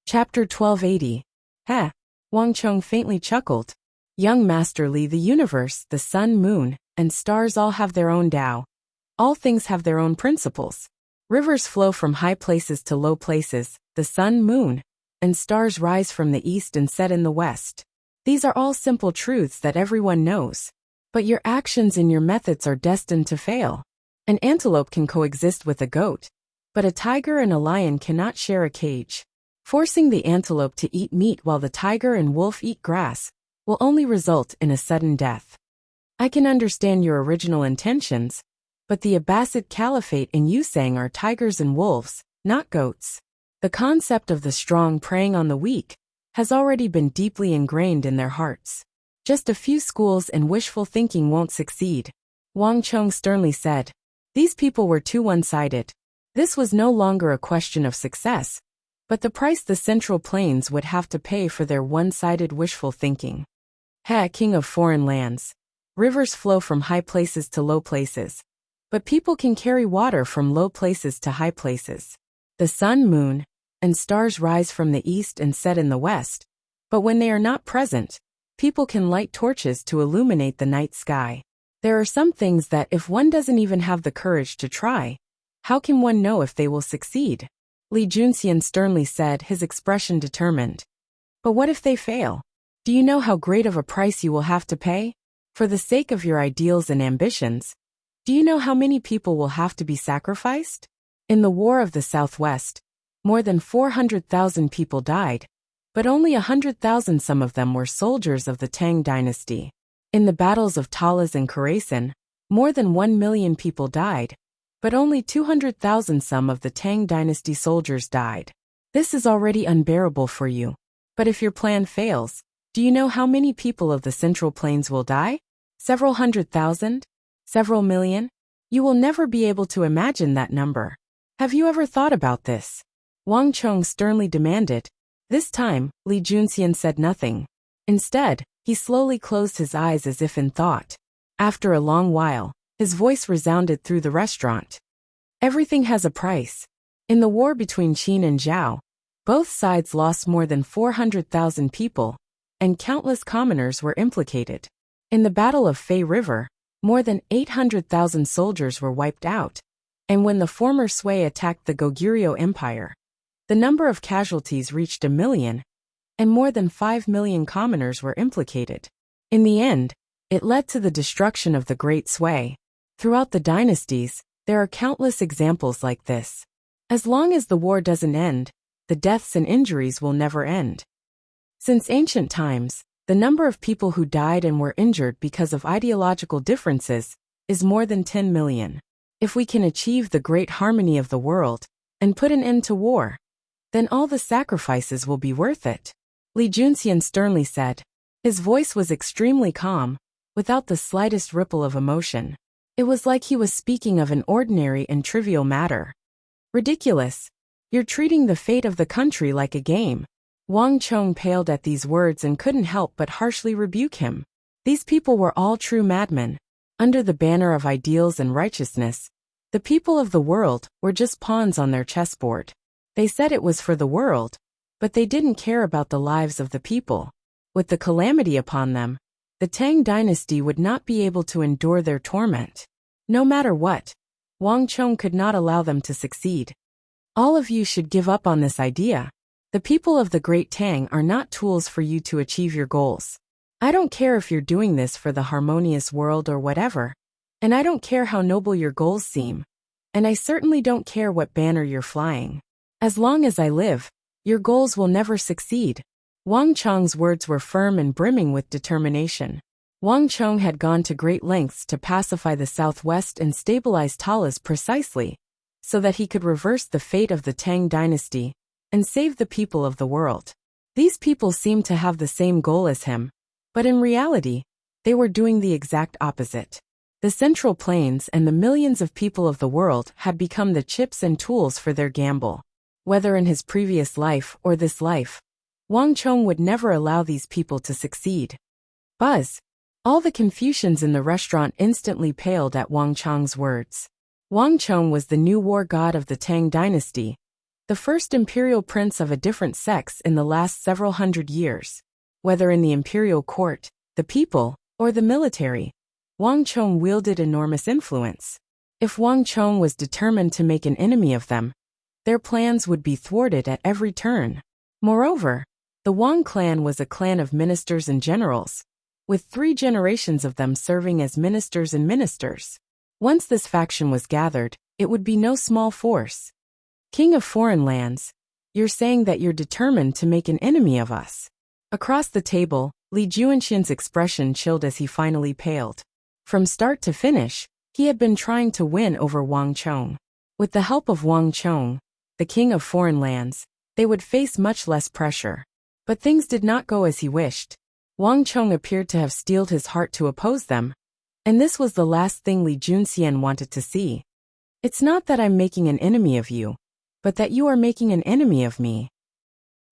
Chapter 1280. Heh. Wang Chong faintly chuckled. Young Master Li, the universe, the sun, moon, and stars all have their own Tao. All things have their own principles. Rivers flow from high places to low places, the sun, moon, and stars rise from the east and set in the west. These are all simple truths that everyone knows. But your actions and your methods are destined to fail. An antelope can coexist with a goat, but a tiger and a lion cannot share a cage. Forcing the antelope to eat meat while the tiger and wolf eat grass will only result in a sudden death. I can understand your original intentions, but the Abbasid Caliphate and Yusang are tigers and wolves, not goats. The concept of the strong preying on the weak has already been deeply ingrained in their hearts. Just a few schools and wishful thinking won't succeed. Wang Chong sternly said. These people were too one-sided. This was no longer a question of success, but the price the Central Plains would have to pay for their one-sided wishful thinking. He, king of foreign lands. Rivers flow from high places to low places, but people can carry water from low places to high places. The sun, moon, and stars rise from the east and set in the west, but when they are not present, people can light torches to illuminate the night sky. There are some things that if one doesn't even have the courage to try, how can one know if they will succeed? Li Junxian sternly said, his expression determined. But what if they fail? Do you know how great of a price you will have to pay? For the sake of your ideals and ambitions, do you know how many people will have to be sacrificed? In the War of the Southwest, more than 400,000 people died, but only 100,000, some of them were soldiers of the Tang dynasty. In the battles of Talas and Khorasan, more than 1 million people died, but only 200,000, some of the Tang dynasty soldiers died. This is already unbearable for you. But if your plan fails, do you know how many people of the Central Plains will die? Several 100,000? Several million? You will never be able to imagine that number. Have you ever thought about this? Wang Chong sternly demanded. This time, Li Junxian said nothing. Instead, he slowly closed his eyes as if in thought. After a long while, his voice resounded through the restaurant. Everything has a price. In the war between Qin and Zhao, both sides lost more than 400,000 people, and countless commoners were implicated. In the Battle of Fei River, more than 800,000 soldiers were wiped out, and when the former Sui attacked the Goguryeo Empire, the number of casualties reached 1 million, and more than 5 million commoners were implicated. In the end, it led to the destruction of the Great Sui. Throughout the dynasties, there are countless examples like this. As long as the war doesn't end, the deaths and injuries will never end. Since ancient times, the number of people who died and were injured because of ideological differences is more than 10 million. If we can achieve the great harmony of the world and put an end to war, then all the sacrifices will be worth it. Li Junxian sternly said. His voice was extremely calm, without the slightest ripple of emotion. It was like he was speaking of an ordinary and trivial matter. Ridiculous. You're treating the fate of the country like a game. Wang Chong paled at these words and couldn't help but harshly rebuke him. These people were all true madmen. Under the banner of ideals and righteousness, the people of the world were just pawns on their chessboard. They said it was for the world, but they didn't care about the lives of the people. With the calamity upon them, the Tang dynasty would not be able to endure their torment. No matter what, Wang Chong could not allow them to succeed. All of you should give up on this idea. The people of the Great Tang are not tools for you to achieve your goals. I don't care if you're doing this for the harmonious world or whatever, and I don't care how noble your goals seem, and I certainly don't care what banner you're flying. As long as I live, your goals will never succeed. Wang Chong's words were firm and brimming with determination. Wang Chong had gone to great lengths to pacify the southwest and stabilize Talas precisely, so that he could reverse the fate of the Tang dynasty and save the people of the world. These people seemed to have the same goal as him, but in reality, they were doing the exact opposite. The Central Plains and the millions of people of the world had become the chips and tools for their gamble. Whether in his previous life or this life, Wang Chong would never allow these people to succeed. Buzz. All the Confucians in the restaurant instantly paled at Wang Chong's words. Wang Chong was the new war god of the Tang dynasty, the first imperial prince of a different sex in the last several hundred years. Whether in the imperial court, the people, or the military, Wang Chong wielded enormous influence. If Wang Chong was determined to make an enemy of them, their plans would be thwarted at every turn. Moreover, the Wang clan was a clan of ministers and generals, with 3 generations of them serving as ministers and ministers. Once this faction was gathered, it would be no small force. King of foreign lands, you're saying that you're determined to make an enemy of us. Across the table, Li Juanxian's expression chilled as he finally paled. From start to finish, he had been trying to win over Wang Chong. With the help of Wang Chong, the king of foreign lands, they would face much less pressure. But things did not go as he wished. Wang Chong appeared to have steeled his heart to oppose them, and this was the last thing Li Juanxian wanted to see. It's not that I'm making an enemy of you, but that you are making an enemy of me.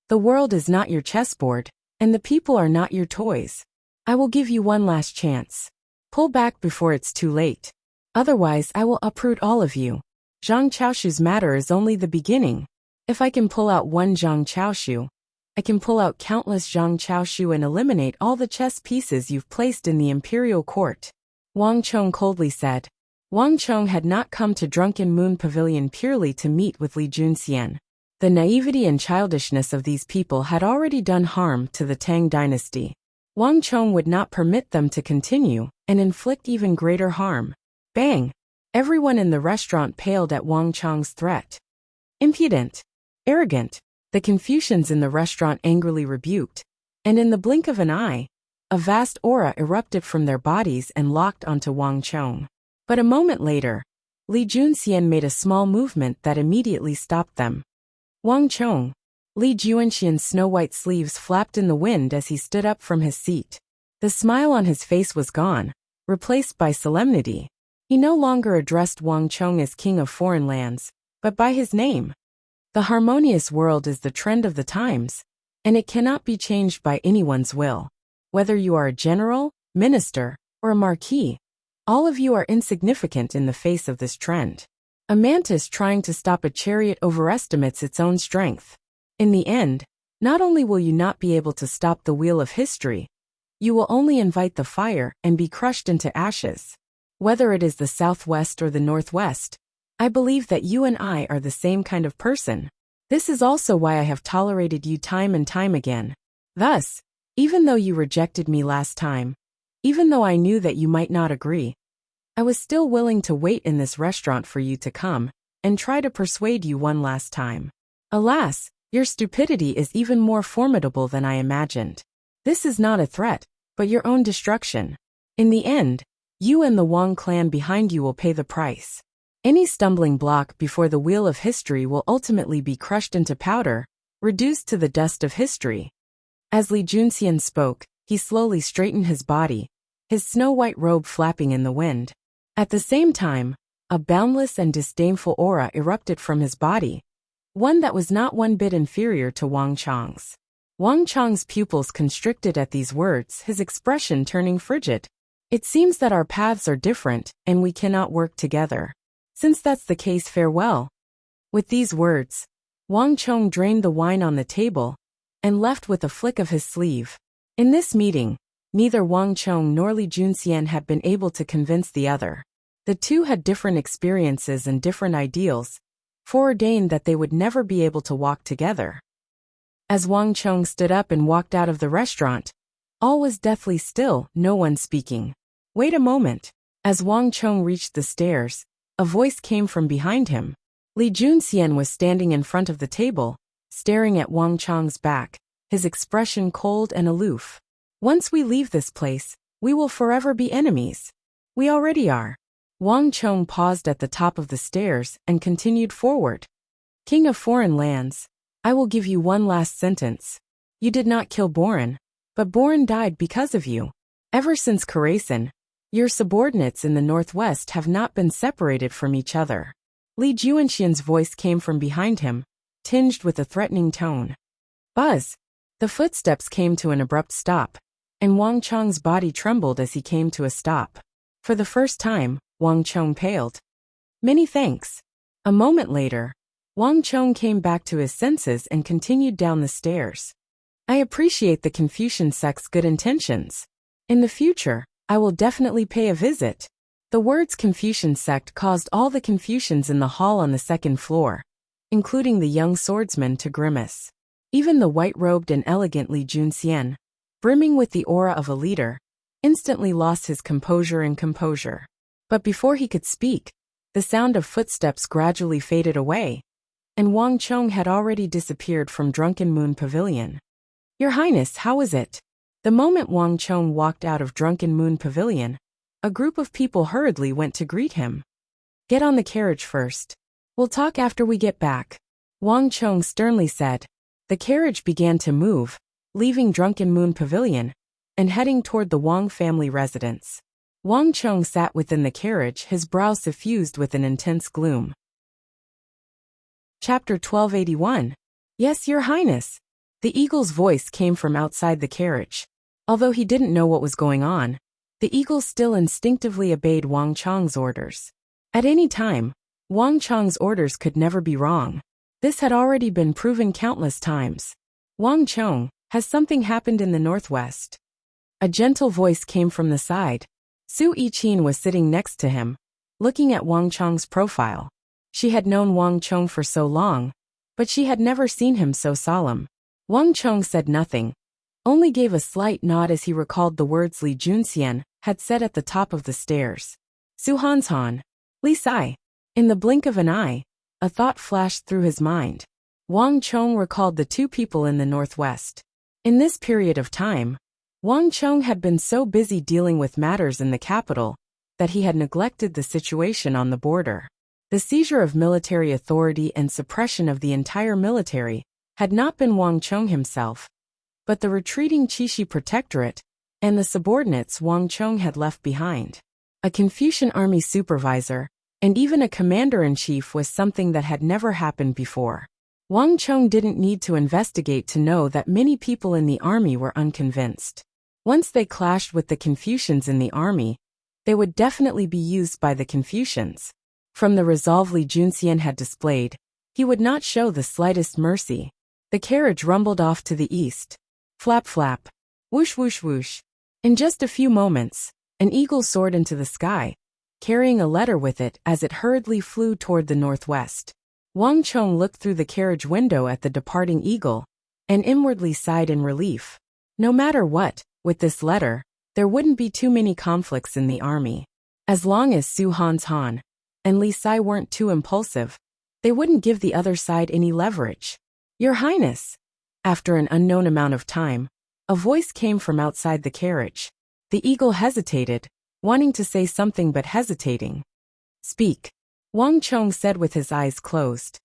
The world is not your chessboard, and the people are not your toys. I will give you one last chance. Pull back before it's too late. Otherwise, I will uproot all of you. Zhang Chaoshu's matter is only the beginning. If I can pull out one Zhang Chaoshu, I can pull out countless Zhang Chaoshu and eliminate all the chess pieces you've placed in the imperial court. Wang Chong coldly said. Wang Chong had not come to Drunken Moon Pavilion purely to meet with Li Juanxian. The naivety and childishness of these people had already done harm to the Tang dynasty. Wang Chong would not permit them to continue and inflict even greater harm. Bang! Everyone in the restaurant paled at Wang Chong's threat. Impudent! Arrogant! The Confucians in the restaurant angrily rebuked, and in the blink of an eye, a vast aura erupted from their bodies and locked onto Wang Chong. But a moment later, Li Juanxian made a small movement that immediately stopped them. Wang Chong! Li Juanxian's snow-white sleeves flapped in the wind as he stood up from his seat. The smile on his face was gone, replaced by solemnity. He no longer addressed Wang Chong as king of foreign lands, but by his name. The harmonious world is the trend of the times, and it cannot be changed by anyone's will. Whether you are a general, minister, or a marquis, all of you are insignificant in the face of this trend. A mantis trying to stop a chariot overestimates its own strength. In the end, not only will you not be able to stop the wheel of history, you will only invite the fire and be crushed into ashes. Whether it is the Southwest or the Northwest, I believe that you and I are the same kind of person. This is also why I have tolerated you time and time again. Thus, even though you rejected me last time, even though I knew that you might not agree, I was still willing to wait in this restaurant for you to come and try to persuade you one last time. Alas, your stupidity is even more formidable than I imagined. This is not a threat, but your own destruction. In the end, you and the Wang clan behind you will pay the price. Any stumbling block before the wheel of history will ultimately be crushed into powder, reduced to the dust of history. As Li Juanxian spoke, he slowly straightened his body, his snow-white robe flapping in the wind. At the same time, a boundless and disdainful aura erupted from his body, one that was not one bit inferior to Wang Chong's. Wang Chong's pupils constricted at these words, his expression turning frigid. It seems that our paths are different, and we cannot work together. Since that's the case, farewell. With these words, Wang Chong drained the wine on the table and left with a flick of his sleeve. In this meeting, neither Wang Chong nor Li Juanxian had been able to convince the other. The two had different experiences and different ideals, foreordained that they would never be able to walk together. As Wang Chong stood up and walked out of the restaurant, all was deathly still, no one speaking. Wait a moment. As Wang Chong reached the stairs, a voice came from behind him. Li Juanxian was standing in front of the table, staring at Wang Chong's back, his expression cold and aloof. Once we leave this place, we will forever be enemies. We already are. Wang Chong paused at the top of the stairs and continued forward. King of foreign lands, I will give you one last sentence. You did not kill Boren, but Boren died because of you. Ever since Karasin, your subordinates in the Northwest have not been separated from each other. Li Juanxian's voice came from behind him, tinged with a threatening tone. Buzz! The footsteps came to an abrupt stop, and Wang Chong's body trembled as he came to a stop. For the first time, Wang Chong paled. Many thanks. A moment later, Wang Chong came back to his senses and continued down the stairs. I appreciate the Confucian sect's good intentions. In the future, I will definitely pay a visit. The words Confucian sect caused all the Confucians in the hall on the second floor, including the young swordsman, to grimace. Even the white-robed and elegant Li Junxian, brimming with the aura of a leader, instantly lost his composure. But before he could speak, the sound of footsteps gradually faded away, and Wang Chong had already disappeared from Drunken Moon Pavilion. Your Highness, how is it? The moment Wang Chong walked out of Drunken Moon Pavilion, a group of people hurriedly went to greet him. Get on the carriage first. We'll talk after we get back, Wang Chong sternly said. The carriage began to move, leaving Drunken Moon Pavilion, and heading toward the Wang family residence. Wang Chong sat within the carriage, his brow suffused with an intense gloom. Chapter 1281. Yes, Your Highness. The eagle's voice came from outside the carriage. Although he didn't know what was going on, the eagle still instinctively obeyed Wang Chong's orders. At any time, Wang Chong's orders could never be wrong. This had already been proven countless times. Wang Chong, has something happened in the northwest? A gentle voice came from the side. Su Yiqin was sitting next to him, looking at Wang Chong's profile. She had known Wang Chong for so long, but she had never seen him so solemn. Wang Chong said nothing, only gave a slight nod as he recalled the words Li Junxian had said at the top of the stairs. Su Hanshan, Li Sai. In the blink of an eye, a thought flashed through his mind. Wang Chong recalled the two people in the northwest. In this period of time, Wang Chong had been so busy dealing with matters in the capital that he had neglected the situation on the border. The seizure of military authority and suppression of the entire military had not been Wang Chong himself, but the retreating Qixi Protectorate and the subordinates Wang Chong had left behind. A Confucian army supervisor, and even a commander-in-chief, was something that had never happened before. Wang Chong didn't need to investigate to know that many people in the army were unconvinced. Once they clashed with the Confucians in the army, they would definitely be used by the Confucians. From the resolve Li Junxian had displayed, he would not show the slightest mercy. The carriage rumbled off to the east. Flap flap. Whoosh whoosh whoosh. In just a few moments, an eagle soared into the sky, carrying a letter with it as it hurriedly flew toward the northwest. Wang Chong looked through the carriage window at the departing eagle, and inwardly sighed in relief. No matter what, with this letter, there wouldn't be too many conflicts in the army. As long as Su Hanshan and Li Sai weren't too impulsive, they wouldn't give the other side any leverage. Your Highness. After an unknown amount of time, a voice came from outside the carriage. The eagle hesitated, wanting to say something but hesitating. Speak, Wang Chong said with his eyes closed.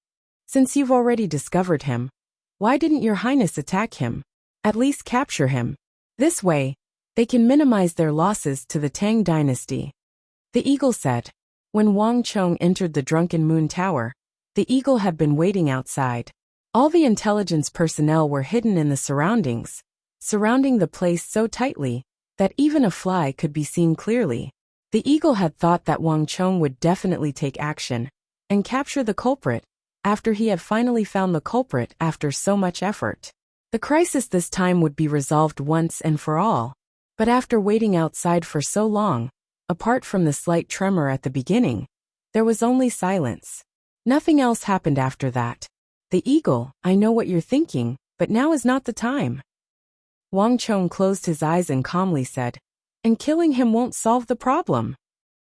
Since you've already discovered him, why didn't Your Highness attack him? At least capture him. This way, they can minimize their losses to the Tang dynasty. The eagle said. When Wang Chong entered the Drunken Moon Tower, the eagle had been waiting outside. All the intelligence personnel were hidden in the surroundings, surrounding the place so tightly that even a fly could be seen clearly. The eagle had thought that Wang Chong would definitely take action and capture the culprit after he had finally found the culprit after so much effort. The crisis this time would be resolved once and for all. But after waiting outside for so long, apart from the slight tremor at the beginning, there was only silence. Nothing else happened after that. The eagle, I know what you're thinking, but now is not the time. Wang Chong closed his eyes and calmly said, and killing him won't solve the problem.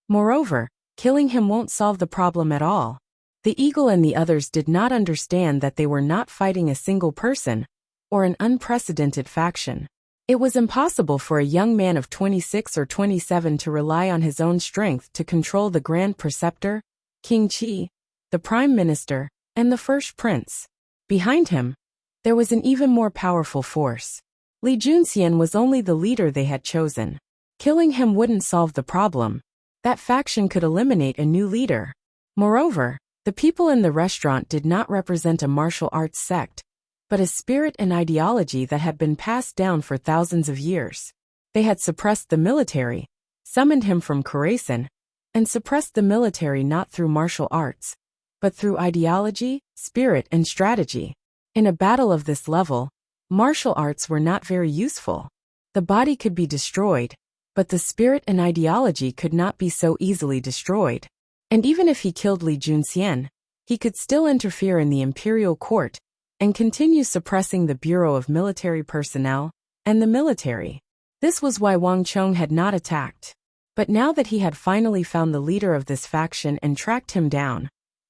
Moreover, killing him won't solve the problem at all. The eagle and the others did not understand that they were not fighting a single person, or an unprecedented faction. It was impossible for a young man of 26 or 27 to rely on his own strength to control the Grand Preceptor, King Qi, the Prime Minister, and the First Prince. Behind him, there was an even more powerful force. Li Junxian was only the leader they had chosen. Killing him wouldn't solve the problem. That faction could eliminate a new leader. Moreover, the people in the restaurant did not represent a martial arts sect, but a spirit and ideology that had been passed down for thousands of years. They had suppressed the military, summoned him from Khorasan, and suppressed the military not through martial arts, but through ideology, spirit, and strategy. In a battle of this level, martial arts were not very useful. The body could be destroyed, but the spirit and ideology could not be so easily destroyed. And even if he killed Li Junxian, he could still interfere in the imperial court and continue suppressing the Bureau of Military Personnel and the military. This was why Wang Chong had not attacked. But now that he had finally found the leader of this faction and tracked him down,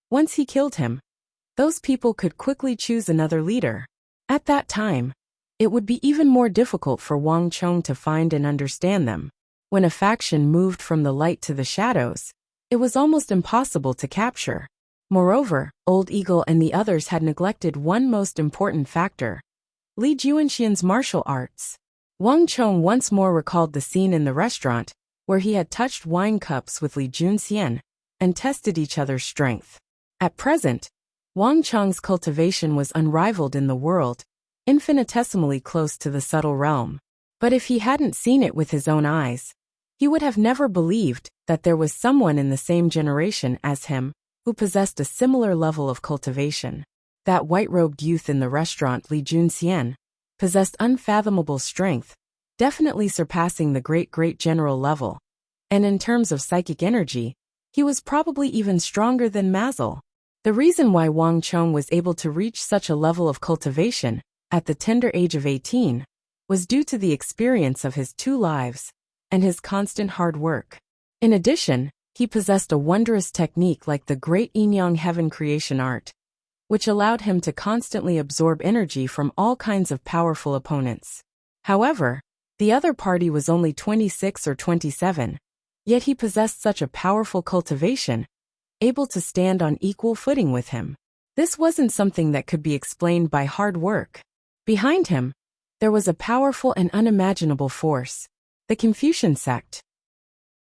once he killed him, those people could quickly choose another leader. At that time, it would be even more difficult for Wang Chong to find and understand them. When a faction moved from the light to the shadows, it was almost impossible to capture. Moreover, Old Eagle and the others had neglected one most important factor: Li Junxian's martial arts. Wang Chong once more recalled the scene in the restaurant, where he had touched wine cups with Li Junxian and tested each other's strength. At present, Wang Chong's cultivation was unrivaled in the world, infinitesimally close to the subtle realm. But if he hadn't seen it with his own eyes, he would have never believed that there was someone in the same generation as him who possessed a similar level of cultivation. That white-robed youth in the restaurant, Li Junxian, possessed unfathomable strength, definitely surpassing the great general level. And in terms of psychic energy, he was probably even stronger than Mazel. The reason why Wang Chong was able to reach such a level of cultivation at the tender age of 18 was due to the experience of his 2 lives and his constant hard work. In addition, he possessed a wondrous technique like the great Yin-Yang heaven creation art, which allowed him to constantly absorb energy from all kinds of powerful opponents. However, the other party was only 26 or 27, yet he possessed such a powerful cultivation, able to stand on equal footing with him. This wasn't something that could be explained by hard work. Behind him, there was a powerful and unimaginable force: the Confucian sect.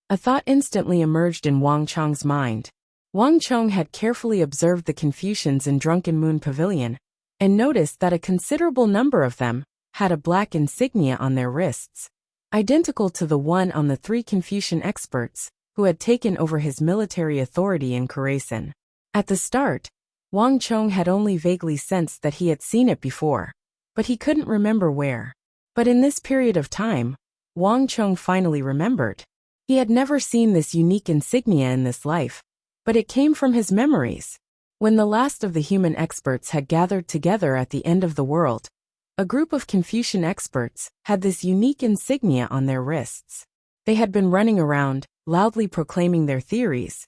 A thought instantly emerged in Wang Chong's mind. Wang Chong had carefully observed the Confucians in Drunken Moon Pavilion, and noticed that a considerable number of them had a black insignia on their wrists, identical to the one on the 3 Confucian experts who had taken over his military authority in Khorasan. At the start, Wang Chong had only vaguely sensed that he had seen it before, but he couldn't remember where. But in this period of time, Wang Chong finally remembered. He had never seen this unique insignia in this life, but it came from his memories. When the last of the human experts had gathered together at the end of the world, a group of Confucian experts had this unique insignia on their wrists. They had been running around, loudly proclaiming their theories,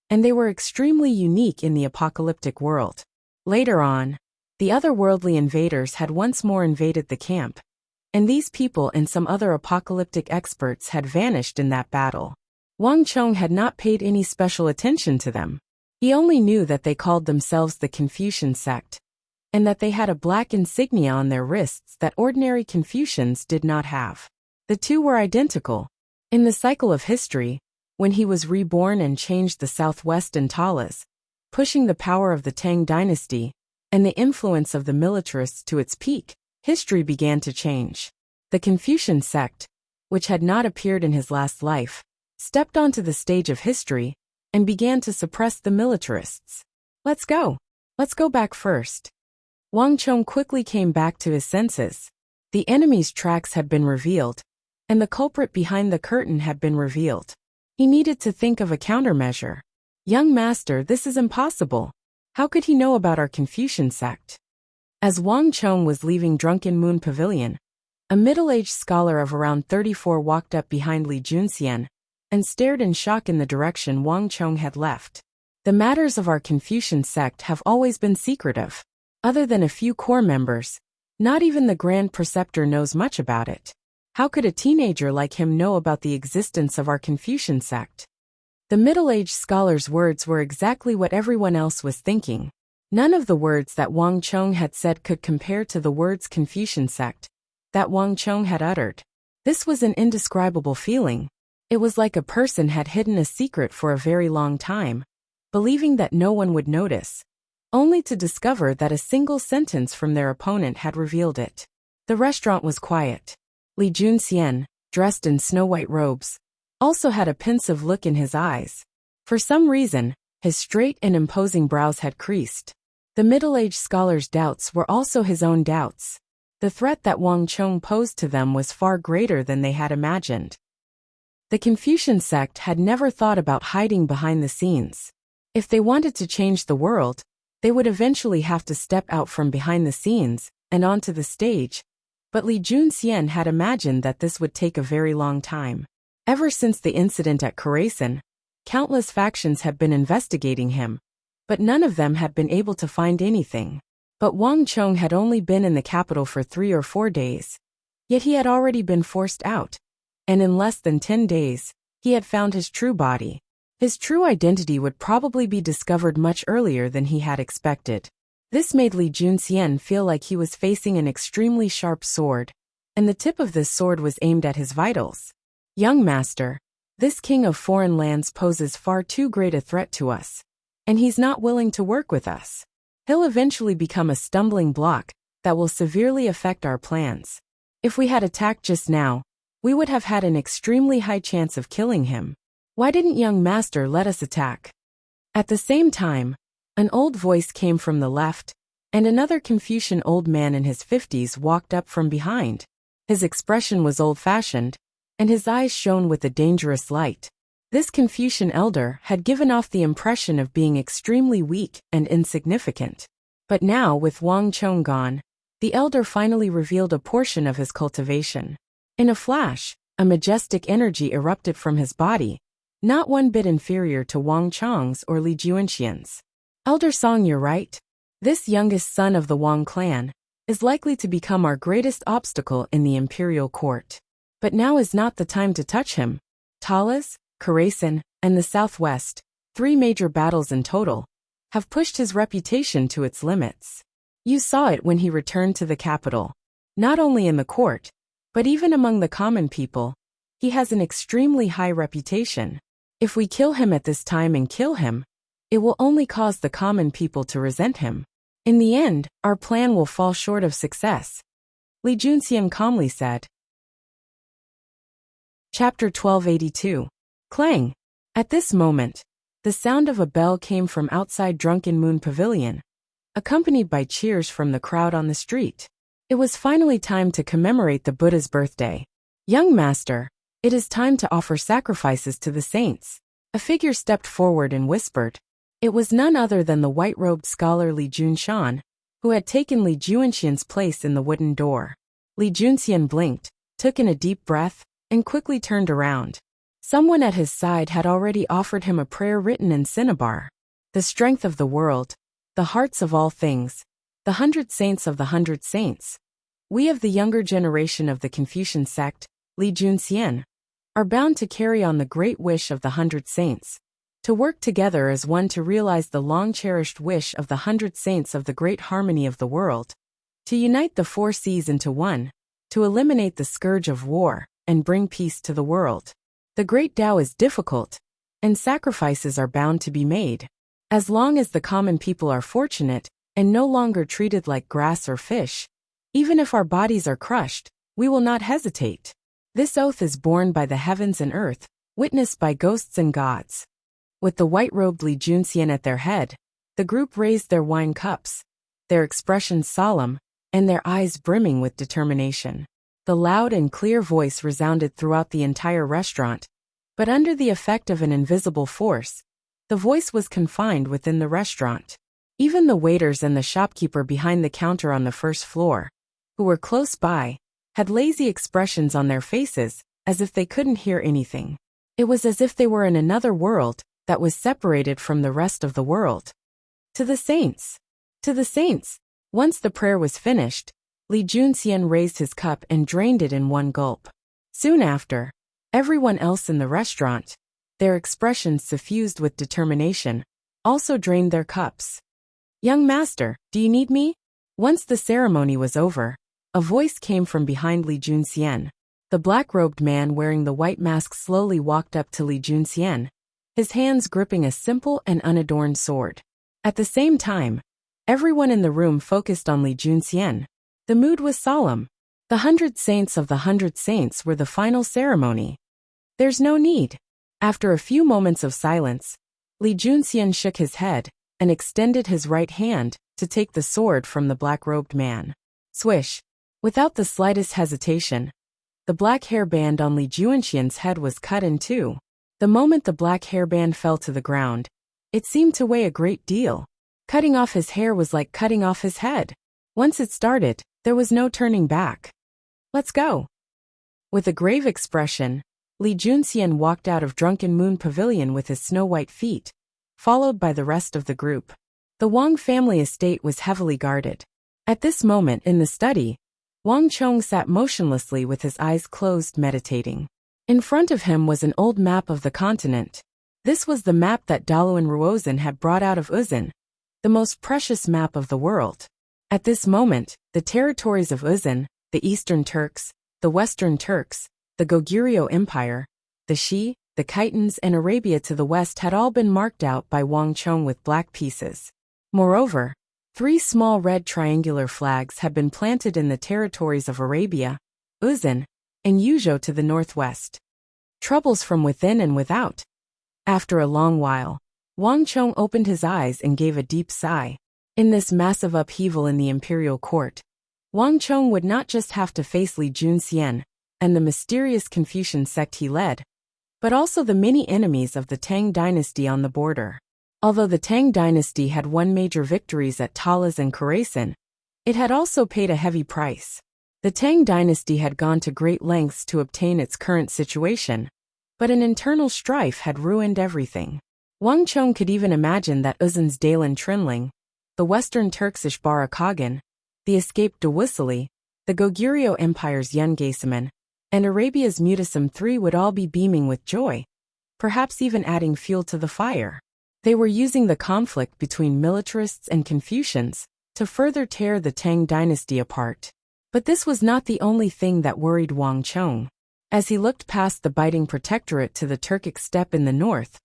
and they were extremely unique in the apocalyptic world. Later on, the otherworldly invaders had once more invaded the camp, and these people and some other apocalyptic experts had vanished in that battle. Wang Chong had not paid any special attention to them. He only knew that they called themselves the Confucian sect, and that they had a black insignia on their wrists that ordinary Confucians did not have. The 2 were identical. In the cycle of history, when he was reborn and changed the southwest and Talas, pushing the power of the Tang dynasty and the influence of the militarists to its peak, history began to change. The Confucian sect, which had not appeared in his last life, stepped onto the stage of history and began to suppress the militarists. Let's go back first. Wang Chong quickly came back to his senses. The enemy's tracks had been revealed, and the culprit behind the curtain had been revealed. He needed to think of a countermeasure. Young master, this is impossible. How could he know about our Confucian sect? As Wang Chong was leaving Drunken Moon Pavilion, a middle-aged scholar of around 34 walked up behind Li Junxian and stared in shock in the direction Wang Chong had left. The matters of our Confucian sect have always been secretive. Other than a few core members, not even the Grand Preceptor knows much about it. How could a teenager like him know about the existence of our Confucian sect? The middle-aged scholar's words were exactly what everyone else was thinking. None of the words that Wang Chong had said could compare to the words Confucian sect that Wang Chong had uttered. This was an indescribable feeling. It was like a person had hidden a secret for a very long time, believing that no one would notice, only to discover that a single sentence from their opponent had revealed it. The restaurant was quiet. Li Junxian, dressed in snow-white robes, also had a pensive look in his eyes. For some reason, His straight and imposing brows had creased. The middle-aged scholar's doubts were also his own doubts. The threat that Wang Chong posed to them was far greater than they had imagined. The Confucian sect had never thought about hiding behind the scenes. If they wanted to change the world, they would eventually have to step out from behind the scenes and onto the stage, but Li Junxian had imagined that this would take a very long time. Ever since the incident at Khorasan, countless factions had been investigating him, but none of them had been able to find anything. But Wang Chong had only been in the capital for 3 or 4 days. Yet he had already been forced out, and in less than 10 days, he had found his true body. His true identity would probably be discovered much earlier than he had expected. This made Li Junxian feel like he was facing an extremely sharp sword, and the tip of this sword was aimed at his vitals. Young master, this king of foreign lands poses far too great a threat to us, and he's not willing to work with us. He'll eventually become a stumbling block that will severely affect our plans. If we had attacked just now, we would have had an extremely high chance of killing him. Why didn't young master let us attack? At the same time, an old voice came from the left, and another Confucian old man in his 50s walked up from behind. His expression was old-fashioned, and his eyes shone with a dangerous light. This Confucian elder had given off the impression of being extremely weak and insignificant. But now, with Wang Chong gone, the elder finally revealed a portion of his cultivation. In a flash, a majestic energy erupted from his body, not one bit inferior to Wang Chong's or Li Junxian's. Elder Song, you're right. This youngest son of the Wang clan is likely to become our greatest obstacle in the imperial court. But now is not the time to touch him. Talas, Khorasan, and the southwest, 3 major battles in total, have pushed his reputation to its limits. You saw it when he returned to the capital. Not only in the court, but even among the common people, he has an extremely high reputation. If we kill him at this time and kill him, it will only cause the common people to resent him. In the end, our plan will fall short of success, Li Junxian calmly said. Chapter 1282. Clang! At this moment, the sound of a bell came from outside Drunken Moon Pavilion, accompanied by cheers from the crowd on the street. It was finally time to commemorate the Buddha's birthday. Young master, it is time to offer sacrifices to the saints. A figure stepped forward and whispered. It was none other than the white-robed scholar Li Junshan, who had taken Li Junxian's place in the wooden door. Li Junxian blinked, took in a deep breath, and quickly turned around. Someone at his side had already offered him a prayer written in cinnabar. The strength of the world, the hearts of all things, the 100 saints of the 100 saints. We of the younger generation of the Confucian sect, Li Junxian, are bound to carry on the great wish of the 100 saints, to work together as one to realize the long-cherished wish of the 100 saints of the great harmony of the world, to unite the 4 seas into one, to eliminate the scourge of war, and bring peace to the world. The great Tao is difficult, and sacrifices are bound to be made. As long as the common people are fortunate, and no longer treated like grass or fish, even if our bodies are crushed, we will not hesitate. This oath is borne by the heavens and earth, witnessed by ghosts and gods. With the white-robed Li Junxian at their head, the group raised their wine cups, their expressions solemn, and their eyes brimming with determination. The loud and clear voice resounded throughout the entire restaurant, but under the effect of an invisible force, the voice was confined within the restaurant. Even the waiters and the shopkeeper behind the counter on the first floor, who were close by, had lazy expressions on their faces, as if they couldn't hear anything. It was as if they were in another world that was separated from the rest of the world. To the saints! To the saints! Once the prayer was finished, Li Junxian raised his cup and drained it in one gulp. Soon after, everyone else in the restaurant, their expressions suffused with determination, also drained their cups. Young master, do you need me? Once the ceremony was over, a voice came from behind Li Junxian. The black-robed man wearing the white mask slowly walked up to Li Junxian, his hands gripping a simple and unadorned sword. At the same time, everyone in the room focused on Li Junxian. The mood was solemn. The 100 saints of the 100 saints were the final ceremony. There's no need. After a few moments of silence, Li Junxian shook his head and extended his right hand to take the sword from the black-robed man. Swish! Without the slightest hesitation, the black hairband on Li Junxian's head was cut in two. The moment the black hairband fell to the ground, it seemed to weigh a great deal. Cutting off his hair was like cutting off his head. Once it started, there was no turning back. Let's go. With a grave expression, Li Junxian walked out of Drunken Moon Pavilion with his snow-white feet, followed by the rest of the group. The Wang family estate was heavily guarded. At this moment in the study, Wang Chong sat motionlessly with his eyes closed, meditating. In front of him was an old map of the continent. This was the map that Daluan Ruozhen had brought out of Uzhen, the most precious map of the world. At this moment, the territories of Uzhen, the Eastern Turks, the Western Turks, the Goguryeo Empire, the Xi, the Khitans and Arabia to the west had all been marked out by Wang Chong with black pieces. Moreover, 3 small red triangular flags had been planted in the territories of Arabia, Uzhen, and Yuzhou to the northwest. Troubles from within and without. After a long while, Wang Chong opened his eyes and gave a deep sigh. In this massive upheaval in the imperial court, Wang Chong would not just have to face Li Junxian and the mysterious Confucian sect he led, but also the many enemies of the Tang dynasty on the border. Although the Tang dynasty had won major victories at Talas and Khorasan, it had also paid a heavy price. The Tang dynasty had gone to great lengths to obtain its current situation, but an internal strife had ruined everything. Wang Chong could even imagine that Uzhen's Dalen Trinling, the Western Turks' Ishbara Khagan, the escaped Dawusili, the Goguryeo Empire's Yungasaman, and Arabia's Mutasim III would all be beaming with joy, perhaps even adding fuel to the fire. They were using the conflict between militarists and Confucians to further tear the Tang dynasty apart. But this was not the only thing that worried Wang Chong. As he looked past the biting protectorate to the Turkic steppe in the north,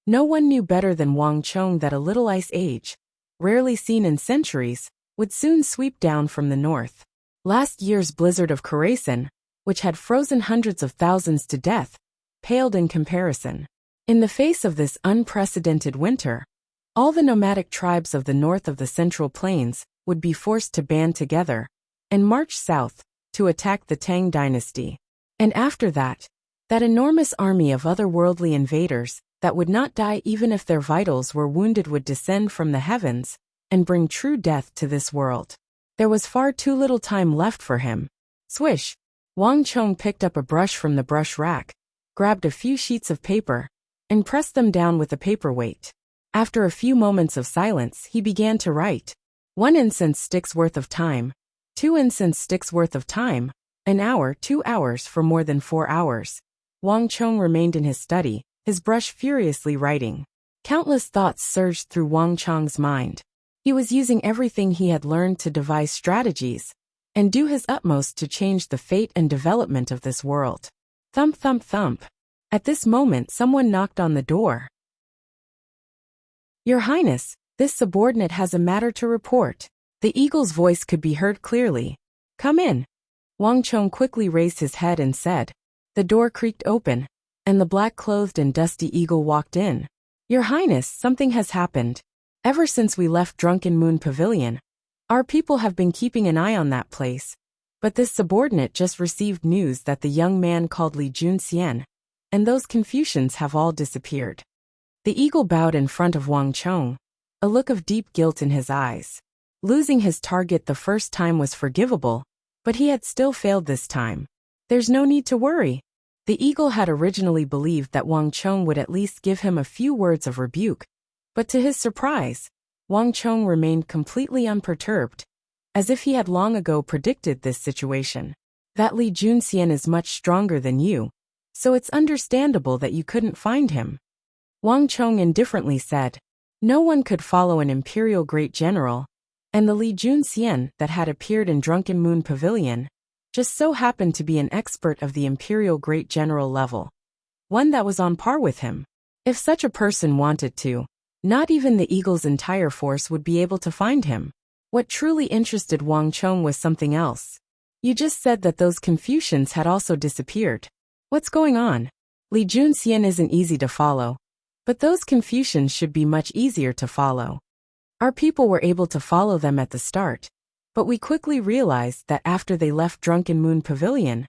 no one knew better than Wang Chong that a little ice age, rarely seen in centuries, would soon sweep down from the north. Last year's blizzard of Khorasan, which had frozen hundreds of thousands to death, paled in comparison. In the face of this unprecedented winter, all the nomadic tribes of the north of the Central Plains would be forced to band together and march south to attack the Tang dynasty. And after that, that enormous army of otherworldly invaders that would not die even if their vitals were wounded would descend from the heavens and bring true death to this world. There was far too little time left for him. Swish! Wang Chong picked up a brush from the brush rack, grabbed a few sheets of paper, and pressed them down with a paperweight. After a few moments of silence, he began to write. 1 incense stick's worth of time, 2 incense sticks worth of time, an hour, 2 hours for more than 4 hours. Wang Chong remained in his study, his brush furiously writing. Countless thoughts surged through Wang Chong's mind. He was using everything he had learned to devise strategies and do his utmost to change the fate and development of this world. Thump, thump, thump. At this moment, someone knocked on the door. Your Highness, this subordinate has a matter to report. The eagle's voice could be heard clearly. Come in. Wang Chong quickly raised his head and said. The door creaked open, and the black-clothed and dusty eagle walked in. Your Highness, something has happened. Ever since we left Drunken Moon Pavilion, our people have been keeping an eye on that place, but this subordinate just received news that the young man called Li Junxian and those Confucians have all disappeared. The eagle bowed in front of Wang Chong, a look of deep guilt in his eyes. Losing his target the first time was forgivable, but he had still failed this time. There's no need to worry. The eagle had originally believed that Wang Chong would at least give him a few words of rebuke, but to his surprise, Wang Chong remained completely unperturbed, as if he had long ago predicted this situation. That Li Junxian is much stronger than you, so it's understandable that you couldn't find him. Wang Chong indifferently said. No one could follow an imperial great general, and the Li Junxian that had appeared in Drunken Moon Pavilion just so happened to be an expert of the imperial great general level, one that was on par with him. If such a person wanted to, not even the eagle's entire force would be able to find him. What truly interested Wang Chong was something else. You just said that those Confucians had also disappeared. What's going on? Li Junxian isn't easy to follow. But those Confucians should be much easier to follow. Our people were able to follow them at the start, but we quickly realized that after they left Drunken Moon Pavilion,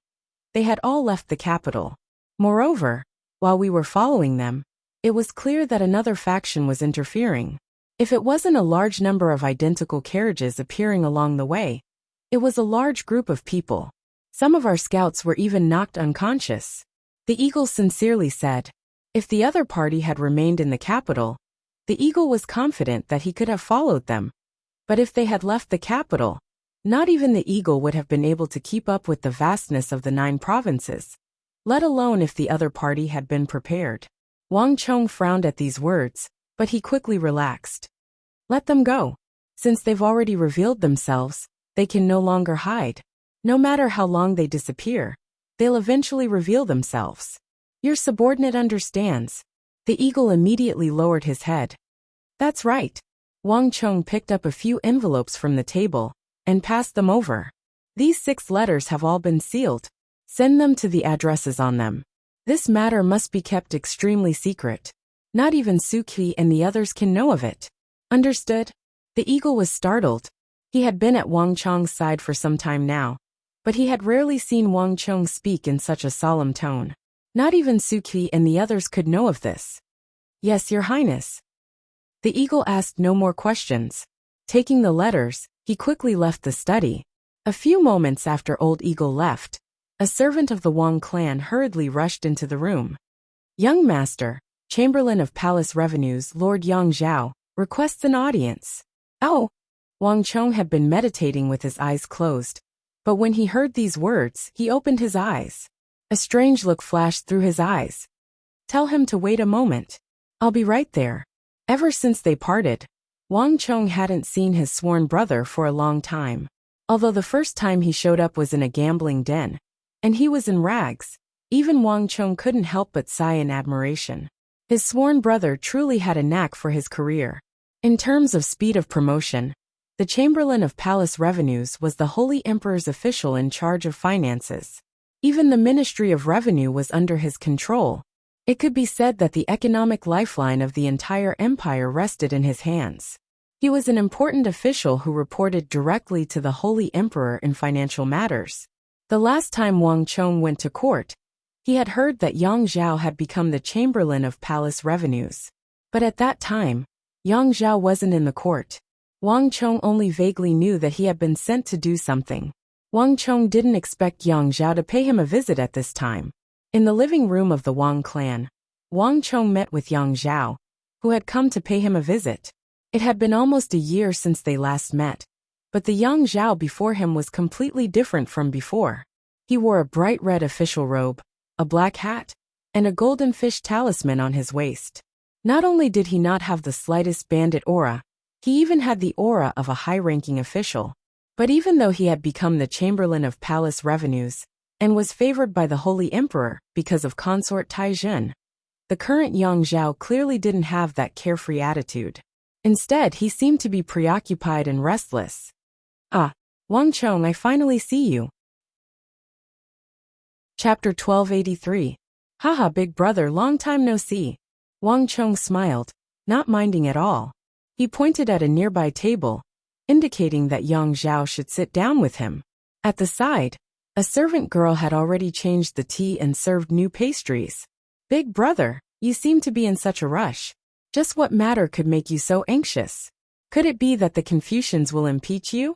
they had all left the capital. Moreover, while we were following them, it was clear that another faction was interfering. If it wasn't a large number of identical carriages appearing along the way, it was a large group of people. Some of our scouts were even knocked unconscious. The eagle sincerely said, if the other party had remained in the capital, the eagle was confident that he could have followed them. But if they had left the capital, not even the eagle would have been able to keep up with the vastness of the 9 provinces, let alone if the other party had been prepared. Wang Chong frowned at these words, but he quickly relaxed. Let them go. Since they've already revealed themselves, they can no longer hide. No matter how long they disappear, they'll eventually reveal themselves. Your subordinate understands. The eagle immediately lowered his head. That's right. Wang Chong picked up a few envelopes from the table and passed them over. These 6 letters have all been sealed. Send them to the addresses on them. This matter must be kept extremely secret. Not even Suki and the others can know of it. Understood? The eagle was startled. He had been at Wang Chong's side for some time now, but he had rarely seen Wang Chong speak in such a solemn tone. Not even Suki and the others could know of this. Yes, Your Highness. The eagle asked no more questions. Taking the letters, he quickly left the study. A few moments after Old Eagle left, a servant of the Wang clan hurriedly rushed into the room. Young Master, Chamberlain of Palace Revenues Lord Yang Zhao, requests an audience. Oh! Wang Chong had been meditating with his eyes closed, but when he heard these words, he opened his eyes. A strange look flashed through his eyes. Tell him to wait a moment. I'll be right there. Ever since they parted, Wang Chong hadn't seen his sworn brother for a long time. Although the first time he showed up was in a gambling den, and he was in rags, even Wang Chong couldn't help but sigh in admiration. His sworn brother truly had a knack for his career. In terms of speed of promotion, the Chamberlain of Palace Revenues was the Holy Emperor's official in charge of finances. Even the Ministry of Revenue was under his control. It could be said that the economic lifeline of the entire empire rested in his hands. He was an important official who reported directly to the Holy Emperor in financial matters. The last time Wang Chong went to court, he had heard that Yang Zhao had become the Chamberlain of Palace Revenues. But at that time, Yang Zhao wasn't in the court. Wang Chong only vaguely knew that he had been sent to do something. Wang Chong didn't expect Yang Zhao to pay him a visit at this time. In the living room of the Wang clan, Wang Chong met with Yang Zhao, who had come to pay him a visit. It had been almost a year since they last met, but the Yang Zhao before him was completely different from before. He wore a bright red official robe, a black hat, and a golden fish talisman on his waist. Not only did he not have the slightest bandit aura, he even had the aura of a high-ranking official. But even though he had become the Chamberlain of Palace Revenues, and was favored by the Holy Emperor because of consort Taizhen, the current Yang Zhao clearly didn't have that carefree attitude. Instead, he seemed to be preoccupied and restless. Ah, Wang Chong, I finally see you. Chapter 1283. Haha, big brother, long time no see. Wang Chong smiled, not minding at all. He pointed at a nearby table, indicating that Yang Zhao should sit down with him. At the side, a servant girl had already changed the tea and served new pastries. Big brother, you seem to be in such a rush. Just what matter could make you so anxious? Could it be that the Confucians will impeach you?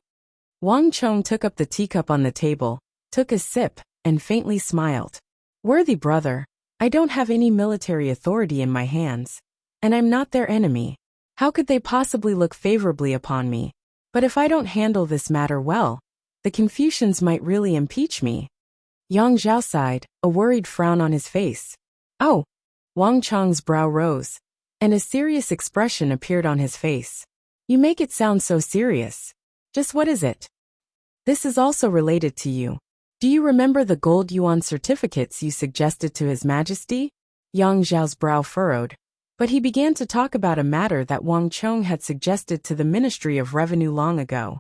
Wang Chong took up the teacup on the table, took a sip, and faintly smiled. Worthy brother, I don't have any military authority in my hands, and I'm not their enemy. How could they possibly look favorably upon me? But if I don't handle this matter well, the Confucians might really impeach me. Yang Zhao sighed, a worried frown on his face. Oh! Wang Chong's brow rose, and a serious expression appeared on his face. You make it sound so serious. Just what is it? This is also related to you. Do you remember the gold yuan certificates you suggested to His Majesty? Yang Zhao's brow furrowed, but he began to talk about a matter that Wang Chong had suggested to the Ministry of Revenue long ago.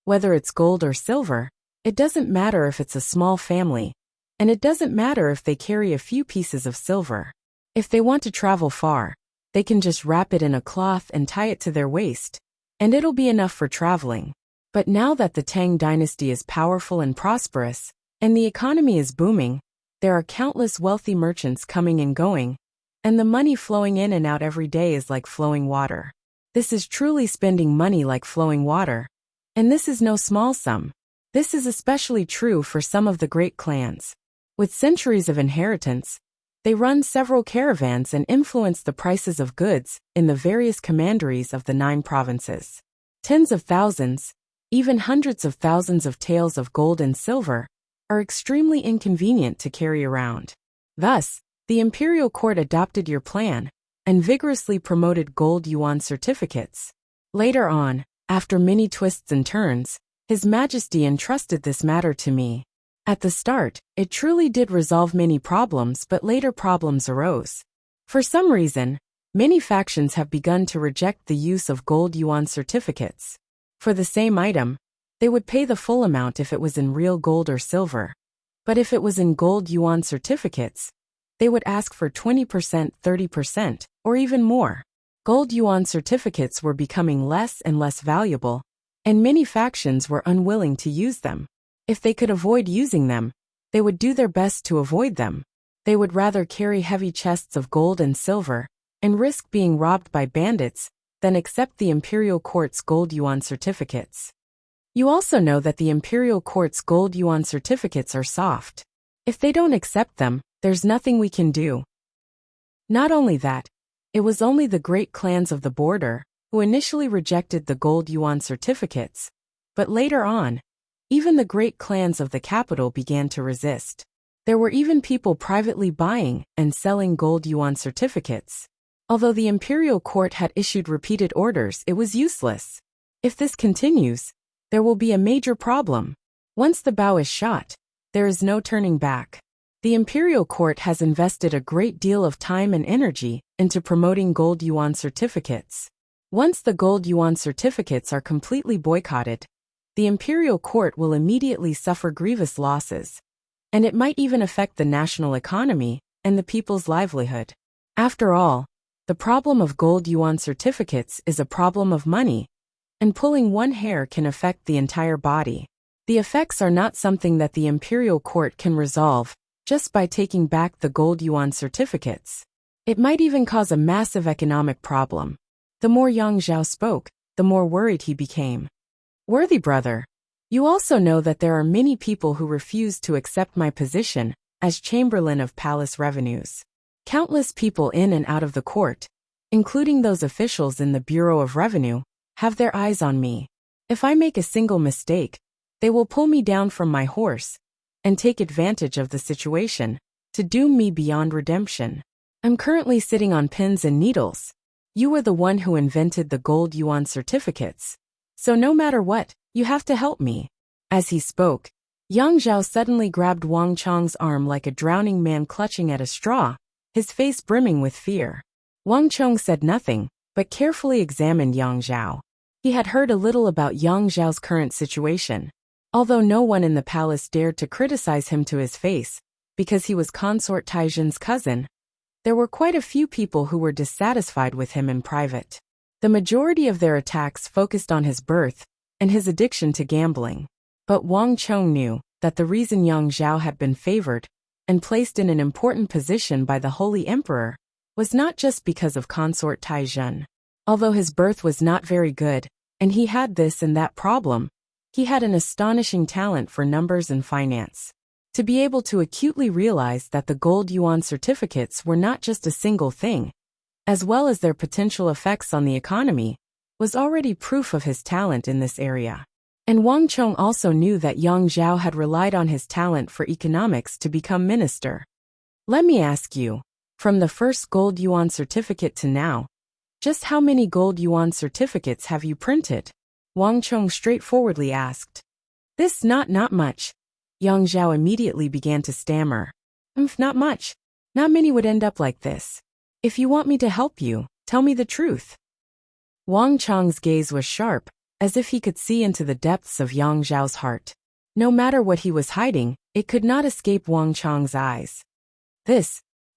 Whether it's gold or silver, it doesn't matter if it's a small family, and it doesn't matter if they carry a few pieces of silver. If they want to travel far, They can just wrap it in a cloth and tie it to their waist, and it'll be enough for traveling. But now that the Tang dynasty is powerful and prosperous, and the economy is booming, there are countless wealthy merchants coming and going, and the money flowing in and out every day is like flowing water. This is truly spending money like flowing water. And this is no small sum. This is especially true for some of the great clans. With centuries of inheritance, they run several caravans and influence the prices of goods in the various commanderies of the 9 provinces. Tens of thousands, even hundreds of thousands of taels of gold and silver, are extremely inconvenient to carry around. Thus, the imperial court adopted your plan and vigorously promoted gold yuan certificates. Later on, after many twists and turns, His Majesty entrusted this matter to me. At the start, it truly did resolve many problems, but later problems arose. For some reason, many factions have begun to reject the use of gold yuan certificates. For the same item, they would pay the full amount if it was in real gold or silver. But if it was in gold yuan certificates, they would ask for 20%, 30%, or even more. Gold yuan certificates were becoming less and less valuable, and many factions were unwilling to use them. If they could avoid using them, they would do their best to avoid them. They would rather carry heavy chests of gold and silver, and risk being robbed by bandits, than accept the imperial court's gold yuan certificates. You also know that the imperial court's gold yuan certificates are soft. If they don't accept them, there's nothing we can do. Not only that, it was only the great clans of the border who initially rejected the gold yuan certificates, but later on, even the great clans of the capital began to resist. There were even people privately buying and selling gold yuan certificates. Although the imperial court had issued repeated orders, it was useless. If this continues, there will be a major problem. Once the bow is shot, there is no turning back. The imperial court has invested a great deal of time and energy into promoting gold yuan certificates. Once the gold yuan certificates are completely boycotted, the imperial court will immediately suffer grievous losses, and it might even affect the national economy and the people's livelihood. After all, the problem of gold yuan certificates is a problem of money, and pulling one hair can affect the entire body. The effects are not something that the imperial court can resolve just by taking back the gold yuan certificates. It might even cause a massive economic problem. The more Yang Zhao spoke, the more worried he became. Worthy brother, you also know that there are many people who refuse to accept my position as Chamberlain of Palace Revenues. Countless people in and out of the court, including those officials in the Bureau of Revenue, have their eyes on me. If I make a single mistake, they will pull me down from my horse and take advantage of the situation to doom me beyond redemption. I'm currently sitting on pins and needles. You were the one who invented the gold yuan certificates. So no matter what, you have to help me. As he spoke, Yang Zhao suddenly grabbed Wang Chong's arm like a drowning man clutching at a straw, his face brimming with fear. Wang Chong said nothing, but carefully examined Yang Zhao. He had heard a little about Yang Zhao's current situation. Although no one in the palace dared to criticize him to his face, because he was Consort Taizhen's cousin, there were quite a few people who were dissatisfied with him in private. The majority of their attacks focused on his birth and his addiction to gambling. But Wang Chong knew that the reason Yang Zhao had been favored and placed in an important position by the Holy Emperor was not just because of Consort Taizhen. Although his birth was not very good, and he had this and that problem, he had an astonishing talent for numbers and finance. To be able to acutely realize that the gold yuan certificates were not just a single thing, as well as their potential effects on the economy, was already proof of his talent in this area. And Wang Chong also knew that Yang Zhao had relied on his talent for economics to become minister. Let me ask you, from the first gold yuan certificate to now, just how many gold yuan certificates have you printed? Wang Chong straightforwardly asked. This not much. Yang Zhao immediately began to stammer. Not much. Not many would end up like this. If you want me to help you, tell me the truth. Wang Chong's gaze was sharp, as if he could see into the depths of Yang Zhao's heart. No matter what he was hiding, it could not escape Wang Chong's eyes.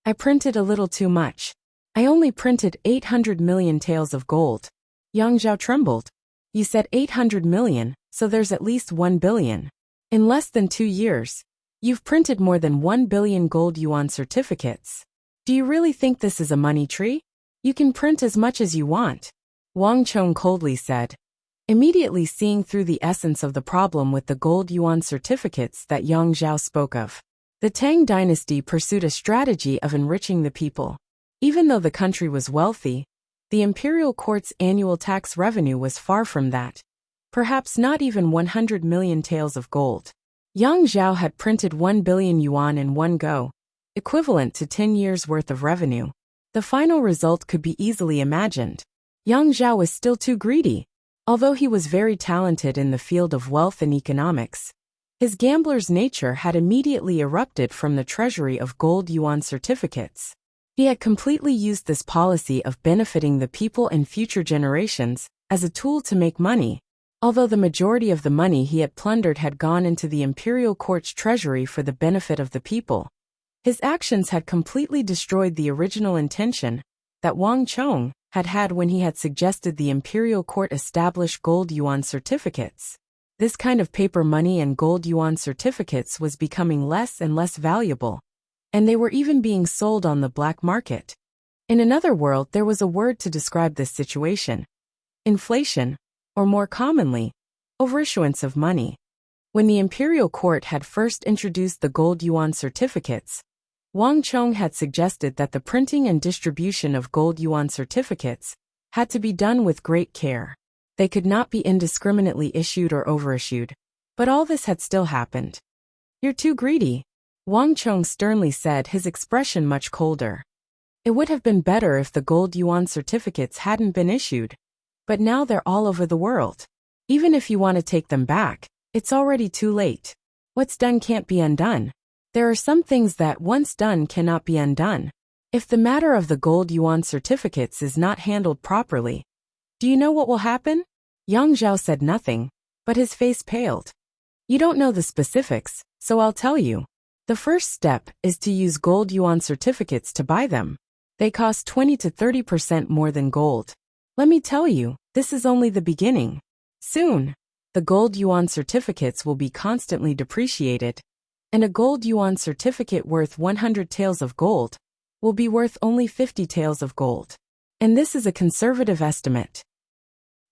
I printed a little too much. I only printed 800 million taels of gold. Yang Zhao trembled. You said 800 million, so there's at least 1 billion. In less than 2 years, you've printed more than 1 billion gold yuan certificates. Do you really think this is a money tree? You can print as much as you want, Wang Chong coldly said, immediately seeing through the essence of the problem with the gold yuan certificates that Yang Zhao spoke of. The Tang dynasty pursued a strategy of enriching the people. Even though the country was wealthy, the imperial court's annual tax revenue was far from that. Perhaps not even 100 million taels of gold. Yang Zhao had printed 1 billion yuan in one go, equivalent to 10 years' worth of revenue. The final result could be easily imagined. Yang Zhao was still too greedy. Although he was very talented in the field of wealth and economics, his gambler's nature had immediately erupted from the treasury of gold yuan certificates. He had completely used this policy of benefiting the people and future generations as a tool to make money, although the majority of the money he had plundered had gone into the imperial court's treasury for the benefit of the people. His actions had completely destroyed the original intention that Wang Chong had had when he had suggested the imperial court establish gold yuan certificates. This kind of paper money and gold yuan certificates was becoming less and less valuable, and they were even being sold on the black market. In another world, there was a word to describe this situation: inflation, or more commonly, overissuance of money. When the imperial court had first introduced the gold yuan certificates, Wang Chong had suggested that the printing and distribution of gold yuan certificates had to be done with great care. They could not be indiscriminately issued or overissued, but all this had still happened. You're too greedy, Wang Chong sternly said, his expression much colder. It would have been better if the gold yuan certificates hadn't been issued, but now they're all over the world. Even if you want to take them back, it's already too late. What's done can't be undone. There are some things that, once done, cannot be undone. If the matter of the gold yuan certificates is not handled properly, do you know what will happen? Yang Zhao said nothing, but his face paled. You don't know the specifics, so I'll tell you. The first step is to use gold yuan certificates to buy them. They cost 20 to 30% more than gold. Let me tell you, this is only the beginning. Soon, the gold yuan certificates will be constantly depreciated, and a gold yuan certificate worth 100 taels of gold will be worth only 50 taels of gold. And this is a conservative estimate.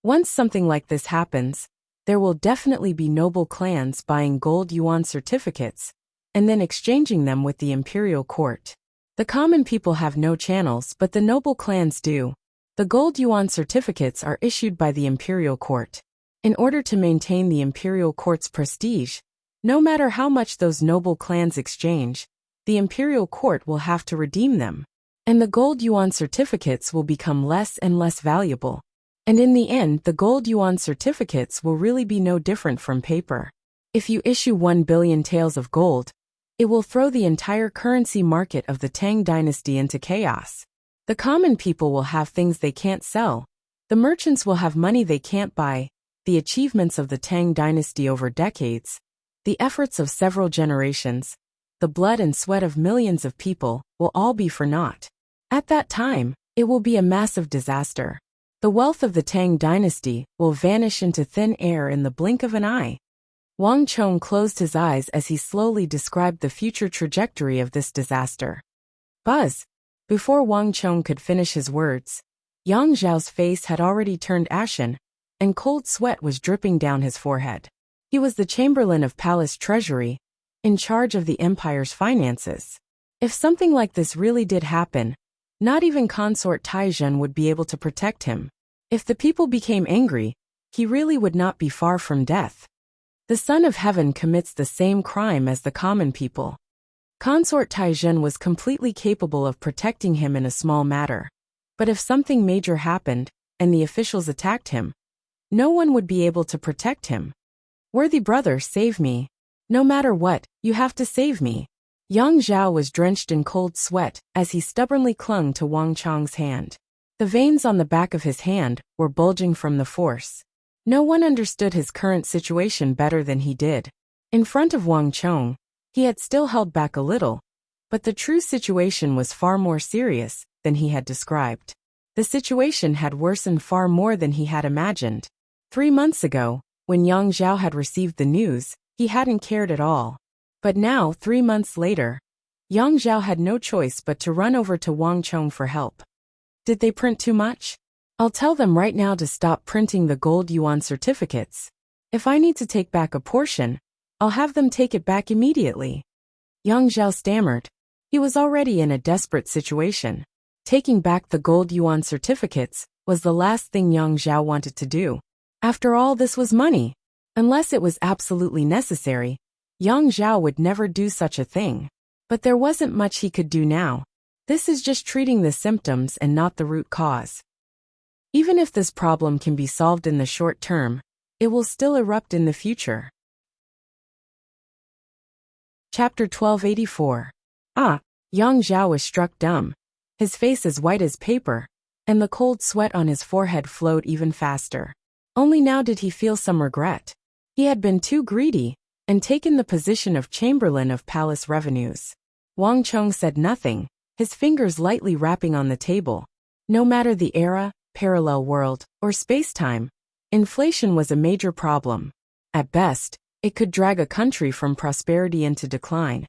Once something like this happens, there will definitely be noble clans buying gold yuan certificates and then exchanging them with the imperial court. The common people have no channels, but the noble clans do. The gold yuan certificates are issued by the imperial court. In order to maintain the imperial court's prestige, no matter how much those noble clans exchange, the imperial court will have to redeem them, and the gold yuan certificates will become less and less valuable. And in the end, the gold yuan certificates will really be no different from paper. If you issue 1 billion taels of gold, it will throw the entire currency market of the Tang dynasty into chaos. The common people will have things they can't sell. The merchants will have money they can't buy. The achievements of the Tang dynasty over decades, the efforts of several generations, the blood and sweat of millions of people will all be for naught. At that time, it will be a massive disaster. The wealth of the Tang dynasty will vanish into thin air in the blink of an eye. Wang Chong closed his eyes as he slowly described the future trajectory of this disaster. Buzz! Before Wang Chong could finish his words, Yang Zhao's face had already turned ashen, and cold sweat was dripping down his forehead. He was the chamberlain of palace treasury, in charge of the empire's finances. If something like this really did happen, not even consort Taizhen would be able to protect him. If the people became angry, he really would not be far from death. The Son of Heaven commits the same crime as the common people. Consort Taizhen was completely capable of protecting him in a small matter. But if something major happened, and the officials attacked him, no one would be able to protect him. Worthy brother, save me. No matter what, you have to save me. Yang Zhao was drenched in cold sweat as he stubbornly clung to Wang Chong's hand. The veins on the back of his hand were bulging from the force. No one understood his current situation better than he did. In front of Wang Chong, he had still held back a little, but the true situation was far more serious, than he had described. The situation had worsened far more than he had imagined. 3 months ago, when Yang Zhao had received the news, he hadn't cared at all. But now, 3 months later, Yang Zhao had no choice but to run over to Wang Chong for help. Did they print too much? I'll tell them right now to stop printing the gold yuan certificates. If I need to take back a portion, I'll have them take it back immediately. Yang Zhao stammered. He was already in a desperate situation. Taking back the gold yuan certificates was the last thing Yang Zhao wanted to do. After all, this was money. Unless it was absolutely necessary, Yang Zhao would never do such a thing. But there wasn't much he could do now. This is just treating the symptoms and not the root cause. Even if this problem can be solved in the short term, it will still erupt in the future. Chapter 1284. Yang Zhao was struck dumb. His face as white as paper, and the cold sweat on his forehead flowed even faster. Only now did he feel some regret. He had been too greedy, and taken the position of Chamberlain of Palace Revenues. Wang Chong said nothing, his fingers lightly rapping on the table. No matter the era, parallel world, or space-time, inflation was a major problem. At best, it could drag a country from prosperity into decline.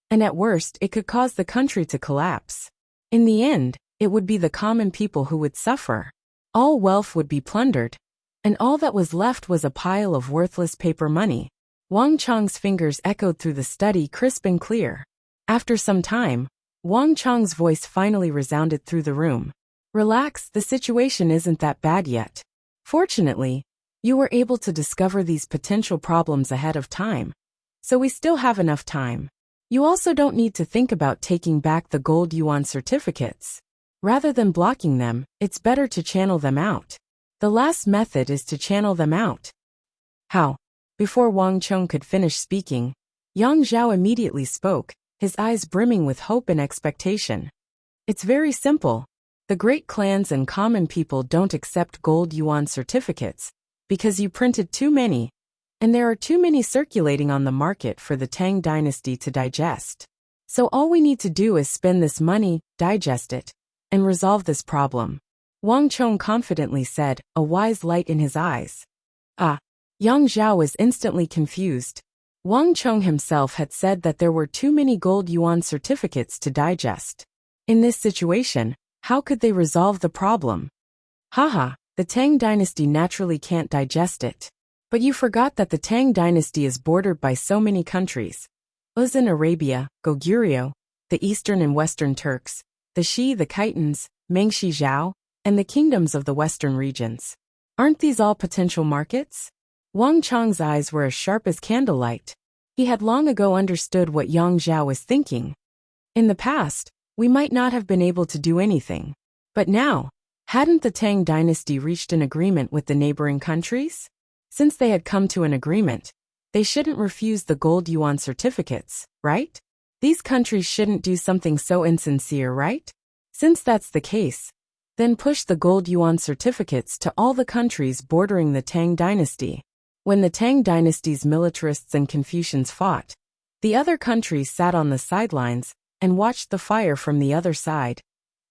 And at worst, it could cause the country to collapse. In the end, it would be the common people who would suffer. All wealth would be plundered, and all that was left was a pile of worthless paper money. Wang Chong's fingers echoed through the study crisp and clear. After some time, Wang Chong's voice finally resounded through the room. Relax, the situation isn't that bad yet. Fortunately, you were able to discover these potential problems ahead of time. So we still have enough time. You also don't need to think about taking back the gold yuan certificates. Rather than blocking them, it's better to channel them out. The last method is to channel them out. How? Before Wang Chong could finish speaking, Yang Zhao immediately spoke, his eyes brimming with hope and expectation. It's very simple. The great clans and common people don't accept gold yuan certificates, because you printed too many, and there are too many circulating on the market for the Tang dynasty to digest. So all we need to do is spend this money, digest it, and resolve this problem. Wang Chong confidently said, a wise light in his eyes. Yang Zhao was instantly confused. Wang Chong himself had said that there were too many gold yuan certificates to digest. In this situation, how could they resolve the problem? The Tang dynasty naturally can't digest it. But you forgot that the Tang dynasty is bordered by so many countries. Uzan Arabia, Goguryeo, the Eastern and Western Turks, the Shi, the Khitans, Mengshi Zhao, and the kingdoms of the Western regions. Aren't these all potential markets? Wang Chong's eyes were as sharp as candlelight. He had long ago understood what Yang Zhao was thinking. In the past, we might not have been able to do anything. But now, hadn't the Tang dynasty reached an agreement with the neighboring countries? Since they had come to an agreement, they shouldn't refuse the gold yuan certificates, right? These countries shouldn't do something so insincere, right? Since that's the case, then push the gold yuan certificates to all the countries bordering the Tang dynasty. When the Tang dynasty's militarists and Confucians fought, the other countries sat on the sidelines and watched the fire from the other side,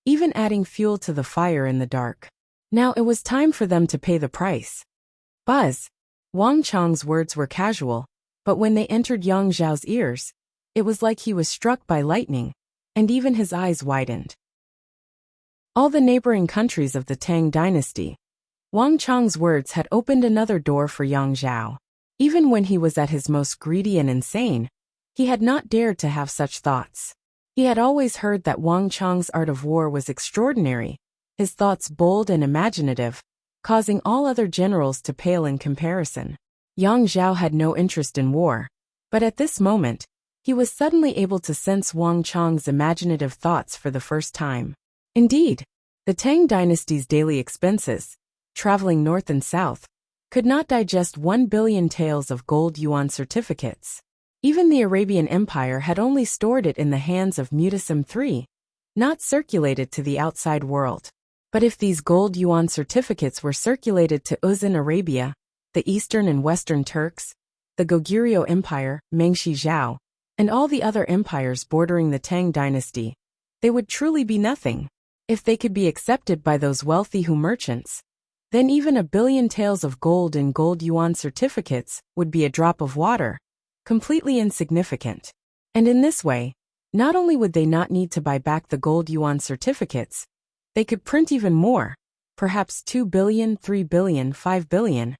even adding fuel to the fire in the dark. Now it was time for them to pay the price. Buzz! Wang Chong's words were casual, but when they entered Yang Zhao's ears, it was like he was struck by lightning, and even his eyes widened. All the neighboring countries of the Tang dynasty. Wang Chong's words had opened another door for Yang Zhao. Even when he was at his most greedy and insane, he had not dared to have such thoughts. He had always heard that Wang Chong's art of war was extraordinary, his thoughts bold and imaginative, causing all other generals to pale in comparison. Yang Zhao had no interest in war, but at this moment, he was suddenly able to sense Wang Chong's imaginative thoughts for the first time. Indeed, the Tang dynasty's daily expenses, traveling north and south, could not digest 1 billion taels of gold yuan certificates. Even the Arabian Empire had only stored it in the hands of Mutasim III, not circulated to the outside world. But if these gold yuan certificates were circulated to Uzan Arabia, the Eastern and Western Turks, the Goguryeo Empire, Mengshi Zhao, and all the other empires bordering the Tang dynasty, they would truly be nothing. If they could be accepted by those wealthy Hu merchants, then even 1 billion taels of gold in gold yuan certificates would be a drop of water, completely insignificant. And in this way, not only would they not need to buy back the gold yuan certificates, they could print even more, perhaps 2 billion, 3 billion, 5 billion.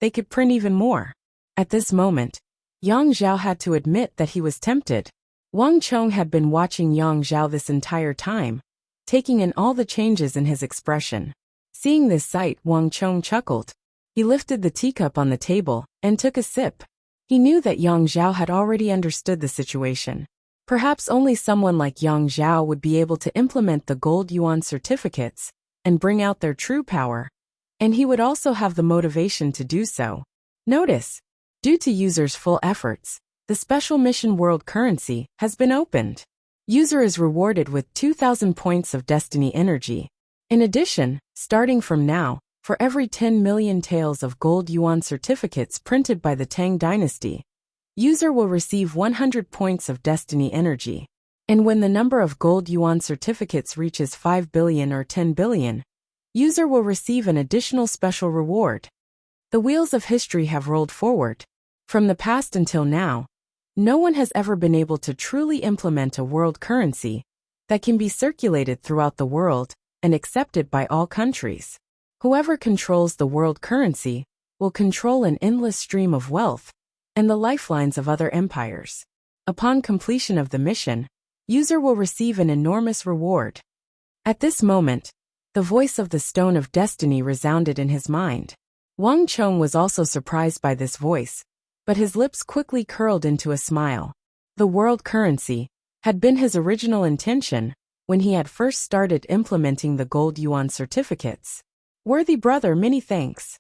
They could print even more. At this moment, Yang Zhao had to admit that he was tempted. Wang Chong had been watching Yang Zhao this entire time, taking in all the changes in his expression. Seeing this sight, Wang Chong chuckled. He lifted the teacup on the table and took a sip. He knew that Yang Zhao had already understood the situation. Perhaps only someone like Yang Zhao would be able to implement the gold yuan certificates and bring out their true power, and he would also have the motivation to do so. Notice, due to users' full efforts, the special mission world currency has been opened. User is rewarded with 2,000 points of destiny energy. In addition, starting from now, for every 10 million taels of gold yuan certificates printed by the Tang dynasty, user will receive 100 points of destiny energy. And when the number of gold yuan certificates reaches 5 billion or 10 billion, user will receive an additional special reward. The wheels of history have rolled forward. From the past until now, no one has ever been able to truly implement a world currency that can be circulated throughout the world and accepted by all countries. Whoever controls the world currency will control an endless stream of wealth and the lifelines of other empires. Upon completion of the mission, user will receive an enormous reward. At this moment, the voice of the Stone of Destiny resounded in his mind. Wang Chong was also surprised by this voice, but his lips quickly curled into a smile. The world currency had been his original intention when he had first started implementing the gold yuan certificates. Worthy brother, many thanks.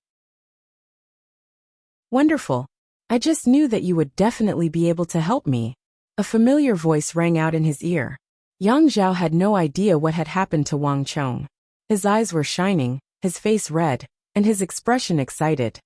Wonderful. I just knew that you would definitely be able to help me. A familiar voice rang out in his ear. Yang Zhao had no idea what had happened to Wang Chong. His eyes were shining, his face red, and his expression excited.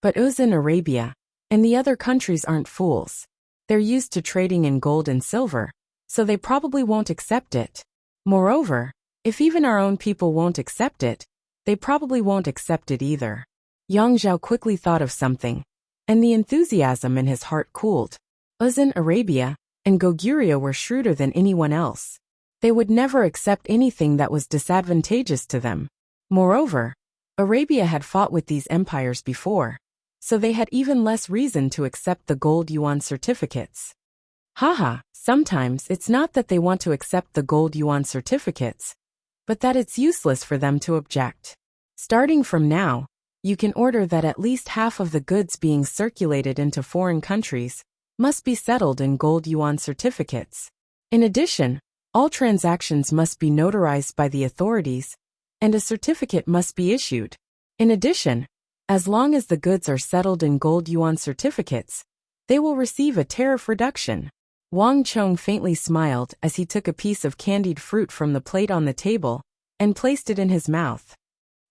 But Uz in Arabia and the other countries aren't fools. They're used to trading in gold and silver, so they probably won't accept it. Moreover, if even our own people won't accept it, they probably won't accept it either. Yang Zhao quickly thought of something, and the enthusiasm in his heart cooled. Uz in Arabia and Goguryeo were shrewder than anyone else. They would never accept anything that was disadvantageous to them. Moreover, Arabia had fought with these empires before, so they had even less reason to accept the gold yuan certificates. Haha, sometimes it's not that they want to accept the gold yuan certificates, but that it's useless for them to object. Starting from now, you can order that at least half of the goods being circulated into foreign countries must be settled in gold yuan certificates. In addition, all transactions must be notarized by the authorities, and a certificate must be issued. In addition, as long as the goods are settled in gold yuan certificates, they will receive a tariff reduction. Wang Chong faintly smiled as he took a piece of candied fruit from the plate on the table and placed it in his mouth.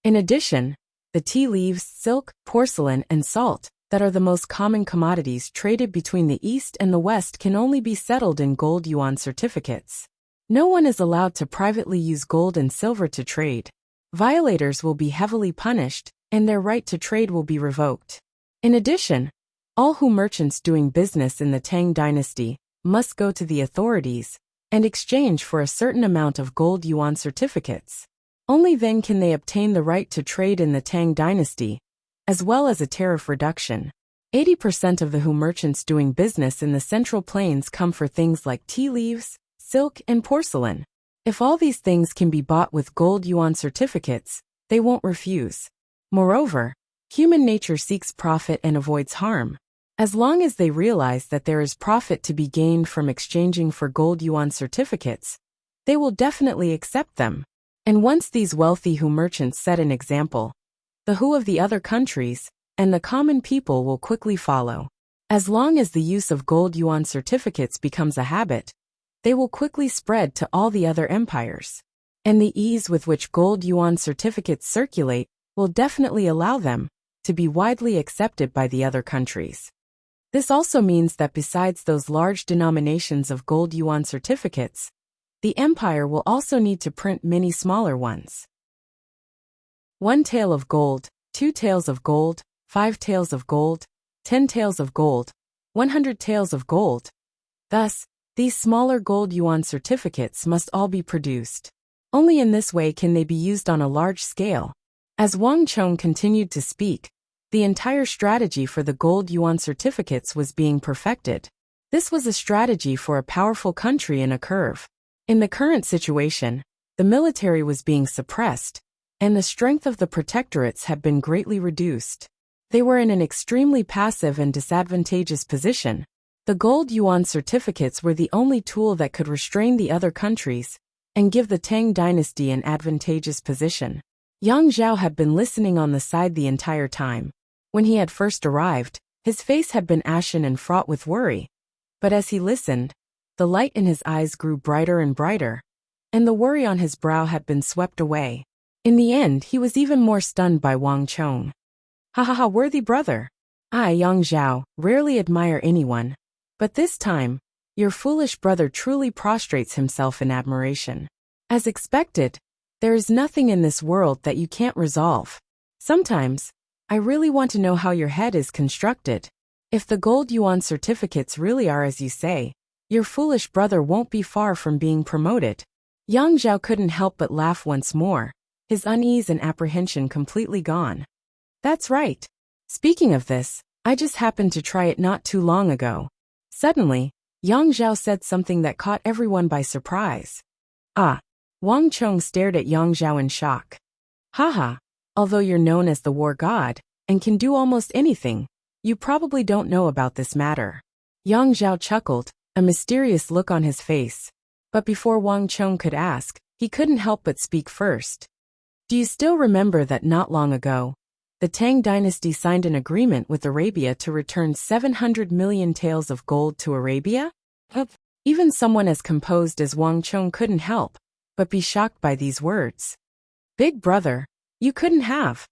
In addition, the tea leaves, silk, porcelain, and salt that are the most common commodities traded between the East and the West can only be settled in gold yuan certificates. No one is allowed to privately use gold and silver to trade. Violators will be heavily punished, and their right to trade will be revoked. In addition, all Hu merchants doing business in the Tang dynasty must go to the authorities and exchange for a certain amount of gold yuan certificates. Only then can they obtain the right to trade in the Tang dynasty, as well as a tariff reduction. 80% of the Hu merchants doing business in the Central Plains come for things like tea leaves, silk, and porcelain. If all these things can be bought with gold yuan certificates, they won't refuse. Moreover, human nature seeks profit and avoids harm. As long as they realize that there is profit to be gained from exchanging for gold yuan certificates, they will definitely accept them. And once these wealthy Hu merchants set an example, the Hu of the other countries and the common people will quickly follow. As long as the use of gold yuan certificates becomes a habit, they will quickly spread to all the other empires. And the ease with which gold yuan certificates circulate will definitely allow them to be widely accepted by the other countries. This also means that besides those large denominations of gold yuan certificates, the empire will also need to print many smaller ones. 1 tael of gold, 2 taels of gold, 5 taels of gold, 10 taels of gold, 100 taels of gold. Thus, these smaller gold yuan certificates must all be produced. Only in this way can they be used on a large scale. As Wang Chong continued to speak, the entire strategy for the gold yuan certificates was being perfected. This was a strategy for a powerful country in a curve. In the current situation, the military was being suppressed, and the strength of the protectorates had been greatly reduced. They were in an extremely passive and disadvantageous position. The gold yuan certificates were the only tool that could restrain the other countries and give the Tang dynasty an advantageous position. Yang Zhao had been listening on the side the entire time. When he had first arrived, his face had been ashen and fraught with worry. But as he listened, the light in his eyes grew brighter and brighter, and the worry on his brow had been swept away. In the end, he was even more stunned by Wang Chong. Ha ha ha, worthy brother. I, Yang Zhao, rarely admire anyone, but this time, your foolish brother truly prostrates himself in admiration. As expected, there is nothing in this world that you can't resolve. Sometimes, I really want to know how your head is constructed. If the gold yuan certificates really are as you say, your foolish brother won't be far from being promoted. Yang Zhao couldn't help but laugh once more, his unease and apprehension completely gone. That's right. Speaking of this, I just happened to try it not too long ago. Suddenly, Yang Zhao said something that caught everyone by surprise. Ah! Wang Chong stared at Yang Zhao in shock. Haha, although you're known as the war god, and can do almost anything, you probably don't know about this matter. Yang Zhao chuckled, a mysterious look on his face. But before Wang Chong could ask, he couldn't help but speak first. Do you still remember that not long ago, the Tang dynasty signed an agreement with Arabia to return 700 million taels of gold to Arabia? Even someone as composed as Wang Chong couldn't help but be shocked by these words. Big brother, you couldn't have.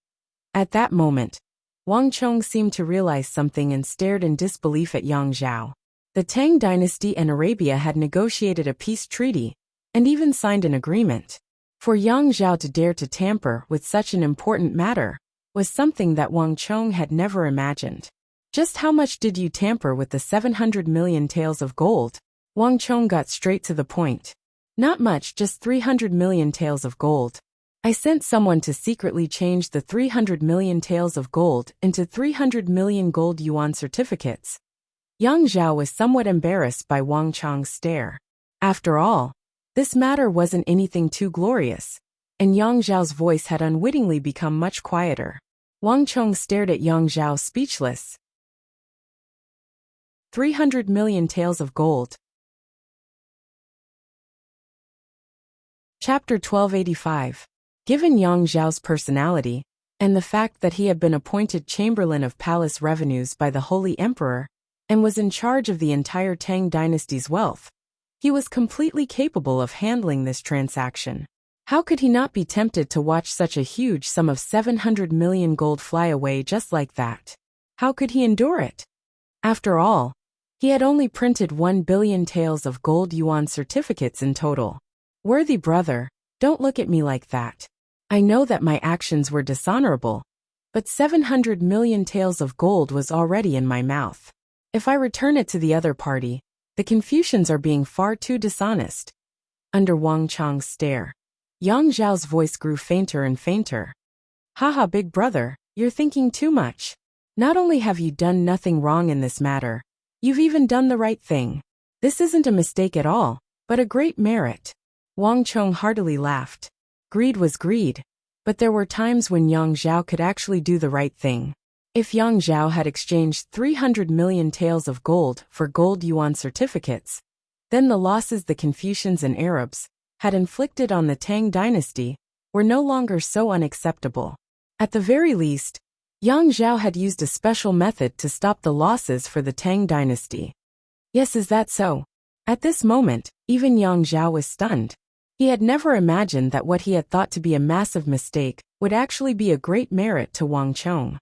At that moment, Wang Chong seemed to realize something and stared in disbelief at Yang Zhao. The Tang dynasty and Arabia had negotiated a peace treaty and even signed an agreement. For Yang Zhao to dare to tamper with such an important matter was something that Wang Chong had never imagined. Just how much did you tamper with the 700 million taels of gold? Wang Chong got straight to the point. Not much, just 300 million taels of gold. I sent someone to secretly change the 300 million taels of gold into 300 million gold yuan certificates. Yang Zhao was somewhat embarrassed by Wang Chong's stare. After all, this matter wasn't anything too glorious, and Yang Zhao's voice had unwittingly become much quieter. Wang Chong stared at Yang Zhao speechless. 300 million taels of gold. Chapter 1285. Given Yang Zhao's personality, and the fact that he had been appointed Chamberlain of Palace Revenues by the Holy Emperor, and was in charge of the entire Tang dynasty's wealth, he was completely capable of handling this transaction. How could he not be tempted to watch such a huge sum of 700 million gold fly away just like that? How could he endure it? After all, he had only printed 1 billion taels of gold yuan certificates in total. Worthy brother, don't look at me like that. I know that my actions were dishonorable, but 700 million taels of gold was already in my mouth. If I return it to the other party, the Confucians are being far too dishonest. Under Wang Chong's stare, Yang Zhao's voice grew fainter and fainter. Haha, big brother, you're thinking too much. Not only have you done nothing wrong in this matter, you've even done the right thing. This isn't a mistake at all, but a great merit. Wang Chong heartily laughed. Greed was greed, but there were times when Yang Zhao could actually do the right thing. If Yang Zhao had exchanged 300 million taels of gold for gold yuan certificates, then the losses the Confucians and Arabs had inflicted on the Tang dynasty were no longer so unacceptable. At the very least, Yang Zhao had used a special method to stop the losses for the Tang dynasty. Yes, is that so? At this moment, even Yang Zhao was stunned. He had never imagined that what he had thought to be a massive mistake would actually be a great merit to Wang Chong.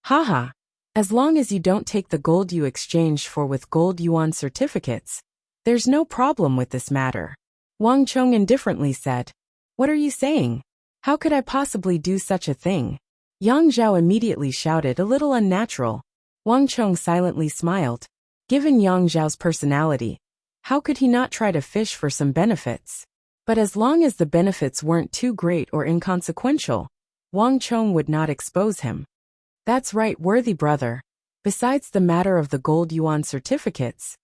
Haha, as long as you don't take the gold you exchanged for with gold yuan certificates, there's no problem with this matter. Wang Chong indifferently said. What are you saying? How could I possibly do such a thing? Yang Zhao immediately shouted, a little unnatural. Wang Chong silently smiled. Given Yang Zhao's personality, how could he not try to fish for some benefits? But as long as the benefits weren't too great or inconsequential, Wang Chong would not expose him. That's right, worthy brother. Besides the matter of the gold yuan certificates,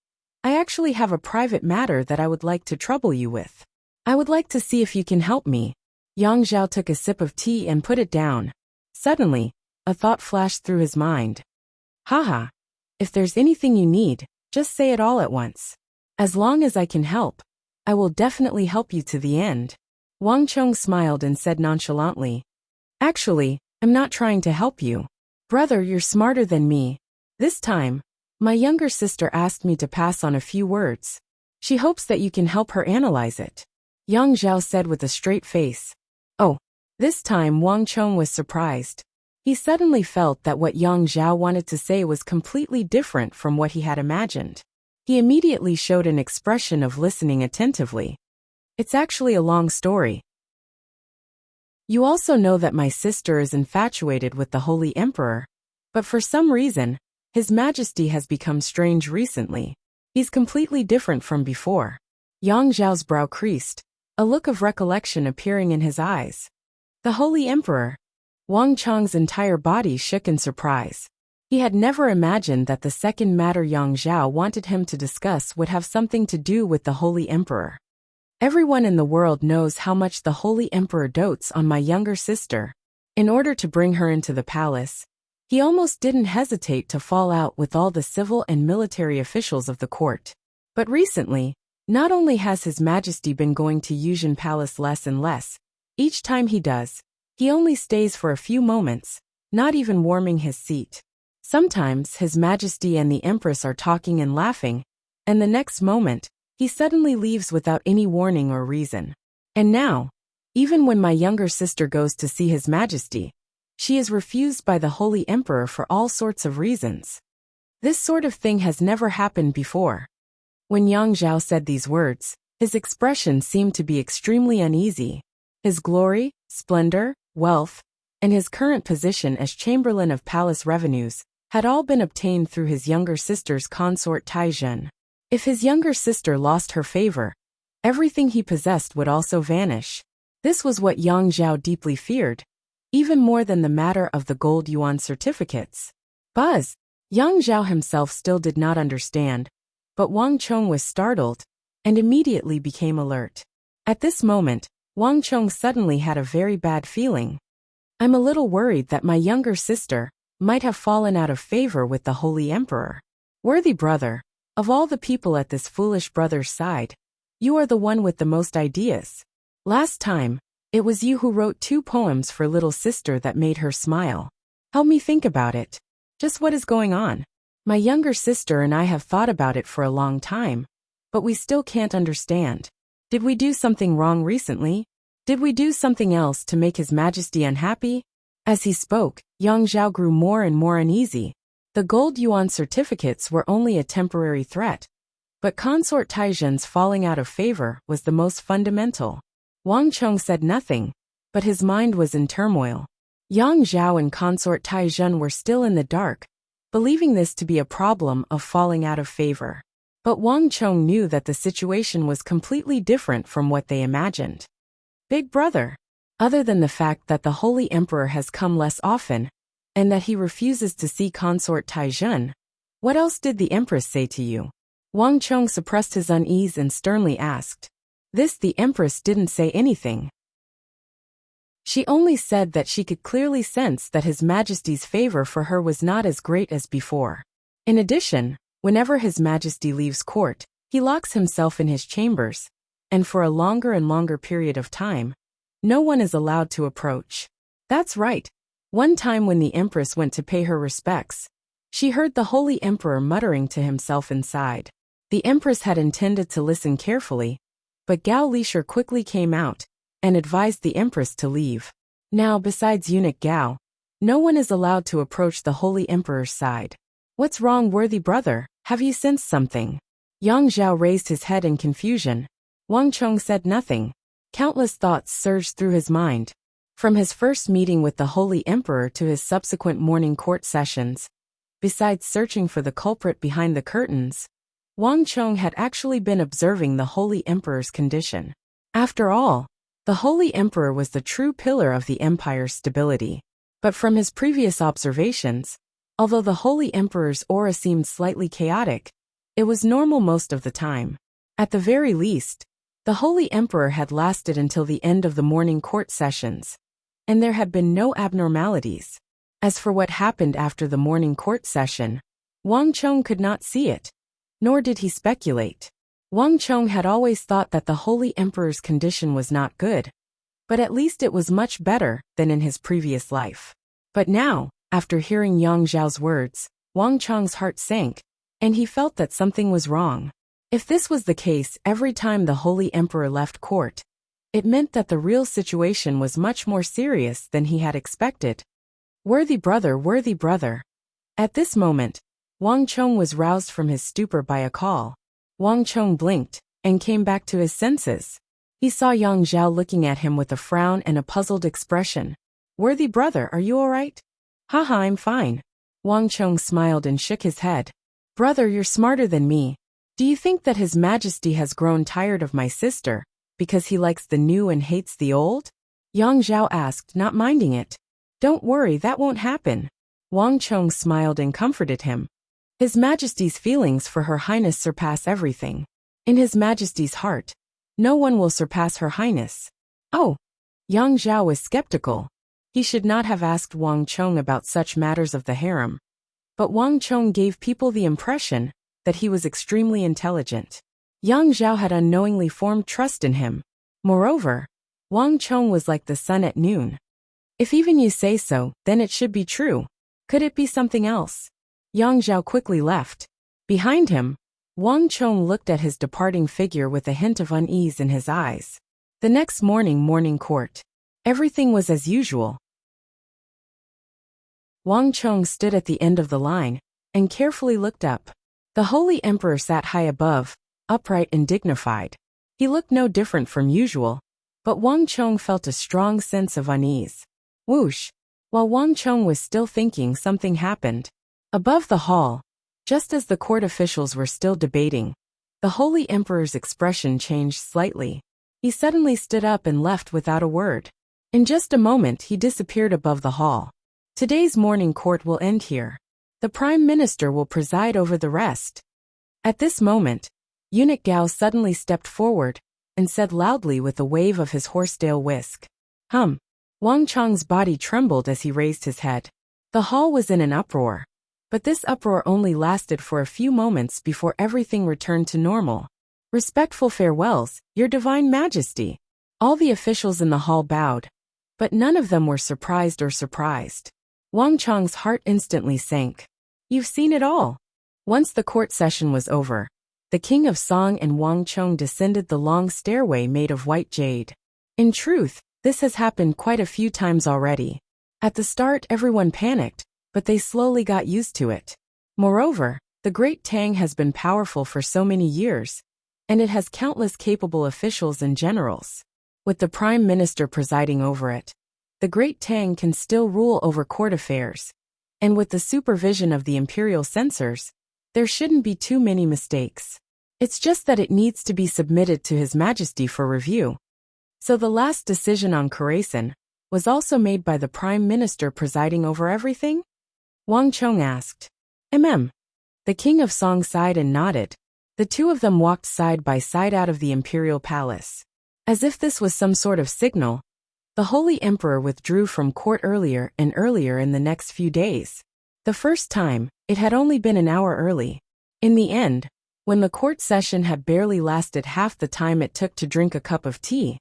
I actually have a private matter that I would like to trouble you with. I would like to see if you can help me. Yang Zhao took a sip of tea and put it down. Suddenly, a thought flashed through his mind. Haha. If there's anything you need, just say it all at once. As long as I can help, I will definitely help you to the end. Wang Chong smiled and said nonchalantly. Actually, I'm not trying to help you. Brother, you're smarter than me. This time, my younger sister asked me to pass on a few words. She hopes that you can help her analyze it. Yang Zhao said with a straight face. Oh. This time Wang Chong was surprised. He suddenly felt that what Yang Zhao wanted to say was completely different from what he had imagined. He immediately showed an expression of listening attentively. It's actually a long story. You also know that my sister is infatuated with the Holy Emperor, but for some reason, His Majesty has become strange recently. He's completely different from before. Yang Zhao's brow creased, a look of recollection appearing in his eyes. The Holy Emperor. Wang Chong's entire body shook in surprise. He had never imagined that the second matter Yang Zhao wanted him to discuss would have something to do with the Holy Emperor. Everyone in the world knows how much the Holy Emperor dotes on my younger sister. In order to bring her into the palace, he almost didn't hesitate to fall out with all the civil and military officials of the court. But recently, not only has His Majesty been going to Yuzhen Palace less and less, each time he does, he only stays for a few moments, not even warming his seat. Sometimes His Majesty and the Empress are talking and laughing, and the next moment, he suddenly leaves without any warning or reason. And now, even when my younger sister goes to see His Majesty, she is refused by the Holy Emperor for all sorts of reasons. This sort of thing has never happened before. When Yang Zhao said these words, his expression seemed to be extremely uneasy. His glory, splendor, wealth, and his current position as Chamberlain of Palace Revenues had all been obtained through his younger sister's consort Taizhen. If his younger sister lost her favor, everything he possessed would also vanish. This was what Yang Zhao deeply feared, even more than the matter of the gold yuan certificates. Buzz! Yang Zhao himself still did not understand, but Wang Chong was startled and immediately became alert. At this moment, Wang Chong suddenly had a very bad feeling. I'm a little worried that my younger sister might have fallen out of favor with the Holy Emperor. Worthy brother, of all the people at this foolish brother's side, you are the one with the most ideas. Last time, it was you who wrote 2 poems for little sister that made her smile. Help me think about it. Just what is going on? My younger sister and I have thought about it for a long time, but we still can't understand. Did we do something wrong recently? Did we do something else to make His Majesty unhappy? As he spoke, Yang Zhao grew more and more uneasy. The gold yuan certificates were only a temporary threat, but consort Taizhen's falling out of favor was the most fundamental. Wang Chong said nothing, but his mind was in turmoil. Yang Zhao and consort Taizhen were still in the dark, believing this to be a problem of falling out of favor. But Wang Chong knew that the situation was completely different from what they imagined. Big brother. Other than the fact that the Holy Emperor has come less often, and that he refuses to see consort Taizhen, what else did the Empress say to you? Wang Chong suppressed his unease and sternly asked. This the Empress didn't say anything. She only said that she could clearly sense that His Majesty's favor for her was not as great as before. In addition, whenever His Majesty leaves court, he locks himself in his chambers, and for a longer and longer period of time, no one is allowed to approach. That's right. One time when the Empress went to pay her respects, she heard the Holy Emperor muttering to himself inside. The Empress had intended to listen carefully, but Gao Lisher quickly came out and advised the Empress to leave. Now, besides eunuch Gao, no one is allowed to approach the Holy Emperor's side. What's wrong, worthy brother? Have you sensed something? Yang Zhao raised his head in confusion. Wang Chong said nothing. Countless thoughts surged through his mind. From his first meeting with the Holy Emperor to his subsequent morning court sessions, besides searching for the culprit behind the curtains, Wang Chong had actually been observing the Holy Emperor's condition. After all, the Holy Emperor was the true pillar of the empire's stability. But from his previous observations, although the Holy Emperor's aura seemed slightly chaotic, it was normal most of the time. At the very least, the Holy Emperor had lasted until the end of the morning court sessions, and there had been no abnormalities. As for what happened after the morning court session, Wang Chong could not see it, nor did he speculate. Wang Chong had always thought that the Holy Emperor's condition was not good, but at least it was much better than in his previous life. But now, after hearing Yang Zhao's words, Wang Chong's heart sank, and he felt that something was wrong. If this was the case every time the Holy Emperor left court, it meant that the real situation was much more serious than he had expected. Worthy brother, worthy brother. At this moment, Wang Chong was roused from his stupor by a call. Wang Chong blinked and came back to his senses. He saw Yang Zhao looking at him with a frown and a puzzled expression. Worthy brother, are you all right? Haha, I'm fine. Wang Chong smiled and shook his head. Brother, you're smarter than me. Do you think that His Majesty has grown tired of my sister, because he likes the new and hates the old? Yang Zhao asked, not minding it. Don't worry, that won't happen. Wang Chong smiled and comforted him. His Majesty's feelings for Her Highness surpass everything. In His Majesty's heart, no one will surpass Her Highness. Oh! Yang Zhao was skeptical. He should not have asked Wang Chong about such matters of the harem. But Wang Chong gave people the impression that he was extremely intelligent. Yang Zhao had unknowingly formed trust in him. Moreover, Wang Chong was like the sun at noon. If even you say so, then it should be true. Could it be something else? Yang Zhao quickly left. Behind him, Wang Chong looked at his departing figure with a hint of unease in his eyes. The next morning court. Everything was as usual. Wang Chong stood at the end of the line and carefully looked up. The Holy Emperor sat high above, upright and dignified. He looked no different from usual, but Wang Chong felt a strong sense of unease. Whoosh! While Wang Chong was still thinking, something happened. Above the hall, just as the court officials were still debating, the Holy Emperor's expression changed slightly. He suddenly stood up and left without a word. In just a moment he disappeared above the hall. Today's morning court will end here. The Prime Minister will preside over the rest. At this moment, Eunuch Gao suddenly stepped forward and said loudly with a wave of his horsetail whisk. Wang Chong's body trembled as he raised his head. The hall was in an uproar. But this uproar only lasted for a few moments before everything returned to normal. Respectful farewells, Your Divine Majesty. All the officials in the hall bowed, but none of them were surprised. Wang Chong's heart instantly sank. You've seen it all. Once the court session was over, the King of Song and Wang Chong descended the long stairway made of white jade. In truth, this has happened quite a few times already. At the start everyone panicked, but they slowly got used to it. Moreover, the Great Tang has been powerful for so many years, and it has countless capable officials and generals. With the Prime Minister presiding over it, the Great Tang can still rule over court affairs, and with the supervision of the imperial censors, there shouldn't be too many mistakes. It's just that it needs to be submitted to His Majesty for review. So the last decision on Khorasan was also made by the Prime Minister presiding over everything? Wang Chong asked. The King of Song sighed and nodded. The two of them walked side by side out of the imperial palace. As if this was some sort of signal, the Holy Emperor withdrew from court earlier and earlier in the next few days. The first time, it had only been an hour early. In the end, when the court session had barely lasted half the time it took to drink a cup of tea,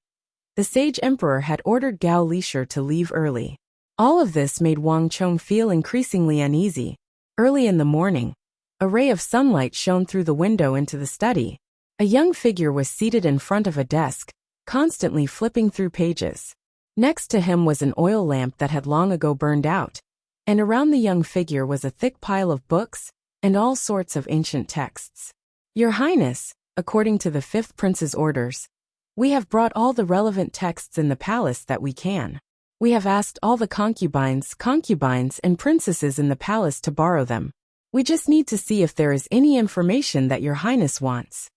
the sage emperor had ordered Gao Lisher to leave early. All of this made Wang Chong feel increasingly uneasy. Early in the morning, a ray of sunlight shone through the window into the study. A young figure was seated in front of a desk, constantly flipping through pages. Next to him was an oil lamp that had long ago burned out, and around the young figure was a thick pile of books and all sorts of ancient texts. Your Highness, according to the 5th Prince's orders, We have brought all the relevant texts in the palace that we can. We have asked all the concubines, and princesses in the palace to borrow them. We just need to see if there is any information that Your Highness wants.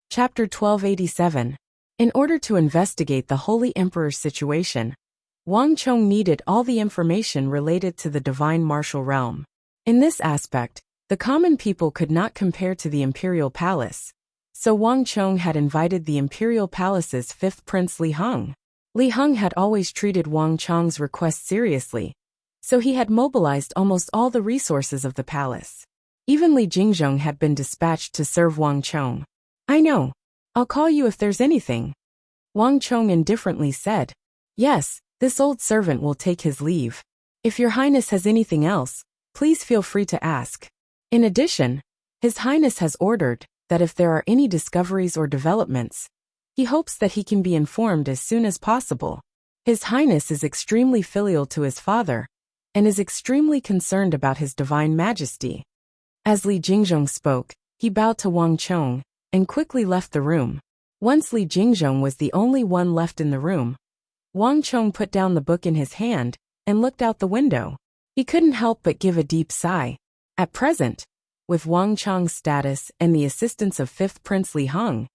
Chapter 1287. In order to investigate the Holy Emperor's situation, Wang Chong needed all the information related to the divine martial realm. In this aspect, the common people could not compare to the imperial palace, so Wang Chong had invited the imperial palace's fifth prince Li Heng. Li Heng had always treated Wang Chong's request seriously, so he had mobilized almost all the resources of the palace. Even Li Jingzhong had been dispatched to serve Wang Chong. I know. I'll call you if there's anything. Wang Chong indifferently said. Yes, this old servant will take his leave. If Your Highness has anything else, please feel free to ask. In addition, His Highness has ordered that if there are any discoveries or developments, he hopes that he can be informed as soon as possible. His Highness is extremely filial to his father, and is extremely concerned about His Divine Majesty. As Li Jingzhong spoke, he bowed to Wang Chong, and quickly left the room. Once Li Jingzhong was the only one left in the room, Wang Chong put down the book in his hand, and looked out the window. He couldn't help but give a deep sigh. At present, with Wang Chong's status and the assistance of fifth Prince Li Heng,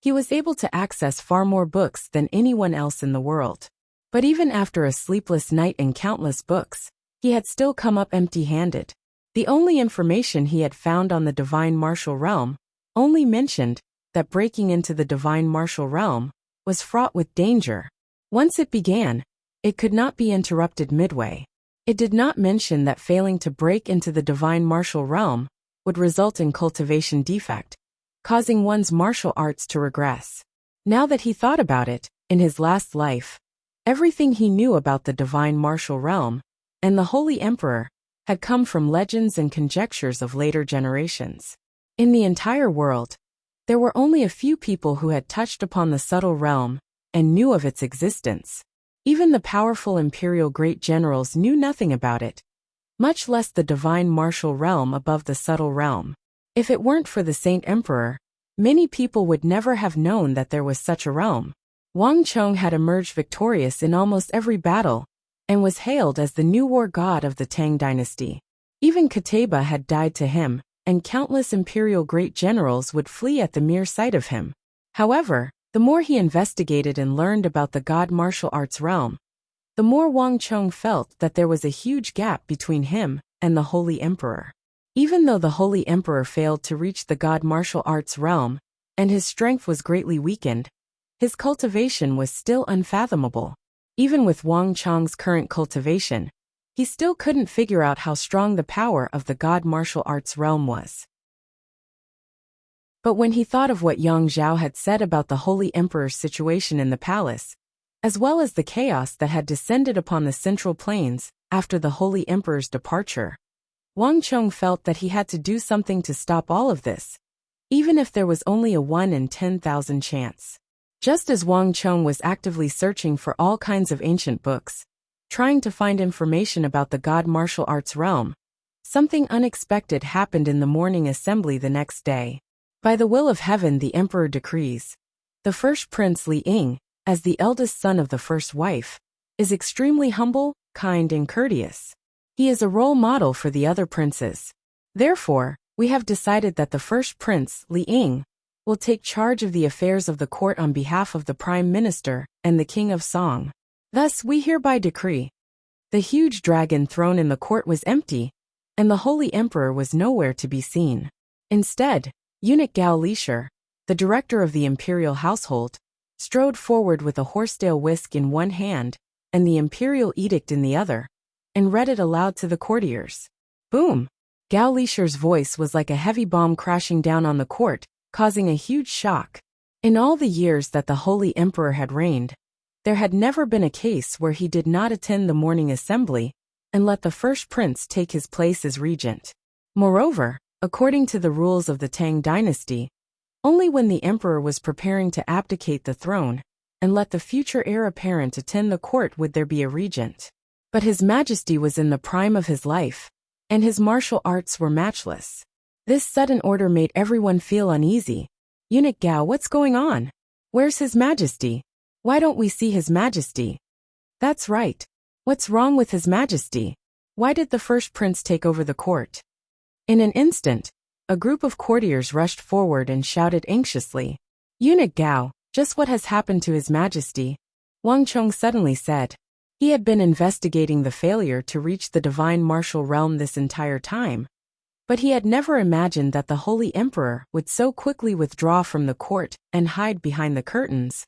he was able to access far more books than anyone else in the world. But even after a sleepless night and countless books, he had still come up empty-handed. The only information he had found on the divine martial realm only mentioned that breaking into the divine martial realm was fraught with danger. Once it began, it could not be interrupted midway. It did not mention that failing to break into the divine martial realm would result in cultivation defect, causing one's martial arts to regress. Now that he thought about it, in his last life, everything he knew about the divine martial realm and the Holy Emperor had come from legends and conjectures of later generations. In the entire world, there were only a few people who had touched upon the subtle realm and knew of its existence. Even the powerful imperial great generals knew nothing about it, much less the divine martial realm above the subtle realm. If it weren't for the Saint Emperor, many people would never have known that there was such a realm. Wang Chong had emerged victorious in almost every battle, and was hailed as the new war god of the Tang dynasty. Even Kateba had died to him, and countless imperial great generals would flee at the mere sight of him. However, the more he investigated and learned about the god martial arts realm, the more Wang Chong felt that there was a huge gap between him and the Holy Emperor. Even though the Holy Emperor failed to reach the god martial arts realm, and his strength was greatly weakened, his cultivation was still unfathomable. Even with Wang Chong's current cultivation, he still couldn't figure out how strong the power of the god martial arts realm was. But when he thought of what Yang Zhao had said about the Holy Emperor's situation in the palace, as well as the chaos that had descended upon the Central Plains after the Holy Emperor's departure, Wang Chong felt that he had to do something to stop all of this, even if there was only a 1 in 10,000 chance. Just as Wang Chong was actively searching for all kinds of ancient books, trying to find information about the god martial arts realm, something unexpected happened in the morning assembly the next day. By the will of heaven, the emperor decrees, the first prince Li Ying, as the eldest son of the first wife, is extremely humble, kind and courteous. He is a role model for the other princes. Therefore, we have decided that the first prince, Li Ying, will take charge of the affairs of the court on behalf of the prime minister and the king of Song. Thus we hereby decree. The huge dragon throne in the court was empty, and the holy emperor was nowhere to be seen. Instead, eunuch Gao Lisher, the director of the imperial household, strode forward with a horsetail whisk in one hand and the imperial edict in the other, and read it aloud to the courtiers. Boom! Gao Lisher's voice was like a heavy bomb crashing down on the court, causing a huge shock. In all the years that the Holy Emperor had reigned, there had never been a case where he did not attend the morning assembly and let the first prince take his place as regent. Moreover, according to the rules of the Tang dynasty, only when the emperor was preparing to abdicate the throne and let the future heir apparent attend the court would there be a regent. But His Majesty was in the prime of his life, and his martial arts were matchless. This sudden order made everyone feel uneasy. Eunuch Gao, what's going on? Where's His Majesty? Why don't we see His Majesty? That's right. What's wrong with His Majesty? Why did the first prince take over the court? In an instant, a group of courtiers rushed forward and shouted anxiously. Eunuch Gao, just what has happened to His Majesty? Wang Chong suddenly said. He had been investigating the failure to reach the divine martial realm this entire time. But he had never imagined that the Holy Emperor would so quickly withdraw from the court and hide behind the curtains,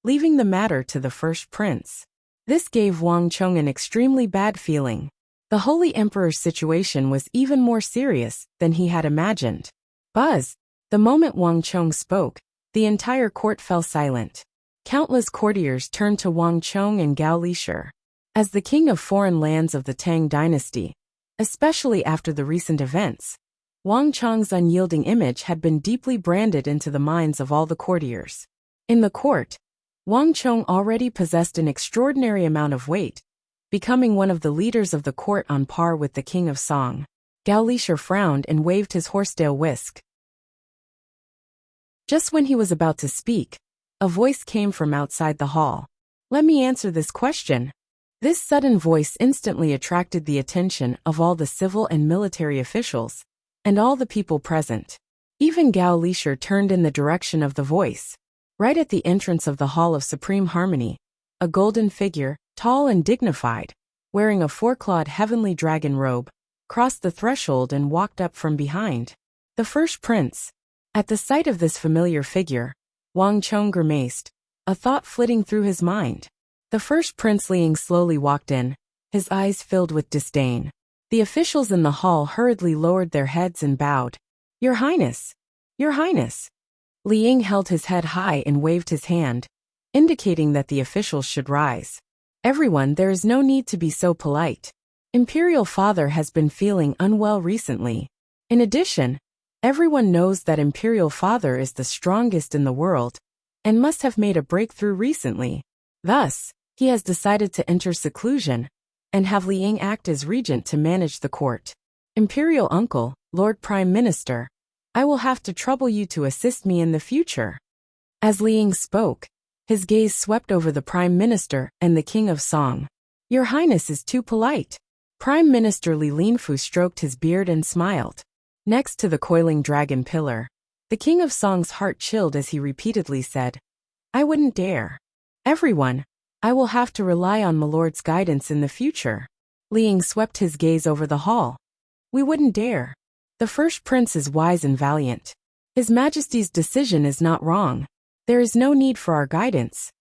leaving the matter to the first prince. This gave Wang Chong an extremely bad feeling. The Holy Emperor's situation was even more serious than he had imagined. Buzz! The moment Wang Chong spoke, the entire court fell silent. Countless courtiers turned to Wang Chong and Gao Lisher. As the king of foreign lands of the Tang dynasty, especially after the recent events, Wang Chong's unyielding image had been deeply branded into the minds of all the courtiers. In the court, Wang Chong already possessed an extraordinary amount of weight, becoming one of the leaders of the court on par with the king of Song. Gao Lisher frowned and waved his horsetail whisk. Just when he was about to speak, a voice came from outside the hall. Let me answer this question. This sudden voice instantly attracted the attention of all the civil and military officials, and all the people present. Even Gao Lisher turned in the direction of the voice. Right at the entrance of the Hall of Supreme Harmony, a golden figure, tall and dignified, wearing a four-clawed heavenly dragon robe, crossed the threshold and walked up from behind. The first prince. At the sight of this familiar figure, Wang Chong grimaced, a thought flitting through his mind. The first Prince Liang slowly walked in, his eyes filled with disdain. The officials in the hall hurriedly lowered their heads and bowed. Your Highness! Your Highness! Liang held his head high and waved his hand, indicating that the officials should rise. Everyone, there is no need to be so polite. Imperial Father has been feeling unwell recently. In addition, everyone knows that Imperial Father is the strongest in the world, and must have made a breakthrough recently. Thus, he has decided to enter seclusion, and have Liang act as regent to manage the court. Imperial Uncle, Lord Prime Minister, I will have to trouble you to assist me in the future. As Liang spoke, his gaze swept over the Prime Minister and the King of Song. Your Highness is too polite. Prime Minister Li Linfu stroked his beard and smiled. Next to the coiling dragon pillar, the King of Song's heart chilled as he repeatedly said, I wouldn't dare. Everyone, I will have to rely on my lord's guidance in the future. Liang swept his gaze over the hall. We wouldn't dare. The first prince is wise and valiant. His Majesty's decision is not wrong. There is no need for our guidance.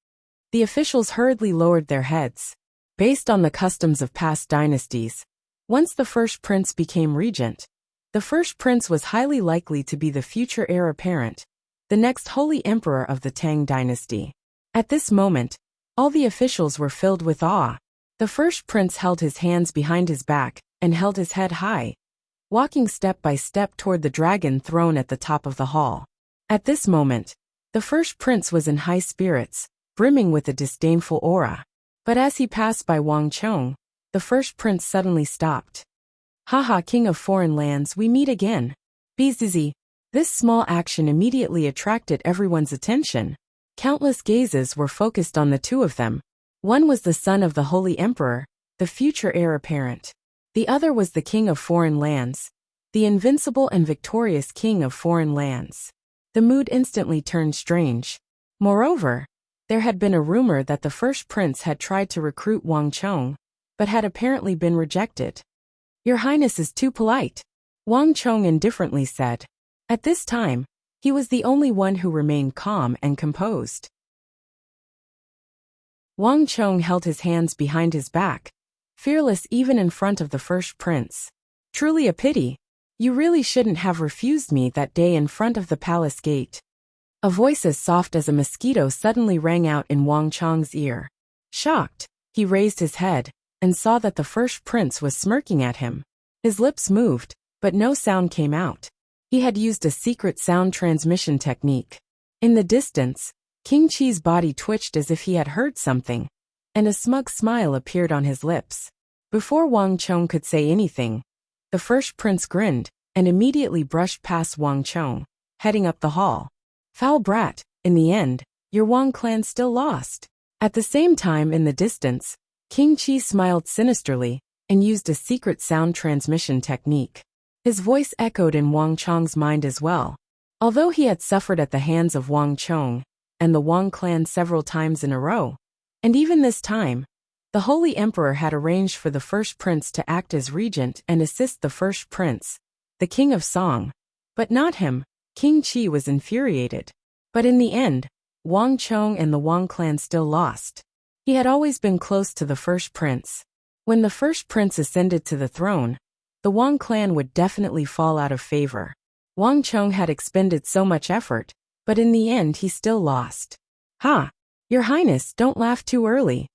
The officials hurriedly lowered their heads. Based on the customs of past dynasties, once the first prince became regent, the first prince was highly likely to be the future heir apparent, the next holy emperor of the Tang dynasty. At this moment, all the officials were filled with awe. The first prince held his hands behind his back and held his head high, walking step by step toward the dragon throne at the top of the hall. At this moment, the first prince was in high spirits, brimming with a disdainful aura. But as he passed by Wang Chong, the first prince suddenly stopped. Haha, King of Foreign Lands, we meet again. Bzz. This small action immediately attracted everyone's attention. Countless gazes were focused on the two of them. One was the son of the Holy Emperor, the future heir apparent. The other was the King of Foreign Lands, the invincible and victorious King of Foreign Lands. The mood instantly turned strange. Moreover, there had been a rumor that the first prince had tried to recruit Wang Chong, but had apparently been rejected. Your Highness is too polite, Wang Chong indifferently said. At this time, he was the only one who remained calm and composed. Wang Chong held his hands behind his back, fearless even in front of the first prince. Truly a pity. You really shouldn't have refused me that day in front of the palace gate. A voice as soft as a mosquito suddenly rang out in Wang Chong's ear. Shocked, he raised his head, and saw that the first prince was smirking at him. His lips moved, but no sound came out. He had used a secret sound transmission technique. In the distance, King Qi's body twitched as if he had heard something, and a smug smile appeared on his lips. Before Wang Chong could say anything, the first prince grinned, and immediately brushed past Wang Chong, heading up the hall. Foul brat, in the end, your Wang clan still lost. At the same time in the distance, King Qi smiled sinisterly and used a secret sound transmission technique. His voice echoed in Wang Chong's mind as well. Although he had suffered at the hands of Wang Chong and the Wang clan several times in a row, and even this time, the Holy Emperor had arranged for the first prince to act as regent and assist the first prince, the King of Song. But not him. King Qi was infuriated. But in the end, Wang Chong and the Wang clan still lost. He had always been close to the first prince. When the first prince ascended to the throne, the Wang clan would definitely fall out of favor. Wang Chong had expended so much effort, but in the end he still lost. Ha! Your Highness, don't laugh too early.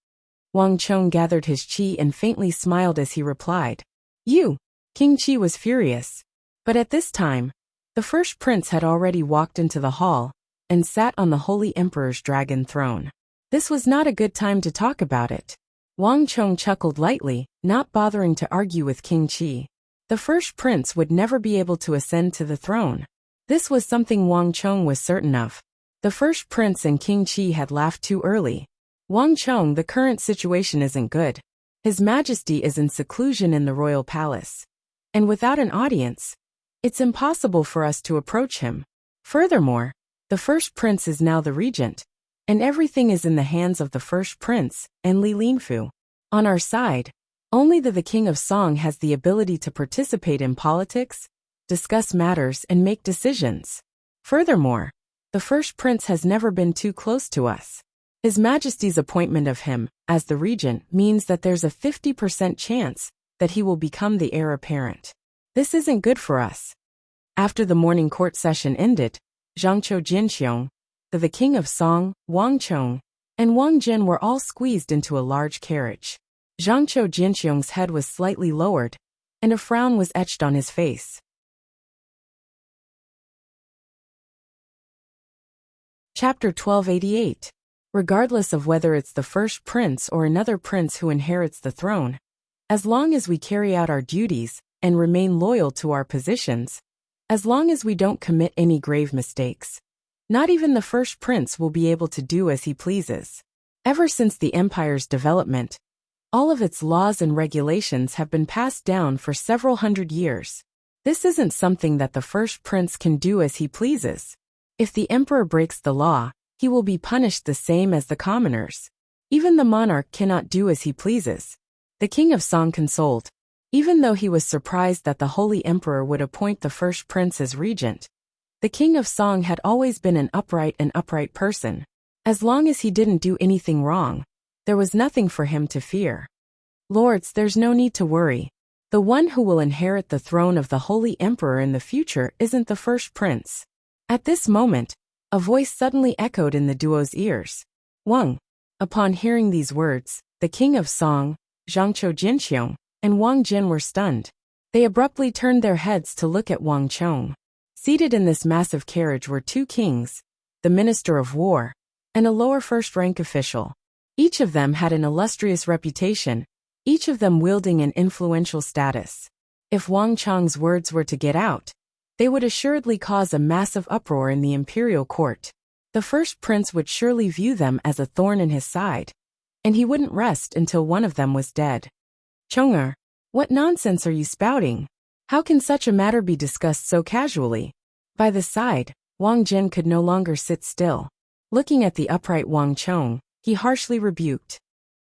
Wang Chong gathered his qi and faintly smiled as he replied. You! King Qi was furious. But at this time, the first prince had already walked into the hall and sat on the Holy Emperor's dragon throne. This was not a good time to talk about it. Wang Chong chuckled lightly, not bothering to argue with King Qi. The first prince would never be able to ascend to the throne. This was something Wang Chong was certain of. The first prince and King Qi had laughed too early. Wang Chong, the current situation isn't good. His Majesty is in seclusion in the royal palace. And without an audience, it's impossible for us to approach him. Furthermore, the first prince is now the regent, and everything is in the hands of the first prince and Li Linfu. On our side, only the King of Song has the ability to participate in politics, discuss matters and make decisions. Furthermore, the first prince has never been too close to us. His Majesty's appointment of him as the regent means that there's a 50% chance that he will become the heir apparent. This isn't good for us. After the morning court session ended, Zhangqiu Jinxiong, the King of Song, Wang Chong, and Wang Jin were all squeezed into a large carriage. Zhangqiu Jinxiong's head was slightly lowered, and a frown was etched on his face. Chapter 1288. Regardless of whether it's the first prince or another prince who inherits the throne, as long as we carry out our duties and remain loyal to our positions, as long as we don't commit any grave mistakes, not even the first prince will be able to do as he pleases. Ever since the empire's development, all of its laws and regulations have been passed down for several hundred years. This isn't something that the first prince can do as he pleases. If the emperor breaks the law, he will be punished the same as the commoners. Even the monarch cannot do as he pleases. The King of Song consoled. Even though he was surprised that the Holy Emperor would appoint the first prince as regent, the King of Song had always been an upright person. As long as he didn't do anything wrong, there was nothing for him to fear. Lords, there's no need to worry. The one who will inherit the throne of the Holy Emperor in the future isn't the first prince. At this moment, a voice suddenly echoed in the duo's ears. Wang. Upon hearing these words, the King of Song, Zhangqiu Jinxiong, and Wang Jin were stunned. They abruptly turned their heads to look at Wang Chong. Seated in this massive carriage were two kings, the Minister of War, and a lower first-rank official. Each of them had an illustrious reputation, each of them wielding an influential status. If Wang Chong's words were to get out, they would assuredly cause a massive uproar in the imperial court. The first prince would surely view them as a thorn in his side, and he wouldn't rest until one of them was dead. Chonger, what nonsense are you spouting? How can such a matter be discussed so casually? By the side, Wang Jin could no longer sit still. Looking at the upright Wang Chong, he harshly rebuked.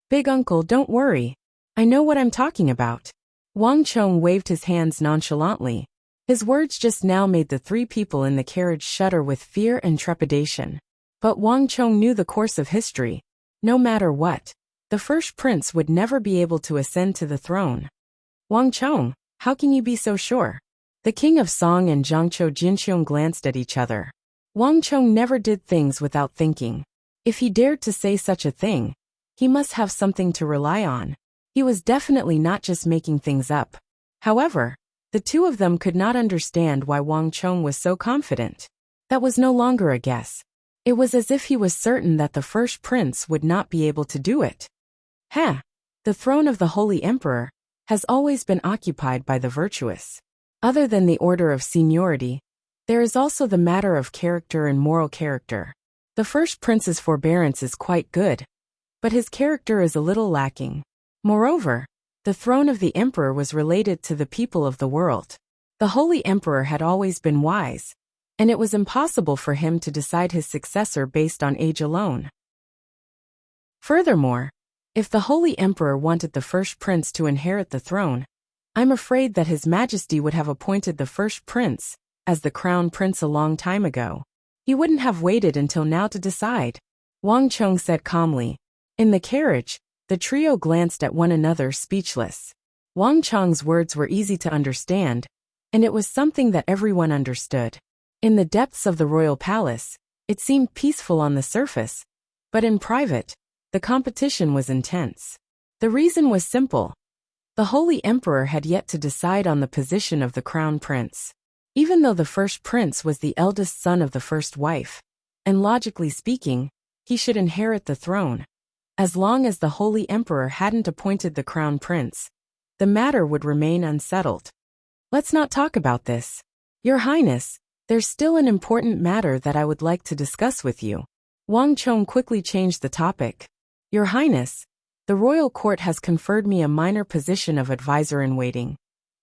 Big uncle, don't worry. I know what I'm talking about. Wang Chong waved his hands nonchalantly. His words just now made the three people in the carriage shudder with fear and trepidation. But Wang Chong knew the course of history. No matter what, the first prince would never be able to ascend to the throne. Wang Chong, how can you be so sure? The King of Song and Zhangqiu Jinxiong glanced at each other. Wang Chong never did things without thinking. If he dared to say such a thing, he must have something to rely on. He was definitely not just making things up. However, the two of them could not understand why Wang Chong was so confident. That was no longer a guess. It was as if he was certain that the first prince would not be able to do it. The throne of the Holy Emperor has always been occupied by the virtuous. Other than the order of seniority, there is also the matter of character and moral character. The first prince's forbearance is quite good, but his character is a little lacking. Moreover, the throne of the emperor was related to the people of the world. The holy emperor had always been wise, and it was impossible for him to decide his successor based on age alone. Furthermore, if the holy emperor wanted the first prince to inherit the throne, I'm afraid that His Majesty would have appointed the first prince as the crown prince a long time ago. He wouldn't have waited until now to decide, Wang Chong said calmly. In the carriage, the trio glanced at one another speechless. Wang Chong's words were easy to understand, and it was something that everyone understood. In the depths of the royal palace, it seemed peaceful on the surface, but in private, the competition was intense. The reason was simple. The holy emperor had yet to decide on the position of the crown prince. Even though the first prince was the eldest son of the first wife, and logically speaking, he should inherit the throne. As long as the holy emperor hadn't appointed the crown prince, the matter would remain unsettled. Let's not talk about this. Your Highness, there's still an important matter that I would like to discuss with you. Wang Chong quickly changed the topic. Your Highness, the royal court has conferred me a minor position of advisor-in-waiting.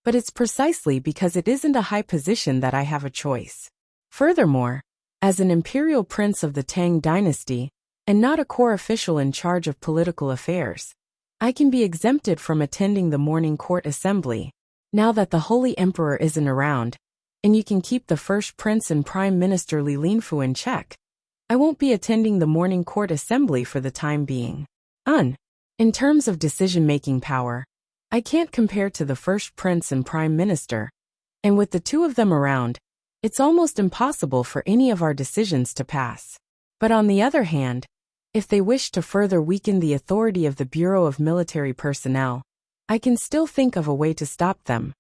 But it's precisely because it isn't a high position that I have a choice. Furthermore, as an imperial prince of the Tang dynasty, and not a core official in charge of political affairs, I can be exempted from attending the morning court assembly. Now that the holy emperor isn't around, and you can keep the first prince and prime minister Li Linfu in check, I won't be attending the morning court assembly for the time being. In terms of decision-making power, I can't compare to the first prince and prime minister, and with the two of them around, it's almost impossible for any of our decisions to pass. But on the other hand, if they wish to further weaken the authority of the Bureau of Military Personnel, I can still think of a way to stop them.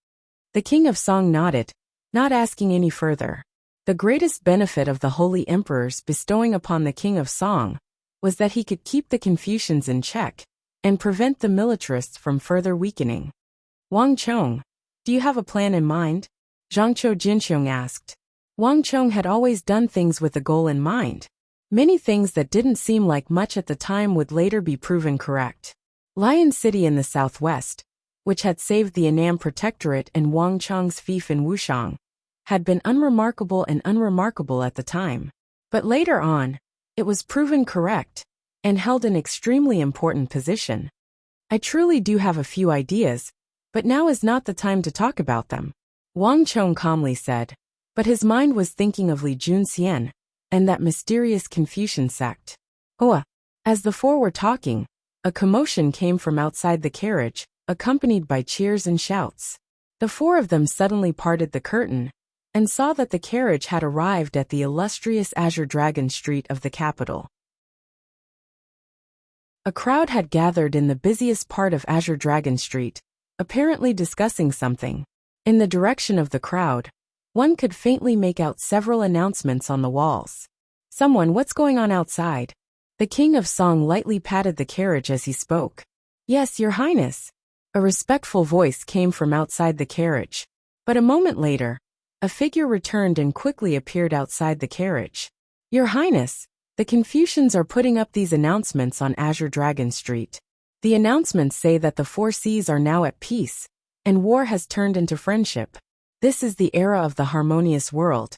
The King of Song nodded, not asking any further. The greatest benefit of the holy emperors bestowing upon the King of Song was that he could keep the Confucians in check and prevent the militarists from further weakening. Wang Chong, do you have a plan in mind? Zhangqiu Jinqiong asked. Wang Chong had always done things with a goal in mind. Many things that didn't seem like much at the time would later be proven correct. Lion City in the southwest, which had saved the Annam Protectorate and Wang Chong's fief in Wuxiang, had been unremarkable at the time. But later on, it was proven correct, and held an extremely important position. I truly do have a few ideas, but now is not the time to talk about them, Wang Chong calmly said. But his mind was thinking of Li Junxian, and that mysterious Confucian sect. As the four were talking, a commotion came from outside the carriage, accompanied by cheers and shouts. The four of them suddenly parted the curtain, and saw that the carriage had arrived at the illustrious Azure Dragon Street of the capital. A crowd had gathered in the busiest part of Azure Dragon Street, apparently discussing something. In the direction of the crowd, one could faintly make out several announcements on the walls. What's going on outside? The King of Song lightly patted the carriage as he spoke. Yes, Your Highness. A respectful voice came from outside the carriage. But a moment later, a figure returned and quickly appeared outside the carriage. Your Highness, the Confucians are putting up these announcements on Azure Dragon Street. The announcements say that the four seas are now at peace, and war has turned into friendship. This is the era of the harmonious world,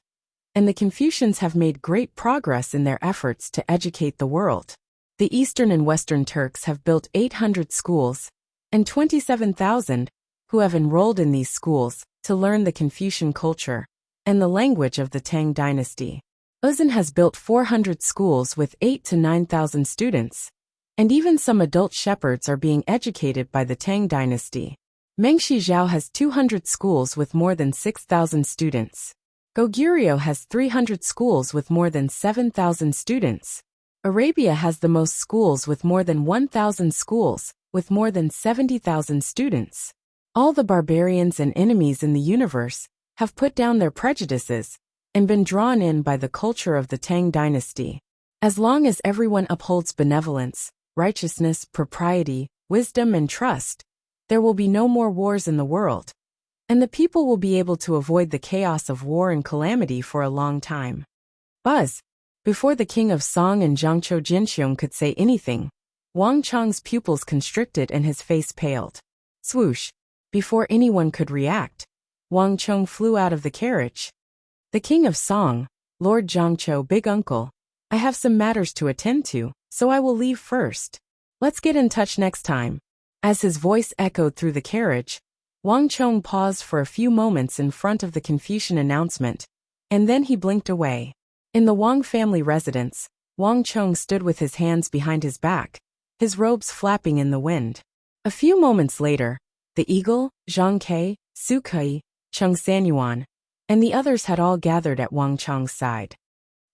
and the Confucians have made great progress in their efforts to educate the world. The Eastern and Western Turks have built 800 schools, and 27,000, who have enrolled in these schools, to learn the Confucian culture and the language of the Tang dynasty. Uzan has built 400 schools with 8,000 to 9,000 students, and even some adult shepherds are being educated by the Tang dynasty. Mengshi Zhao has 200 schools with more than 6,000 students. Goguryeo has 300 schools with more than 7,000 students. Arabia has the most schools with more than 1,000 schools, with more than 70,000 students. All the barbarians and enemies in the universe have put down their prejudices and been drawn in by the culture of the Tang dynasty. As long as everyone upholds benevolence, righteousness, propriety, wisdom, and trust, there will be no more wars in the world. and the people will be able to avoid the chaos of war and calamity for a long time. Buzz! Before the king of Song and Zhangqiu Jinxiong could say anything, Wang Chang's pupils constricted and his face paled. Swoosh! Before anyone could react, Wang Chong flew out of the carriage. The king of Song, Lord Zhangqiu, big uncle, I have some matters to attend to, so I will leave first. Let's get in touch next time. As his voice echoed through the carriage, Wang Chong paused for a few moments in front of the Confucian announcement, and then he blinked away. In the Wang family residence, Wang Chong stood with his hands behind his back, his robes flapping in the wind. A few moments later, the eagle, Zhang Ke, Su Kai, Chung Sanyuan, and the others had all gathered at Wang Chong's side.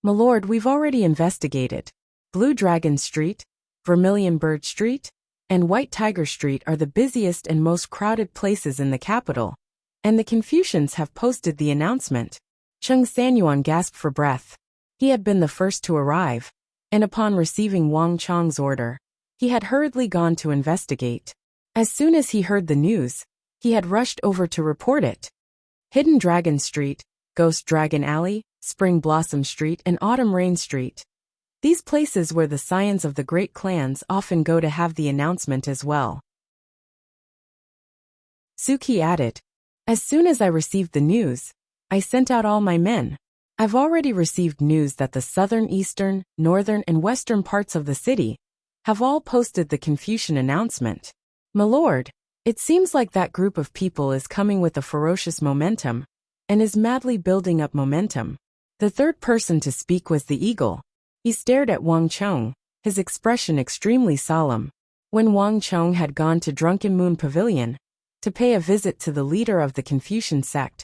My lord, we've already investigated. Blue Dragon Street, Vermilion Bird Street, and White Tiger Street are the busiest and most crowded places in the capital, and the Confucians have posted the announcement. Chung Sanyuan gasped for breath. He had been the first to arrive, and upon receiving Wang Chong's order, he had hurriedly gone to investigate. As soon as he heard the news, he had rushed over to report it. Hidden Dragon Street, Ghost Dragon Alley, Spring Blossom Street, and Autumn Rain Street. These places where the scions of the great clans often go to have the announcement as well. Suki added, as soon as I received the news, I sent out all my men. I've already received news that the southern, eastern, northern, and western parts of the city have all posted the Confucian announcement. My lord, it seems like that group of people is coming with a ferocious momentum and is madly building up momentum. The third person to speak was the eagle. He stared at Wang Chong, his expression extremely solemn. When Wang Chong had gone to Drunken Moon Pavilion to pay a visit to the leader of the Confucian sect,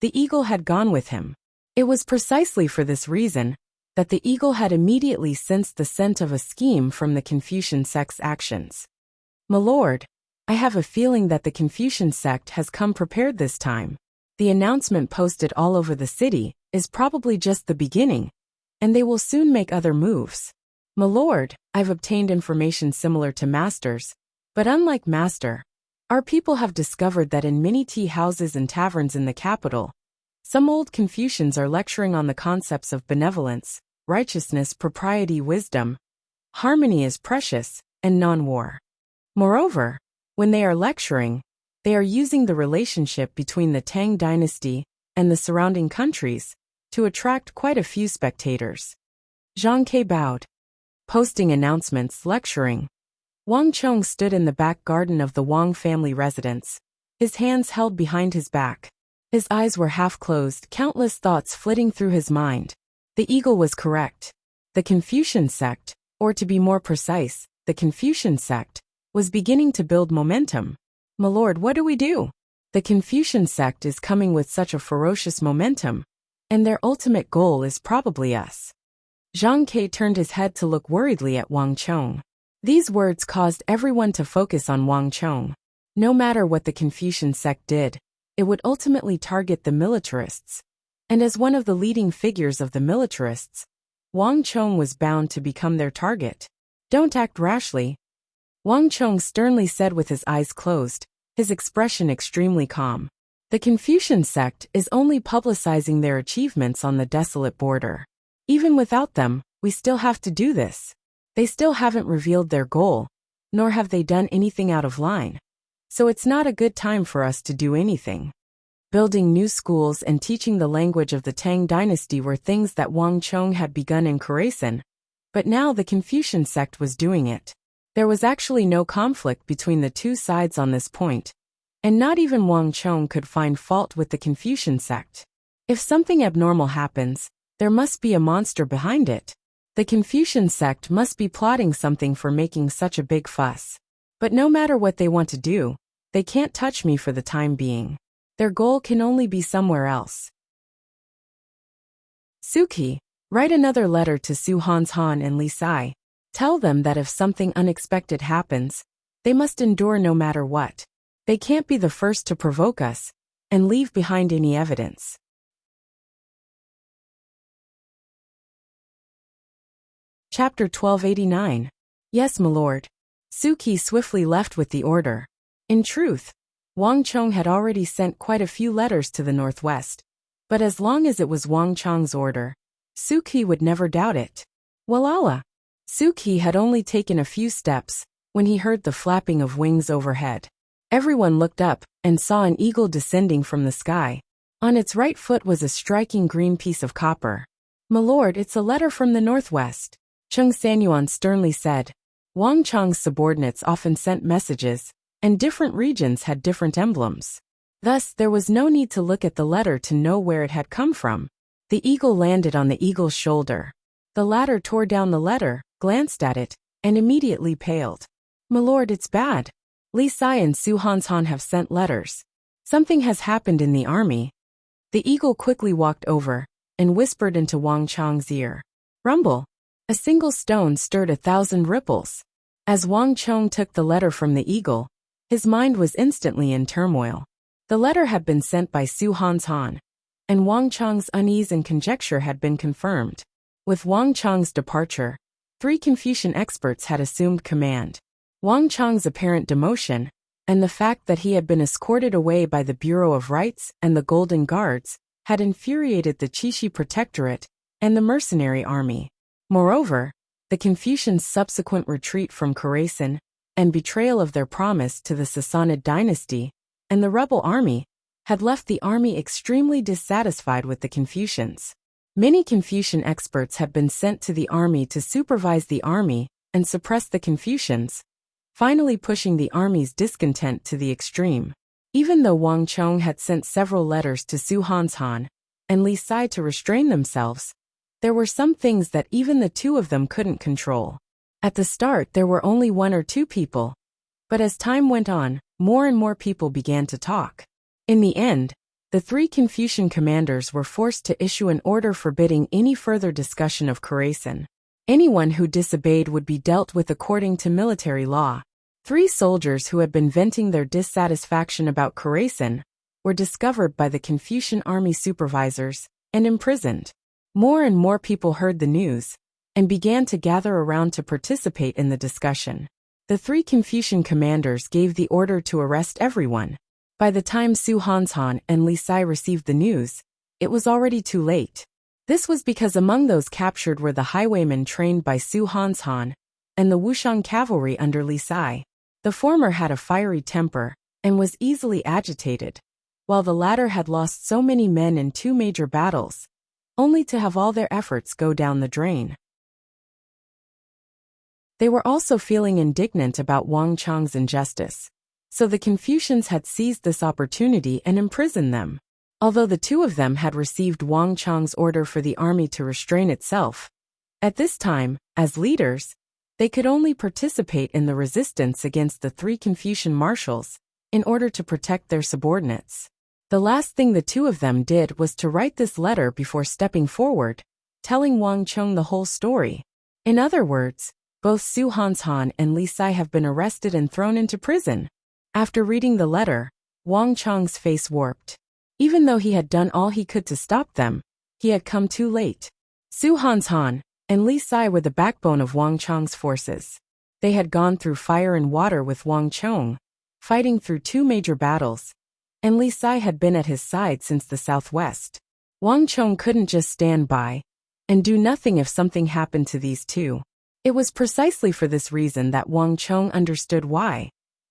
the eagle had gone with him. It was precisely for this reason that the eagle had immediately sensed the scent of a scheme from the Confucian sect's actions. My lord, I have a feeling that the Confucian sect has come prepared this time. The announcement posted all over the city is probably just the beginning, and they will soon make other moves. My lord, I've obtained information similar to Master's, but unlike Master, our people have discovered that in many tea houses and taverns in the capital, some old Confucians are lecturing on the concepts of benevolence, righteousness, propriety, wisdom, harmony is precious, and non-war. Moreover, when they are lecturing, they are using the relationship between the Tang dynasty and the surrounding countries to attract quite a few spectators. Zhang Ke bowed. Posting announcements, lecturing. Wang Chong stood in the back garden of the Wang family residence, his hands held behind his back. His eyes were half closed, countless thoughts flitting through his mind. The eagle was correct. The Confucian sect, or to be more precise, the Confucian sect, was beginning to build momentum. My lord, what do we do? The Confucian sect is coming with such a ferocious momentum, and their ultimate goal is probably us. Zhang Ke turned his head to look worriedly at Wang Chong. These words caused everyone to focus on Wang Chong. No matter what the Confucian sect did, it would ultimately target the militarists. And as one of the leading figures of the militarists, Wang Chong was bound to become their target. Don't act rashly, Wang Chong sternly said with his eyes closed, his expression extremely calm. The Confucian sect is only publicizing their achievements on the desolate border. Even without them, we still have to do this. They still haven't revealed their goal, nor have they done anything out of line. So it's not a good time for us to do anything. Building new schools and teaching the language of the Tang dynasty were things that Wang Chong had begun in Khorasan, but now the Confucian sect was doing it. There was actually no conflict between the two sides on this point, and not even Wang Chong could find fault with the Confucian sect. If something abnormal happens, there must be a monster behind it. The Confucian sect must be plotting something for making such a big fuss. But no matter what they want to do, they can't touch me for the time being. Their goal can only be somewhere else. Suki, write another letter to Su Han's Han and Li Sai. Tell them that if something unexpected happens, they must endure no matter what. They can't be the first to provoke us and leave behind any evidence. Chapter 1289. Yes, my lord. Suki swiftly left with the order. In truth, Wang Chong had already sent quite a few letters to the northwest, but as long as it was Wang Chong's order, Su Qi would never doubt it. Walala! Su Qi had only taken a few steps when he heard the flapping of wings overhead. Everyone looked up and saw an eagle descending from the sky. On its right foot was a striking green piece of copper. "My lord, it's a letter from the northwest," Chung Sanyuan sternly said. Wang Chong's subordinates often sent messages, and different regions had different emblems. Thus, there was no need to look at the letter to know where it had come from. The eagle landed on the eagle's shoulder. The latter tore down the letter, glanced at it, and immediately paled. "My lord, it's bad. Li Sai and Su Hanshan have sent letters. Something has happened in the army." The eagle quickly walked over and whispered into Wang Chong's ear. Rumble! A single stone stirred 1,000 ripples. As Wang Chong took the letter from the eagle, his mind was instantly in turmoil. The letter had been sent by Su Hanshan, and Wang Chong's unease and conjecture had been confirmed. With Wang Chong's departure, 3 Confucian experts had assumed command. Wang Chong's apparent demotion, and the fact that he had been escorted away by the Bureau of Rights and the Golden Guards, had infuriated the Qixi Protectorate and the mercenary army. Moreover, the Confucians' subsequent retreat from Khorasan and betrayal of their promise to the Sassanid dynasty and the rebel army had left the army extremely dissatisfied with the Confucians. Many Confucian experts had been sent to the army to supervise the army and suppress the Confucians, finally pushing the army's discontent to the extreme. Even though Wang Chong had sent several letters to Su Hanshan and Li Sai to restrain themselves, there were some things that even the two of them couldn't control. At the start there were only 1 or 2 people, but as time went on, more and more people began to talk. In the end, the 3 Confucian commanders were forced to issue an order forbidding any further discussion of Khorasan. Anyone who disobeyed would be dealt with according to military law. 3 soldiers who had been venting their dissatisfaction about Khorasan were discovered by the Confucian army supervisors and imprisoned. More and more people heard the news and began to gather around to participate in the discussion. The 3 Confucian commanders gave the order to arrest everyone. By the time Su Hanshan and Li Sai received the news, it was already too late. This was because among those captured were the highwaymen trained by Su Hanshan and the Wuxia cavalry under Li Sai. The former had a fiery temper and was easily agitated, while the latter had lost so many men in 2 major battles, only to have all their efforts go down the drain. They were also feeling indignant about Wang Chong's injustice, so the Confucians had seized this opportunity and imprisoned them. Although the 2 of them had received Wang Chong's order for the army to restrain itself, at this time, as leaders, they could only participate in the resistance against the 3 Confucian marshals in order to protect their subordinates. The last thing the 2 of them did was to write this letter before stepping forward, telling Wang Chong the whole story. In other words, both Su Hanshan and Li Sai have been arrested and thrown into prison. After reading the letter, Wang Chong's face warped. Even though he had done all he could to stop them, he had come too late. Su Hanshan and Li Sai were the backbone of Wang Chong's forces. They had gone through fire and water with Wang Chong, fighting through 2 major battles, and Li Sai had been at his side since the southwest. Wang Chong couldn't just stand by and do nothing if something happened to these 2. It was precisely for this reason that Wang Chong understood why,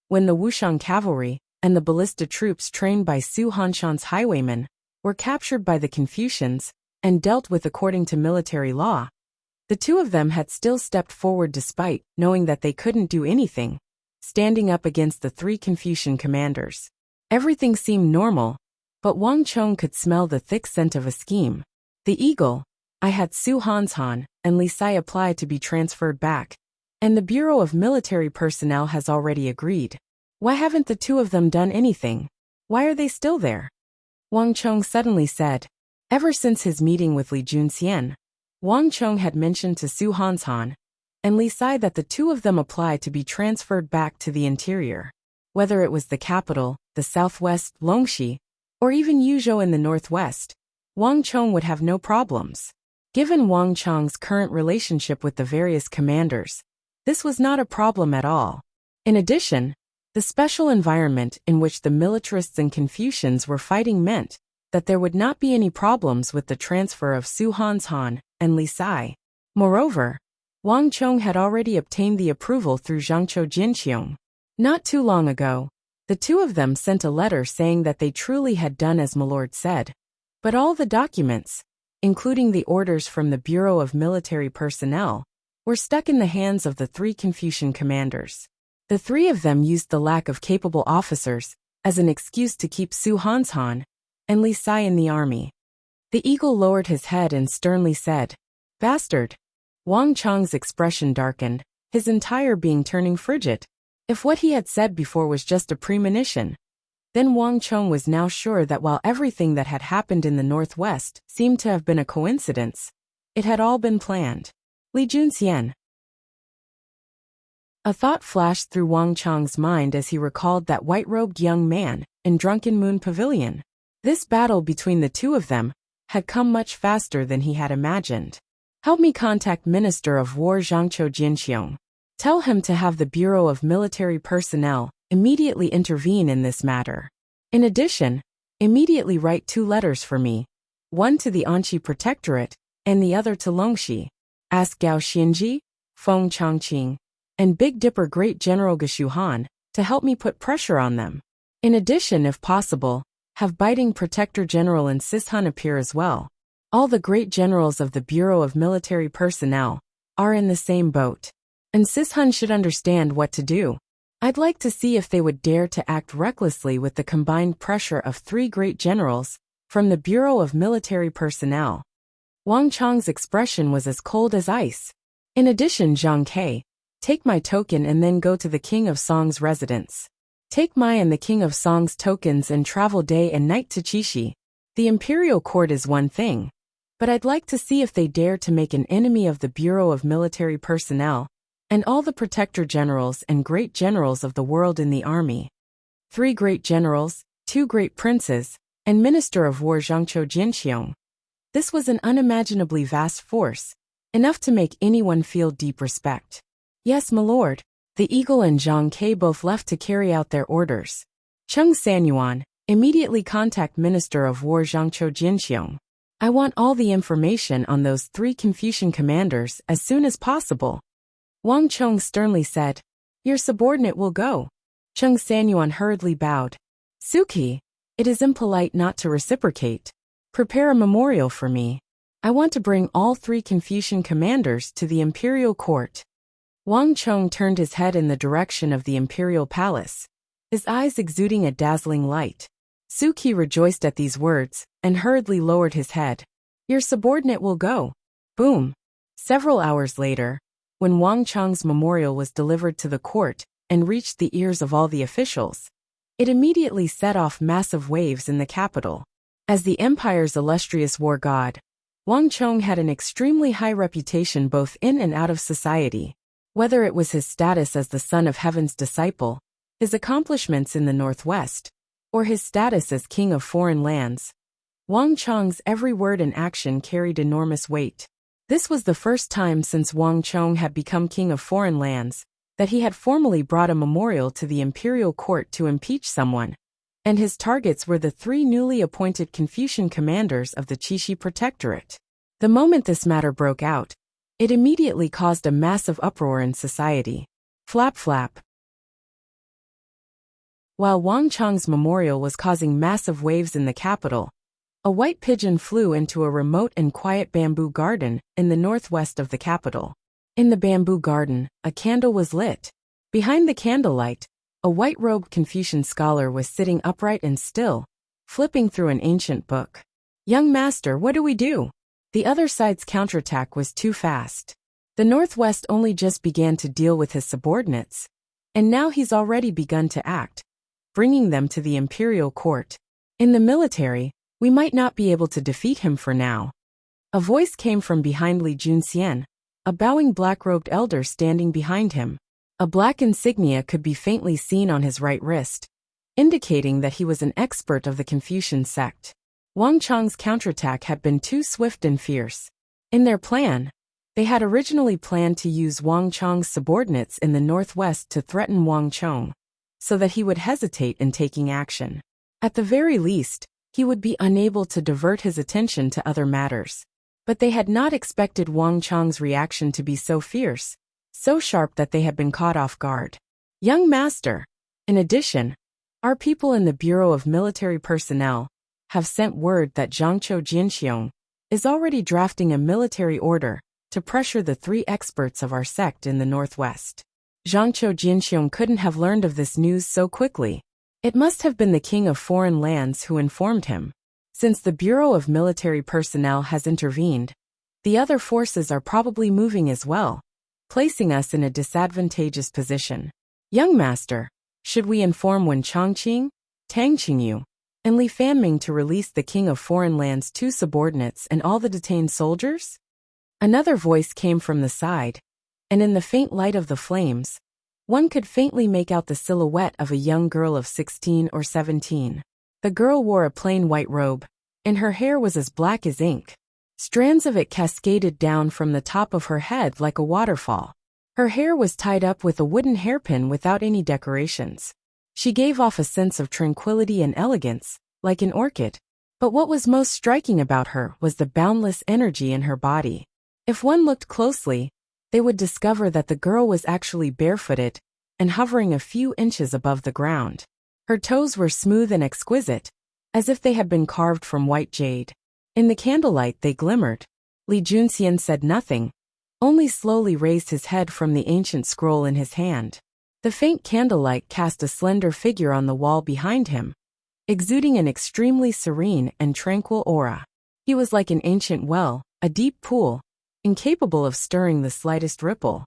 when the Wuxia cavalry and the ballista troops trained by Su Hanshan's highwaymen were captured by the Confucians and dealt with according to military law, the 2 of them had still stepped forward despite knowing that they couldn't do anything, standing up against the 3 Confucian commanders. Everything seemed normal, but Wang Chong could smell the thick scent of a scheme. The eagle, I had Su Hanshan and Li Sai apply to be transferred back, and the Bureau of Military Personnel has already agreed. Why haven't the 2 of them done anything? Why are they still there? Wang Chong suddenly said. Ever since his meeting with Li Junxian, Wang Chong had mentioned to Su Hanshan and Li Sai that the 2 of them applied to be transferred back to the interior. Whether it was the capital, the southwest, Longxi, or even Yuzhou in the northwest, Wang Chong would have no problems. Given Wang Chong's current relationship with the various commanders, this was not a problem at all. In addition, The special environment in which the militarists and Confucians were fighting meant that there would not be any problems with the transfer of Su Hanshan and Li Sai. Moreover, Wang Chong had already obtained the approval through Zhangqiu Jinqiong. Not too long ago, the two of them sent a letter saying that they truly had done as Milord said. But all the documents, including the orders from the Bureau of Military Personnel, were stuck in the hands of the three Confucian commanders. The three of them used the lack of capable officers as an excuse to keep Su Hanshan and Li Sai in the army. The eagle lowered his head and sternly said, "Bastard." Wang Chong's expression darkened, his entire being turning frigid. If what he had said before was just a premonition, then Wang Chong was now sure that while everything that had happened in the northwest seemed to have been a coincidence, it had all been planned. Li Junxian. A thought flashed through Wang Chong's mind as he recalled that white-robed young man in Drunken Moon Pavilion. This battle between the two of them had come much faster than he had imagined. "Help me contact Minister of War Zhangqiu Jinqiong. Tell him to have the Bureau of Military Personnel immediately intervene in this matter. In addition, immediately write 2 letters for me, one to the Anqi Protectorate and the other to Longxi. Ask Gao Xinji, Feng Changqing, and Big Dipper Great General Geshuhan to help me put pressure on them. In addition, if possible, have Biting Protector General and Sishan appear as well. All the great generals of the Bureau of Military Personnel are in the same boat. And Sishan should understand what to do. I'd like to see if they would dare to act recklessly with the combined pressure of 3 great generals from the Bureau of Military Personnel." Wang Chong's expression was as cold as ice. In addition, Zhang Ke, take my token and then go to the King of Song's residence. Take my and the King of Song's tokens and travel day and night to Qixi. The imperial court is one thing, but I'd like to see if they dare to make an enemy of the Bureau of Military Personnel and all the protector generals and great generals of the world in the army. 3 great generals, 2 great princes, and Minister of War Zhangqiu Jinqiong. This was an unimaginably vast force, enough to make anyone feel deep respect. "Yes, my lord." The eagle and Zhang Ke both left to carry out their orders. "Cheng Sanyuan, immediately contact Minister of War Zhangqiu Jinqiong. I want all the information on those 3 Confucian commanders as soon as possible." Wang Chong sternly said, "Your subordinate will go." Cheng Sanyuan hurriedly bowed. "Suki, it is impolite not to reciprocate. Prepare a memorial for me. I want to bring all 3 Confucian commanders to the imperial court." Wang Chong turned his head in the direction of the imperial palace, his eyes exuding a dazzling light. Suki rejoiced at these words and hurriedly lowered his head. "Your subordinate will go." Boom. Several hours later, when Wang Chong's memorial was delivered to the court and reached the ears of all the officials, it immediately set off massive waves in the capital. As the empire's illustrious war god, Wang Chong had an extremely high reputation both in and out of society. Whether it was his status as the son of heaven's disciple, his accomplishments in the northwest, or his status as king of foreign lands, Wang Chong's every word and action carried enormous weight. This was the first time since Wang Chong had become king of foreign lands that he had formally brought a memorial to the imperial court to impeach someone, and his targets were the 3 newly appointed Confucian commanders of the Qixi Protectorate. The moment this matter broke out, it immediately caused a massive uproar in society. Flap flap. While Wang Chong's memorial was causing massive waves in the capital, a white pigeon flew into a remote and quiet bamboo garden in the northwest of the capital. In the bamboo garden, a candle was lit. Behind the candlelight, a white-robed Confucian scholar was sitting upright and still, flipping through an ancient book. "Young master, what do we do?" The other side's counterattack was too fast. The northwest only just began to deal with his subordinates, and now he's already begun to act, bringing them to the imperial court. In the military, we might not be able to defeat him for now. A voice came from behind Li Junxian, a bowing black-robed elder standing behind him. A black insignia could be faintly seen on his right wrist, indicating that he was an expert of the Confucian sect. Wang Chong's counterattack had been too swift and fierce. In their plan, they had originally planned to use Wang Chong's subordinates in the northwest to threaten Wang Chong, so that he would hesitate in taking action. At the very least, he would be unable to divert his attention to other matters. But they had not expected Wang Chang's reaction to be so fierce, so sharp that they had been caught off guard. Young master, in addition, our people in the Bureau of Military Personnel have sent word that Zhangqiu Jinxiong is already drafting a military order to pressure the 3 experts of our sect in the northwest. Zhangqiu Jinxiong couldn't have learned of this news so quickly. It must have been the king of foreign lands who informed him. Since the Bureau of Military Personnel has intervened, the other forces are probably moving as well, placing us in a disadvantageous position. Young master, should we inform Wen Chongqing, Tang Qingyu, and Li Fanming to release the king of foreign lands' 2 subordinates and all the detained soldiers? Another voice came from the side, and in the faint light of the flames, one could faintly make out the silhouette of a young girl of 16 or 17. The girl wore a plain white robe, and her hair was as black as ink. Strands of it cascaded down from the top of her head like a waterfall. Her hair was tied up with a wooden hairpin without any decorations. She gave off a sense of tranquility and elegance, like an orchid. But what was most striking about her was the boundless energy in her body. If one looked closely, they would discover that the girl was actually barefooted and hovering a few inches above the ground. Her toes were smooth and exquisite, as if they had been carved from white jade. In the candlelight they glimmered. Li Junxian said nothing, only slowly raised his head from the ancient scroll in his hand. The faint candlelight cast a slender figure on the wall behind him, exuding an extremely serene and tranquil aura. He was like an ancient well, a deep pool, incapable of stirring the slightest ripple.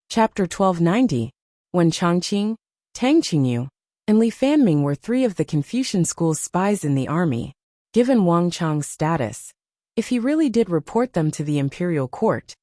Chapter 1290. Wen Chongqing, Tang Qingyu, and Li Fanming were 3 of the Confucian school's spies in the army. Given Wang Chang's status, if he really did report them to the imperial court,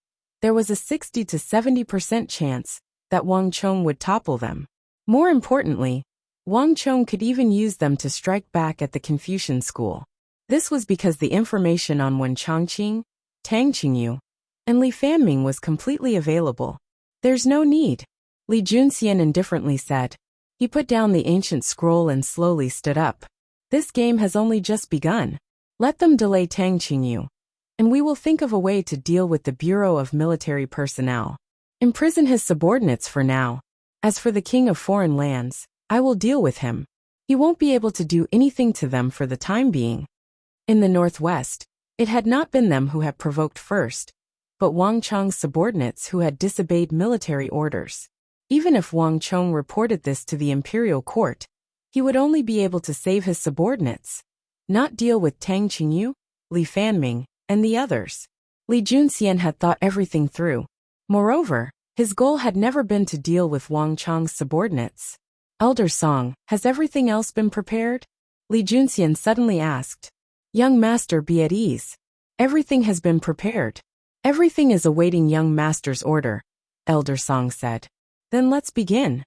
there was a 60 to 70% chance that Wang Chong would topple them. More importantly, Wang Chong could even use them to strike back at the Confucian school. This was because the information on Wen Chongqing, Tang Qingyu, and Li Fanming was completely available. There's no need, Li Junxian indifferently said. He put down the ancient scroll and slowly stood up. This game has only just begun. Let them delay Tang Qingyu, and we will think of a way to deal with the Bureau of Military Personnel. Imprison his subordinates for now. As for the king of foreign lands, I will deal with him. He won't be able to do anything to them for the time being. In the northwest, it had not been them who had provoked first, but Wang Chong's subordinates who had disobeyed military orders. Even if Wang Chong reported this to the imperial court, he would only be able to save his subordinates, not deal with Tang Qingyu, Li Fanming, and the others. Li Junxian had thought everything through. Moreover, his goal had never been to deal with Wang Chong's subordinates. Elder Song, has everything else been prepared? Li Junxian suddenly asked. Young master, be at ease. Everything has been prepared. Everything is awaiting young master's order, Elder Song said. Then let's begin.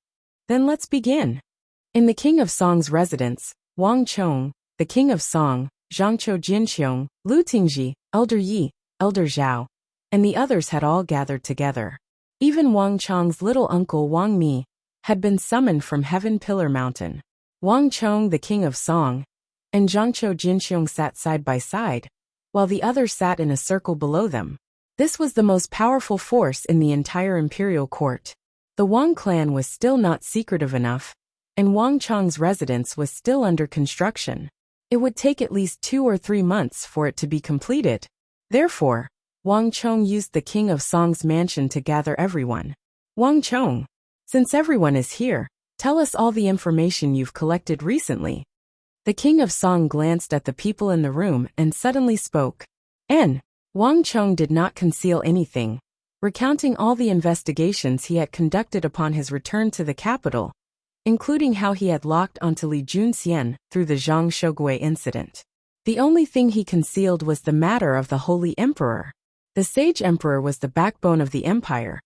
In the King of Song's residence, Wang Chong, the King of Song, Zhangqiu Jinxiong, Lu Tingji, Elder Yi, Elder Zhao, and the others had all gathered together. Even Wang Chong's little uncle Wang Mi had been summoned from Heaven Pillar Mountain. Wang Chong, the King of Song, and Zhangqiu Jinxiong sat side by side, while the others sat in a circle below them. This was the most powerful force in the entire imperial court. The Wang clan was still not secretive enough, and Wang Chong's residence was still under construction. It would take at least 2 or 3 months for it to be completed. Therefore, Wang Chong used the King of Song's mansion to gather everyone. Wang Chong, since everyone is here, tell us all the information you've collected recently. The King of Song glanced at the people in the room and suddenly spoke. Wang Chong did not conceal anything, recounting all the investigations he had conducted upon his return to the capital, including how he had locked onto Li Junxian through the Zhang Shogui incident. The only thing he concealed was the matter of the Holy Emperor. The Sage Emperor was the backbone of the empire,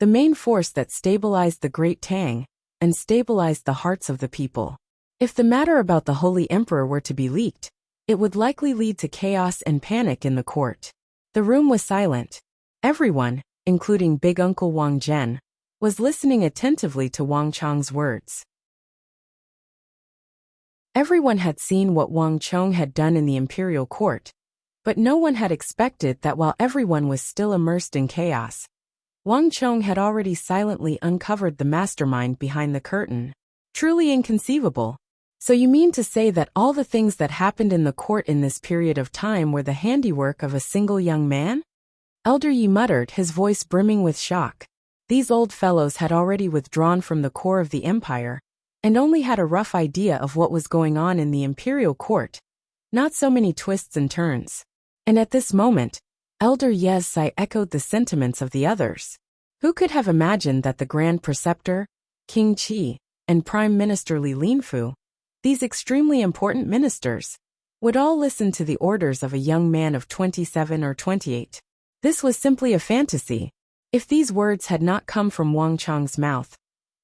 the main force that stabilized the Great Tang and stabilized the hearts of the people. If the matter about the Holy Emperor were to be leaked, it would likely lead to chaos and panic in the court. The room was silent. Everyone, including Big Uncle Wang Zhen, was listening attentively to Wang Chong's words. Everyone had seen what Wang Chong had done in the imperial court, but no one had expected that while everyone was still immersed in chaos, Wang Chong had already silently uncovered the mastermind behind the curtain. Truly inconceivable. So you mean to say that all the things that happened in the court in this period of time were the handiwork of a single young man? Elder Yi muttered, his voice brimming with shock. These old fellows had already withdrawn from the core of the empire, and only had a rough idea of what was going on in the imperial court. Not so many twists and turns. And at this moment, Elder Ye's sigh echoed the sentiments of the others. Who could have imagined that the Grand Preceptor, King Qi, and Prime Minister Li Linfu, these extremely important ministers, would all listen to the orders of a young man of 27 or 28. This was simply a fantasy. If these words had not come from Wang Chong's mouth,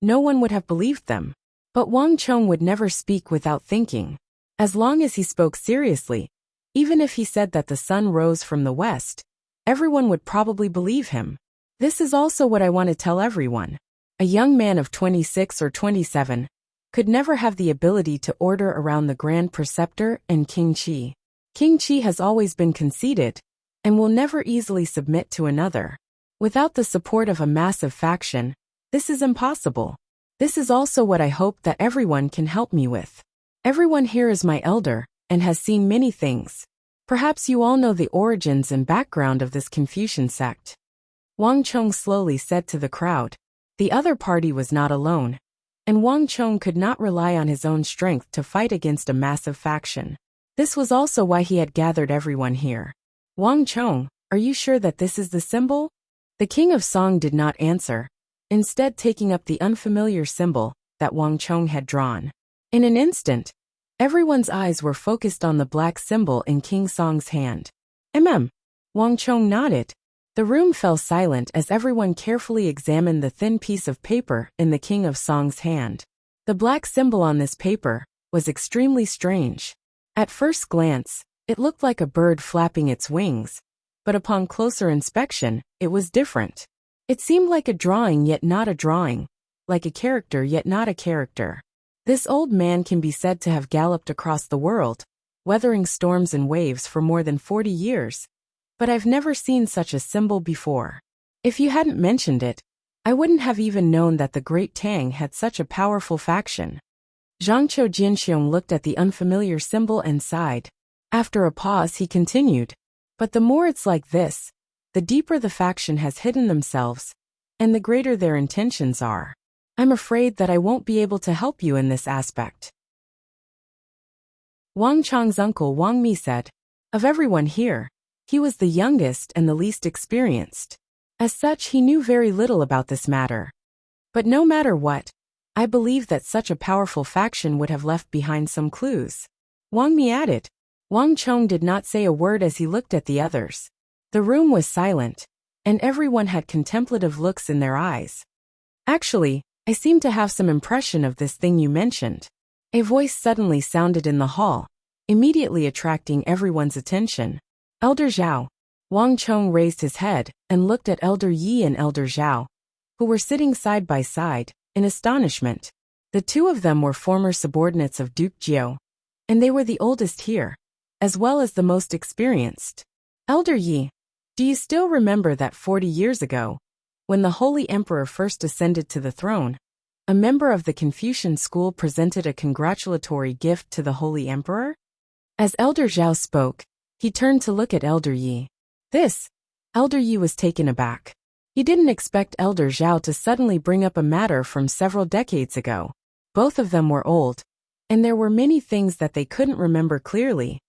no one would have believed them. But Wang Chong would never speak without thinking. As long as he spoke seriously, even if he said that the sun rose from the west, everyone would probably believe him. This is also what I want to tell everyone. A young man of 26 or 27 could never have the ability to order around the Grand Preceptor and King Qi. King Qi has always been conceited, and will never easily submit to another. Without the support of a massive faction, this is impossible. This is also what I hope that everyone can help me with. Everyone here is my elder, and has seen many things. Perhaps you all know the origins and background of this Confucian sect. Wang Chong slowly said to the crowd. The other party was not alone, and Wang Chong could not rely on his own strength to fight against a massive faction. This was also why he had gathered everyone here. Wang Chong, are you sure that this is the symbol? The king of Song did not answer, instead taking up the unfamiliar symbol that Wang Chong had drawn. In an instant, everyone's eyes were focused on the black symbol in King Song's hand. Wang Chong nodded. The room fell silent as everyone carefully examined the thin piece of paper in the King of Song's hand. The black symbol on this paper was extremely strange. At first glance, it looked like a bird flapping its wings, but upon closer inspection, it was different. It seemed like a drawing yet not a drawing, like a character yet not a character. This old man can be said to have galloped across the world, weathering storms and waves for more than 40 years. But I've never seen such a symbol before. If you hadn't mentioned it, I wouldn't have even known that the Great Tang had such a powerful faction. Zhangqiu Jinxiong looked at the unfamiliar symbol and sighed. After a pause he continued, but the more it's like this, the deeper the faction has hidden themselves, and the greater their intentions are. I'm afraid that I won't be able to help you in this aspect. Wang Chong's uncle Wang Mi said. Of everyone here, he was the youngest and the least experienced. As such, he knew very little about this matter. But no matter what, I believe that such a powerful faction would have left behind some clues. Wang Mi added. Wang Chong did not say a word as he looked at the others. The room was silent, and everyone had contemplative looks in their eyes. Actually, I seem to have some impression of this thing you mentioned. A voice suddenly sounded in the hall, immediately attracting everyone's attention. Elder Zhao. Wang Chong raised his head and looked at Elder Yi and Elder Zhao, who were sitting side by side, in astonishment. The two of them were former subordinates of Duke Jiao, and they were the oldest here, as well as the most experienced. Elder Yi, do you still remember that 40 years ago, when the Holy Emperor first ascended to the throne, a member of the Confucian school presented a congratulatory gift to the Holy Emperor? As Elder Zhao spoke, he turned to look at Elder Yi. Elder Yi was taken aback. He didn't expect Elder Zhao to suddenly bring up a matter from several decades ago. Both of them were old, and there were many things that they couldn't remember clearly.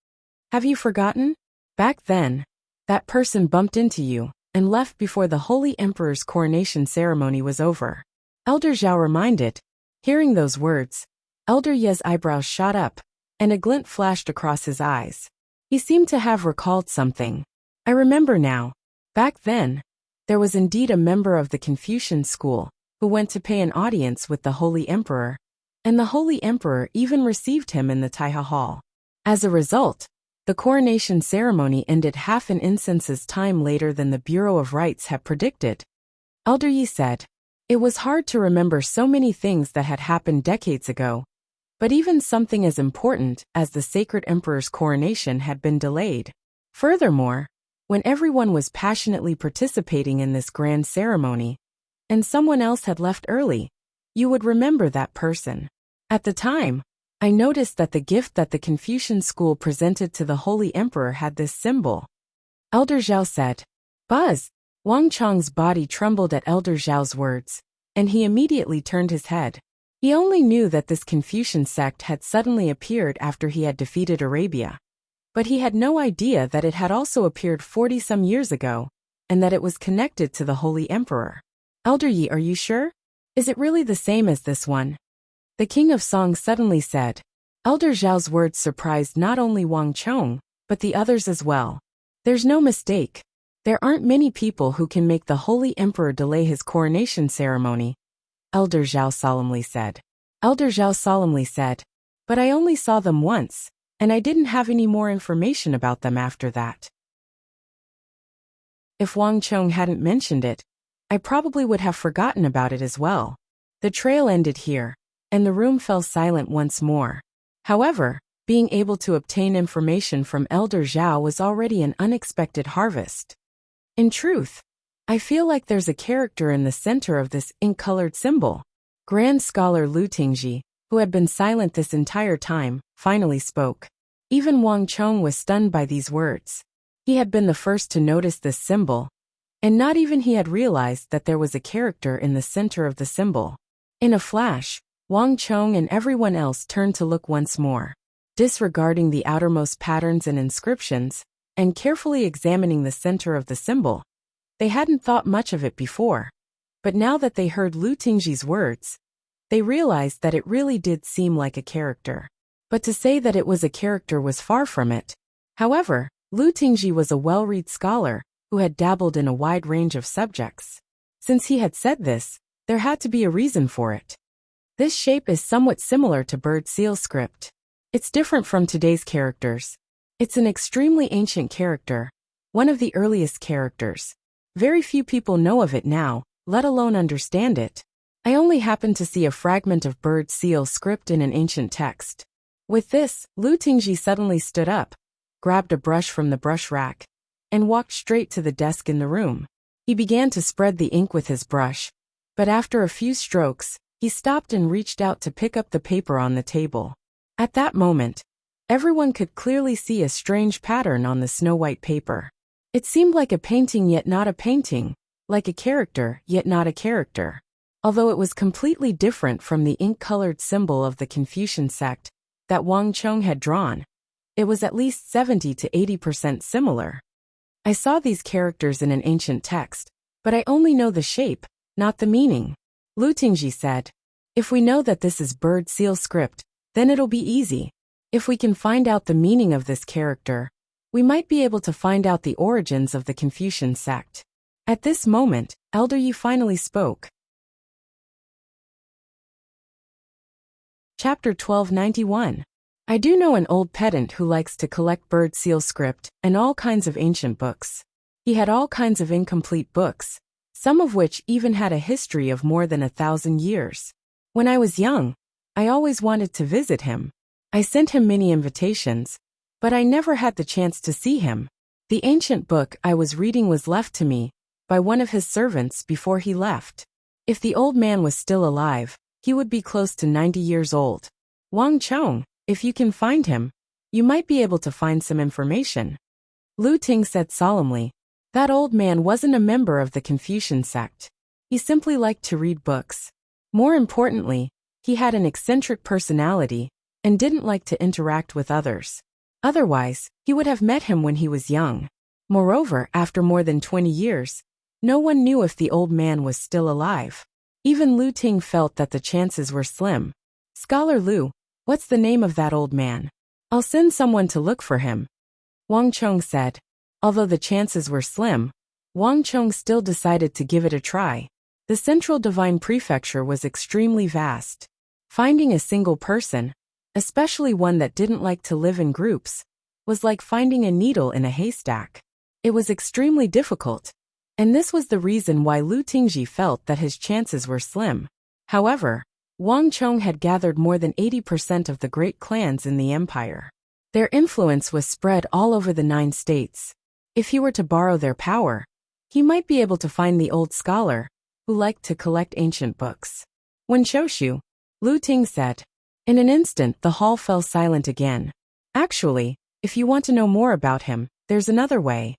Have you forgotten? Back then, that person bumped into you and left before the Holy Emperor's coronation ceremony was over. Elder Zhao reminded. Hearing those words, Elder Ye's eyebrows shot up, and a glint flashed across his eyes. He seemed to have recalled something. I remember now. Back then, there was indeed a member of the Confucian school who went to pay an audience with the Holy Emperor, and the Holy Emperor even received him in the Taiha Hall. As a result, The coronation ceremony ended half an incense's time later than the Bureau of Rites had predicted. Elder Yi said, "It was hard to remember so many things that had happened decades ago, but even something as important as the sacred emperor's coronation had been delayed. Furthermore, when everyone was passionately participating in this grand ceremony, and someone else had left early, you would remember that person. At the time, I noticed that the gift that the Confucian school presented to the Holy Emperor had this symbol." Elder Zhao said. Buzz! Wang Chong's body trembled at Elder Zhao's words, and he immediately turned his head. He only knew that this Confucian sect had suddenly appeared after he had defeated Arabia. But he had no idea that it had also appeared 40-some years ago, and that it was connected to the Holy Emperor. "Elder Yi, are you sure? Is it really the same as this one?" The King of Song suddenly said. Elder Zhao's words surprised not only Wang Chong, but the others as well. "There's no mistake. There aren't many people who can make the Holy Emperor delay his coronation ceremony," Elder Zhao solemnly said. Elder Zhao solemnly said, "But I only saw them once, and I didn't have any more information about them after that." If Wang Chong hadn't mentioned it, I probably would have forgotten about it as well. The trail ended here, and the room fell silent once more. However, being able to obtain information from Elder Zhao was already an unexpected harvest. In truth, I feel like there's a character in the center of this ink-colored symbol. Grand Scholar Lu Tingji, who had been silent this entire time, finally spoke. Even Wang Chong was stunned by these words. He had been the first to notice this symbol, and not even he had realized that there was a character in the center of the symbol. In a flash, Wang Chong and everyone else turned to look once more. Disregarding the outermost patterns and inscriptions, and carefully examining the center of the symbol, they hadn't thought much of it before. But now that they heard Lu Tingji's words, they realized that it really did seem like a character. But to say that it was a character was far from it. However, Lu Tingji was a well-read scholar who had dabbled in a wide range of subjects. Since he had said this, there had to be a reason for it. This shape is somewhat similar to bird seal script. It's different from today's characters. It's an extremely ancient character, one of the earliest characters. Very few people know of it now, let alone understand it. I only happened to see a fragment of bird seal script in an ancient text. With this, Lu Tingji suddenly stood up, grabbed a brush from the brush rack, and walked straight to the desk in the room. He began to spread the ink with his brush, but after a few strokes, he stopped and reached out to pick up the paper on the table. At that moment, everyone could clearly see a strange pattern on the snow-white paper. It seemed like a painting yet not a painting, like a character yet not a character. Although it was completely different from the ink-colored symbol of the Confucian sect that Wang Chong had drawn, it was at least 70 to 80% similar. I saw these characters in an ancient text, but I only know the shape, not the meaning. Lu Tingji said, "If we know that this is bird seal script, then it'll be easy. If we can find out the meaning of this character, we might be able to find out the origins of the Confucian sect." At this moment, Elder Yi finally spoke. Chapter 1291. I do know an old pedant who likes to collect bird seal script and all kinds of ancient books. He had all kinds of incomplete books, some of which even had a history of more than 1,000 years. When I was young, I always wanted to visit him. I sent him many invitations, but I never had the chance to see him. The ancient book I was reading was left to me by one of his servants before he left. If the old man was still alive, he would be close to 90 years old. Wang Chong, if you can find him, you might be able to find some information. Lu Ting said solemnly. That old man wasn't a member of the Confucian sect. He simply liked to read books. More importantly, he had an eccentric personality and didn't like to interact with others. Otherwise, he would have met him when he was young. Moreover, after more than 20 years, no one knew if the old man was still alive. Even Lu Ting felt that the chances were slim. Scholar Lu, what's the name of that old man? I'll send someone to look for him. Wang Chong said. Although the chances were slim, Wang Chong still decided to give it a try. The Central Divine Prefecture was extremely vast. Finding a single person, especially one that didn't like to live in groups, was like finding a needle in a haystack. It was extremely difficult, and this was the reason why Lu Tingji felt that his chances were slim. However, Wang Chong had gathered more than 80% of the great clans in the empire. Their influence was spread all over the 9 states. If he were to borrow their power, he might be able to find the old scholar, who liked to collect ancient books. When Shoshu, Lu Ting said. In an instant the hall fell silent again. Actually, if you want to know more about him, there's another way.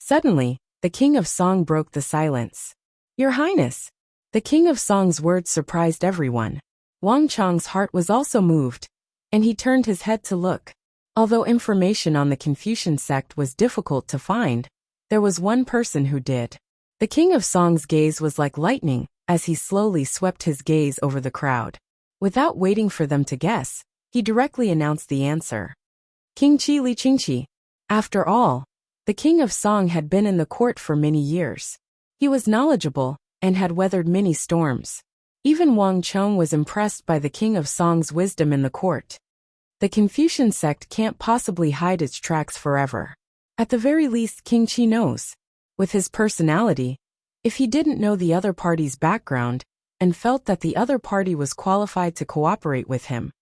Suddenly, the King of Song broke the silence. Your Highness! The King of Song's words surprised everyone. Wang Chong's heart was also moved, and he turned his head to look. Although information on the Confucian sect was difficult to find, there was one person who did. The King of Song's gaze was like lightning as he slowly swept his gaze over the crowd. Without waiting for them to guess, he directly announced the answer. King Qi Li Qingqi. After all, the King of Song had been in the court for many years. He was knowledgeable and had weathered many storms. Even Wang Chong was impressed by the King of Song's wisdom in the court. The Confucian sect can't possibly hide its tracks forever. At the very least, King Qi knows. With his personality, if he didn't know the other party's background and felt that the other party was qualified to cooperate with him,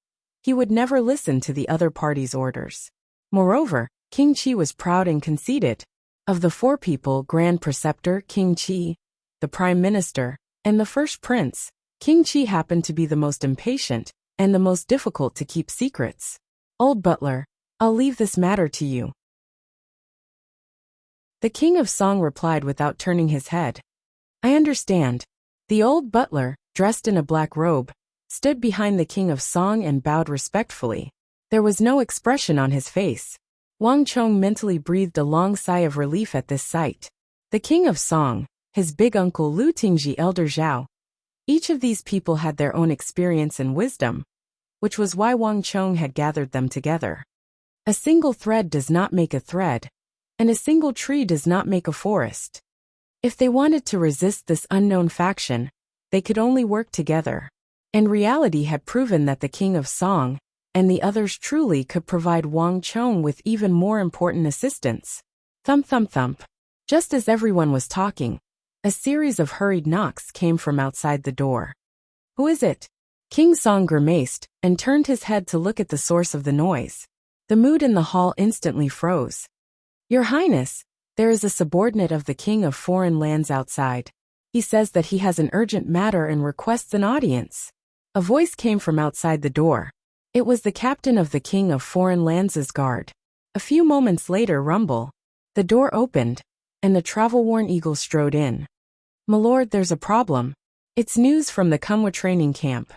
he would never listen to the other party's orders. Moreover, King Qi was proud and conceited. Of the 4 people, Grand Preceptor King Qi, the Prime Minister, and the First Prince, King Qi happened to be the most impatient and the most difficult to keep secrets. Old butler, I'll leave this matter to you. The King of Song replied without turning his head. I understand. The old butler, dressed in a black robe, stood behind the King of Song and bowed respectfully. There was no expression on his face. Wang Chong mentally breathed a long sigh of relief at this sight. The King of Song, his big uncle Lu Tingji, Elder Zhao. Each of these people had their own experience and wisdom, which was why Wang Chong had gathered them together. A single thread does not make a thread, and a single tree does not make a forest. If they wanted to resist this unknown faction, they could only work together. And reality had proven that the King of Song and the others truly could provide Wang Chong with even more important assistance. Thump thump thump. Just as everyone was talking, a series of hurried knocks came from outside the door. Who is it? King Song grimaced and turned his head to look at the source of the noise. The mood in the hall instantly froze. Your Highness, there is a subordinate of the King of Foreign Lands outside. He says that he has an urgent matter and requests an audience. A voice came from outside the door. It was the captain of the King of Foreign Lands' guard. A few moments later, rumble. The door opened, and the travel-worn eagle strode in. My lord, there's a problem. It's news from the Kumwa training camp.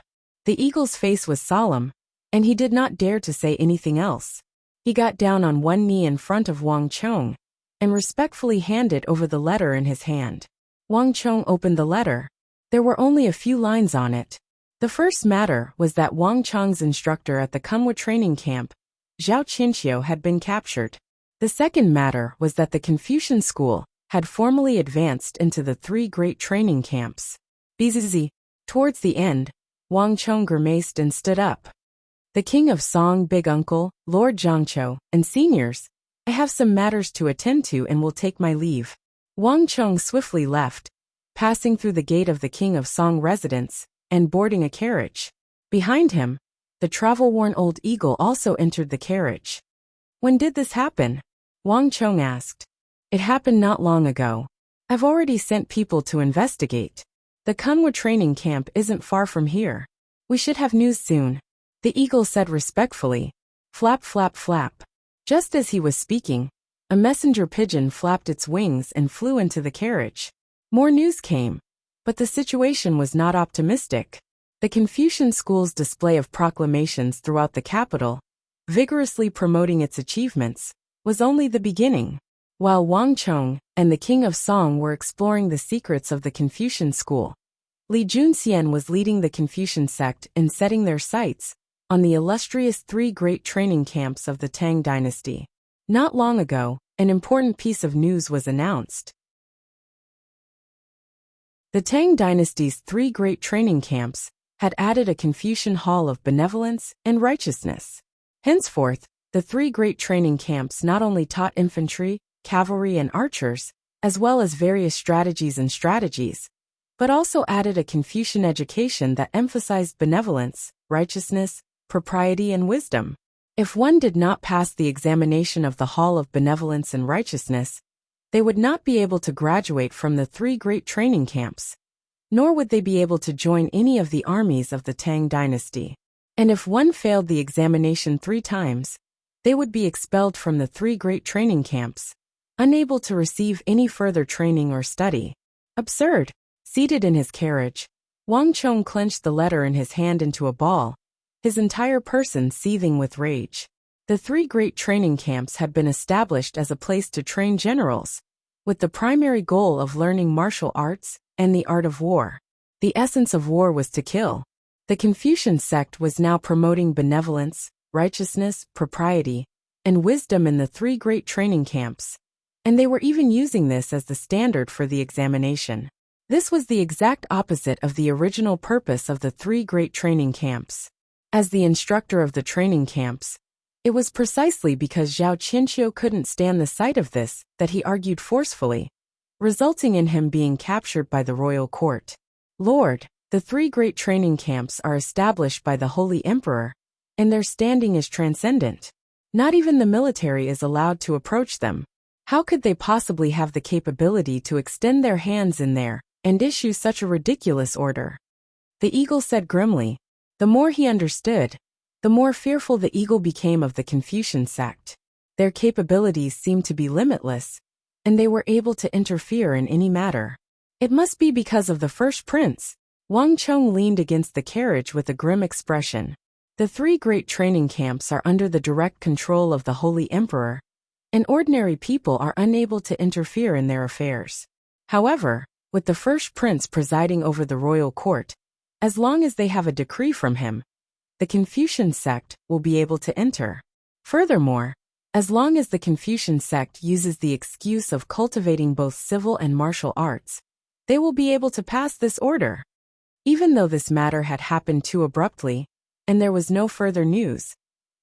The eagle's face was solemn, and he did not dare to say anything else. He got down on one knee in front of Wang Chong, and respectfully handed over the letter in his hand. Wang Chong opened the letter. There were only a few lines on it. The first matter was that Wang Chong's instructor at the Kumwa training camp, Zhao Qinxiu, had been captured. The second matter was that the Confucian school had formally advanced into the 3 great training camps. Bzz. Towards the end, Wang Chong grimaced and stood up. The King of Song, big uncle, Lord Zhangqiu, and seniors, I have some matters to attend to and will take my leave. Wang Chong swiftly left, passing through the gate of the King of Song residence and boarding a carriage. Behind him, the travel-worn old eagle also entered the carriage. When did this happen? Wang Chong asked. It happened not long ago. I've already sent people to investigate. The Kunwa training camp isn't far from here. We should have news soon. The eagle said respectfully. Flap, flap, flap. Just as he was speaking, a messenger pigeon flapped its wings and flew into the carriage. More news came, but the situation was not optimistic. The Confucian school's display of proclamations throughout the capital, vigorously promoting its achievements, was only the beginning. While Wang Chong and the King of Song were exploring the secrets of the Confucian school, Li Junxian was leading the Confucian sect in setting their sights on the illustrious 3 great training camps of the Tang dynasty. Not long ago, an important piece of news was announced. The Tang dynasty's 3 great training camps had added a Confucian hall of benevolence and righteousness. Henceforth, The three great training camps not only taught infantry, cavalry, and archers, as well as various strategies, but also added a Confucian education that emphasized benevolence, righteousness, propriety, and wisdom. If one did not pass the examination of the Hall of Benevolence and Righteousness, they would not be able to graduate from the three great training camps, nor would they be able to join any of the armies of the Tang dynasty. And if one failed the examination 3 times, they would be expelled from the three great training camps, unable to receive any further training or study. Absurd. Seated in his carriage, Wang Chong clenched the letter in his hand into a ball, his entire person seething with rage. The three great training camps had been established as a place to train generals, with the primary goal of learning martial arts and the art of war. The essence of war was to kill. The Confucian sect was now promoting benevolence, righteousness, propriety, and wisdom in the three great training camps, and they were even using this as the standard for the examination. This was the exact opposite of the original purpose of the three great training camps. As the instructor of the training camps, it was precisely because Zhao Qinqiu couldn't stand the sight of this that he argued forcefully, resulting in him being captured by the royal court. Lord, the three great training camps are established by the Holy Emperor, and their standing is transcendent. Not even the military is allowed to approach them. How could they possibly have the capability to extend their hands in there and issue such a ridiculous order? The eagle said grimly. The more he understood, the more fearful the eagle became of the Confucian sect. Their capabilities seemed to be limitless, and they were able to interfere in any matter. It must be because of the first prince. Wang Chong leaned against the carriage with a grim expression. The three great training camps are under the direct control of the Holy Emperor, and ordinary people are unable to interfere in their affairs. However, with the first prince presiding over the royal court, as long as they have a decree from him, the Confucian sect will be able to enter. Furthermore, as long as the Confucian sect uses the excuse of cultivating both civil and martial arts, they will be able to pass this order. Even though this matter had happened too abruptly, and there was no further news,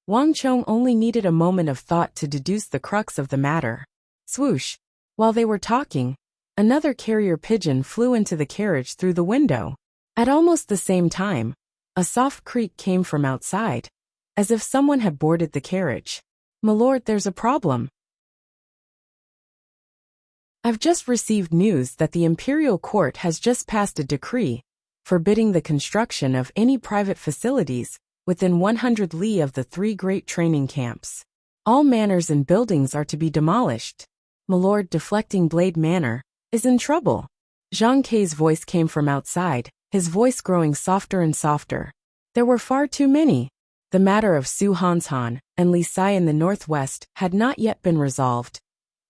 Wang Chong only needed a moment of thought to deduce the crux of the matter. Swoosh! While they were talking, another carrier pigeon flew into the carriage through the window. At almost the same time, a soft creak came from outside, as if someone had boarded the carriage. "My lord, there's a problem. I've just received news that the imperial court has just passed a decree forbidding the construction of any private facilities within 100 li of the three great training camps. All manors and buildings are to be demolished. My lord, Deflecting Blade Manor is in trouble." Zhang Kei's voice came from outside, his voice growing softer and softer. There were far too many. The matter of Su Hanshan and Li Sai in the northwest had not yet been resolved,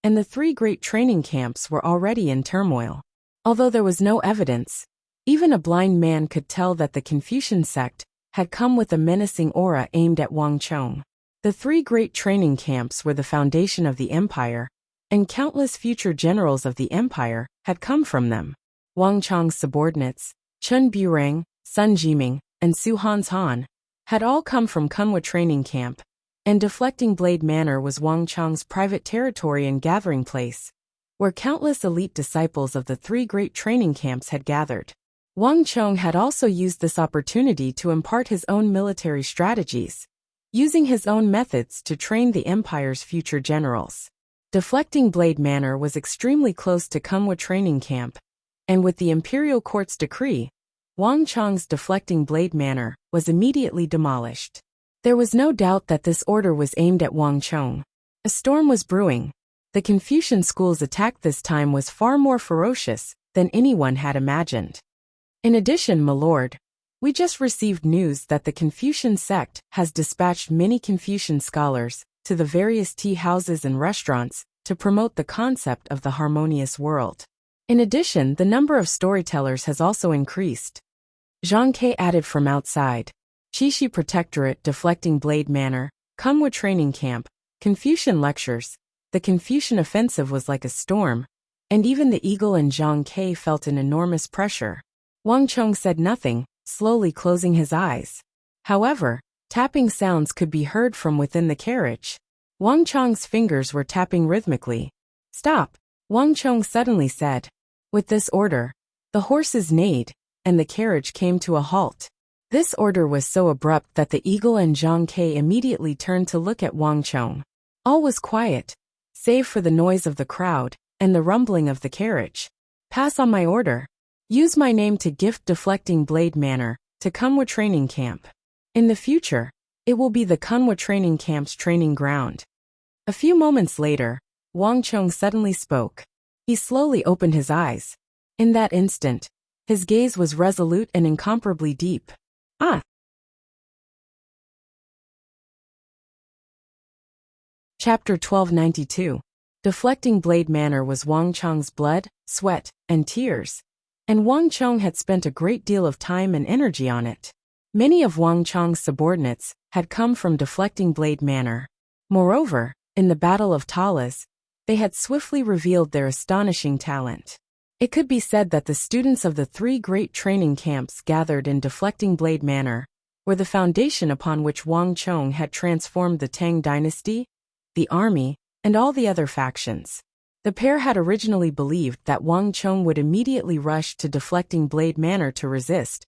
and the three great training camps were already in turmoil. Although there was no evidence, even a blind man could tell that the Confucian sect had come with a menacing aura aimed at Wang Chong. The three great training camps were the foundation of the empire, and countless future generals of the empire had come from them. Wang Chong's subordinates, Chun Burang, Sun Jiming, and Su Hanshan, had all come from Kunwa training camp, and Deflecting Blade Manor was Wang Chong's private territory and gathering place, where countless elite disciples of the three great training camps had gathered. Wang Chong had also used this opportunity to impart his own military strategies, using his own methods to train the empire's future generals. Deflecting Blade Manor was extremely close to Kunwa training camp, and with the imperial court's decree, Wang Chong's Deflecting Blade Manor was immediately demolished. There was no doubt that this order was aimed at Wang Chong. A storm was brewing. The Confucian school's attack this time was far more ferocious than anyone had imagined. In addition, my lord, we just received news that the Confucian sect has dispatched many Confucian scholars to the various tea houses and restaurants to promote the concept of the harmonious world. In addition, the number of storytellers has also increased. Zhang Ke added from outside. Qixi Protectorate, Deflecting Blade Manor, Kunwa Training Camp, Confucian lectures. The Confucian offensive was like a storm, and even the eagle and Zhang Ke felt an enormous pressure. Wang Chong said nothing, slowly closing his eyes. However, Tapping sounds could be heard from within the carriage. Wang Chong's fingers were tapping rhythmically. "Stop," Wang Chong suddenly said. With this order, the horses neighed, and the carriage came to a halt. This order was so abrupt that the eagle and Zhang Ke immediately turned to look at Wang Chong. All was quiet, save for the noise of the crowd and the rumbling of the carriage. "Pass on my order. Use my name to gift Deflecting Blade Manor to Kunwa Training Camp. In the future, it will be the Kunwa Training Camp's training ground." A few moments later, Wang Chong suddenly spoke. He slowly opened his eyes. In that instant, his gaze was resolute and incomparably deep. "Ah!" Chapter 1292. Deflecting Blade Manor was Wang Chong's blood, sweat, and tears, and Wang Chong had spent a great deal of time and energy on it. Many of Wang Chong's subordinates had come from Deflecting Blade Manor. Moreover, in the Battle of Talas, they had swiftly revealed their astonishing talent. It could be said that the students of the three great training camps gathered in Deflecting Blade Manor were the foundation upon which Wang Chong had transformed the Tang dynasty, the army, and all the other factions. The pair had originally believed that Wang Chong would immediately rush to Deflecting Blade Manor to resist,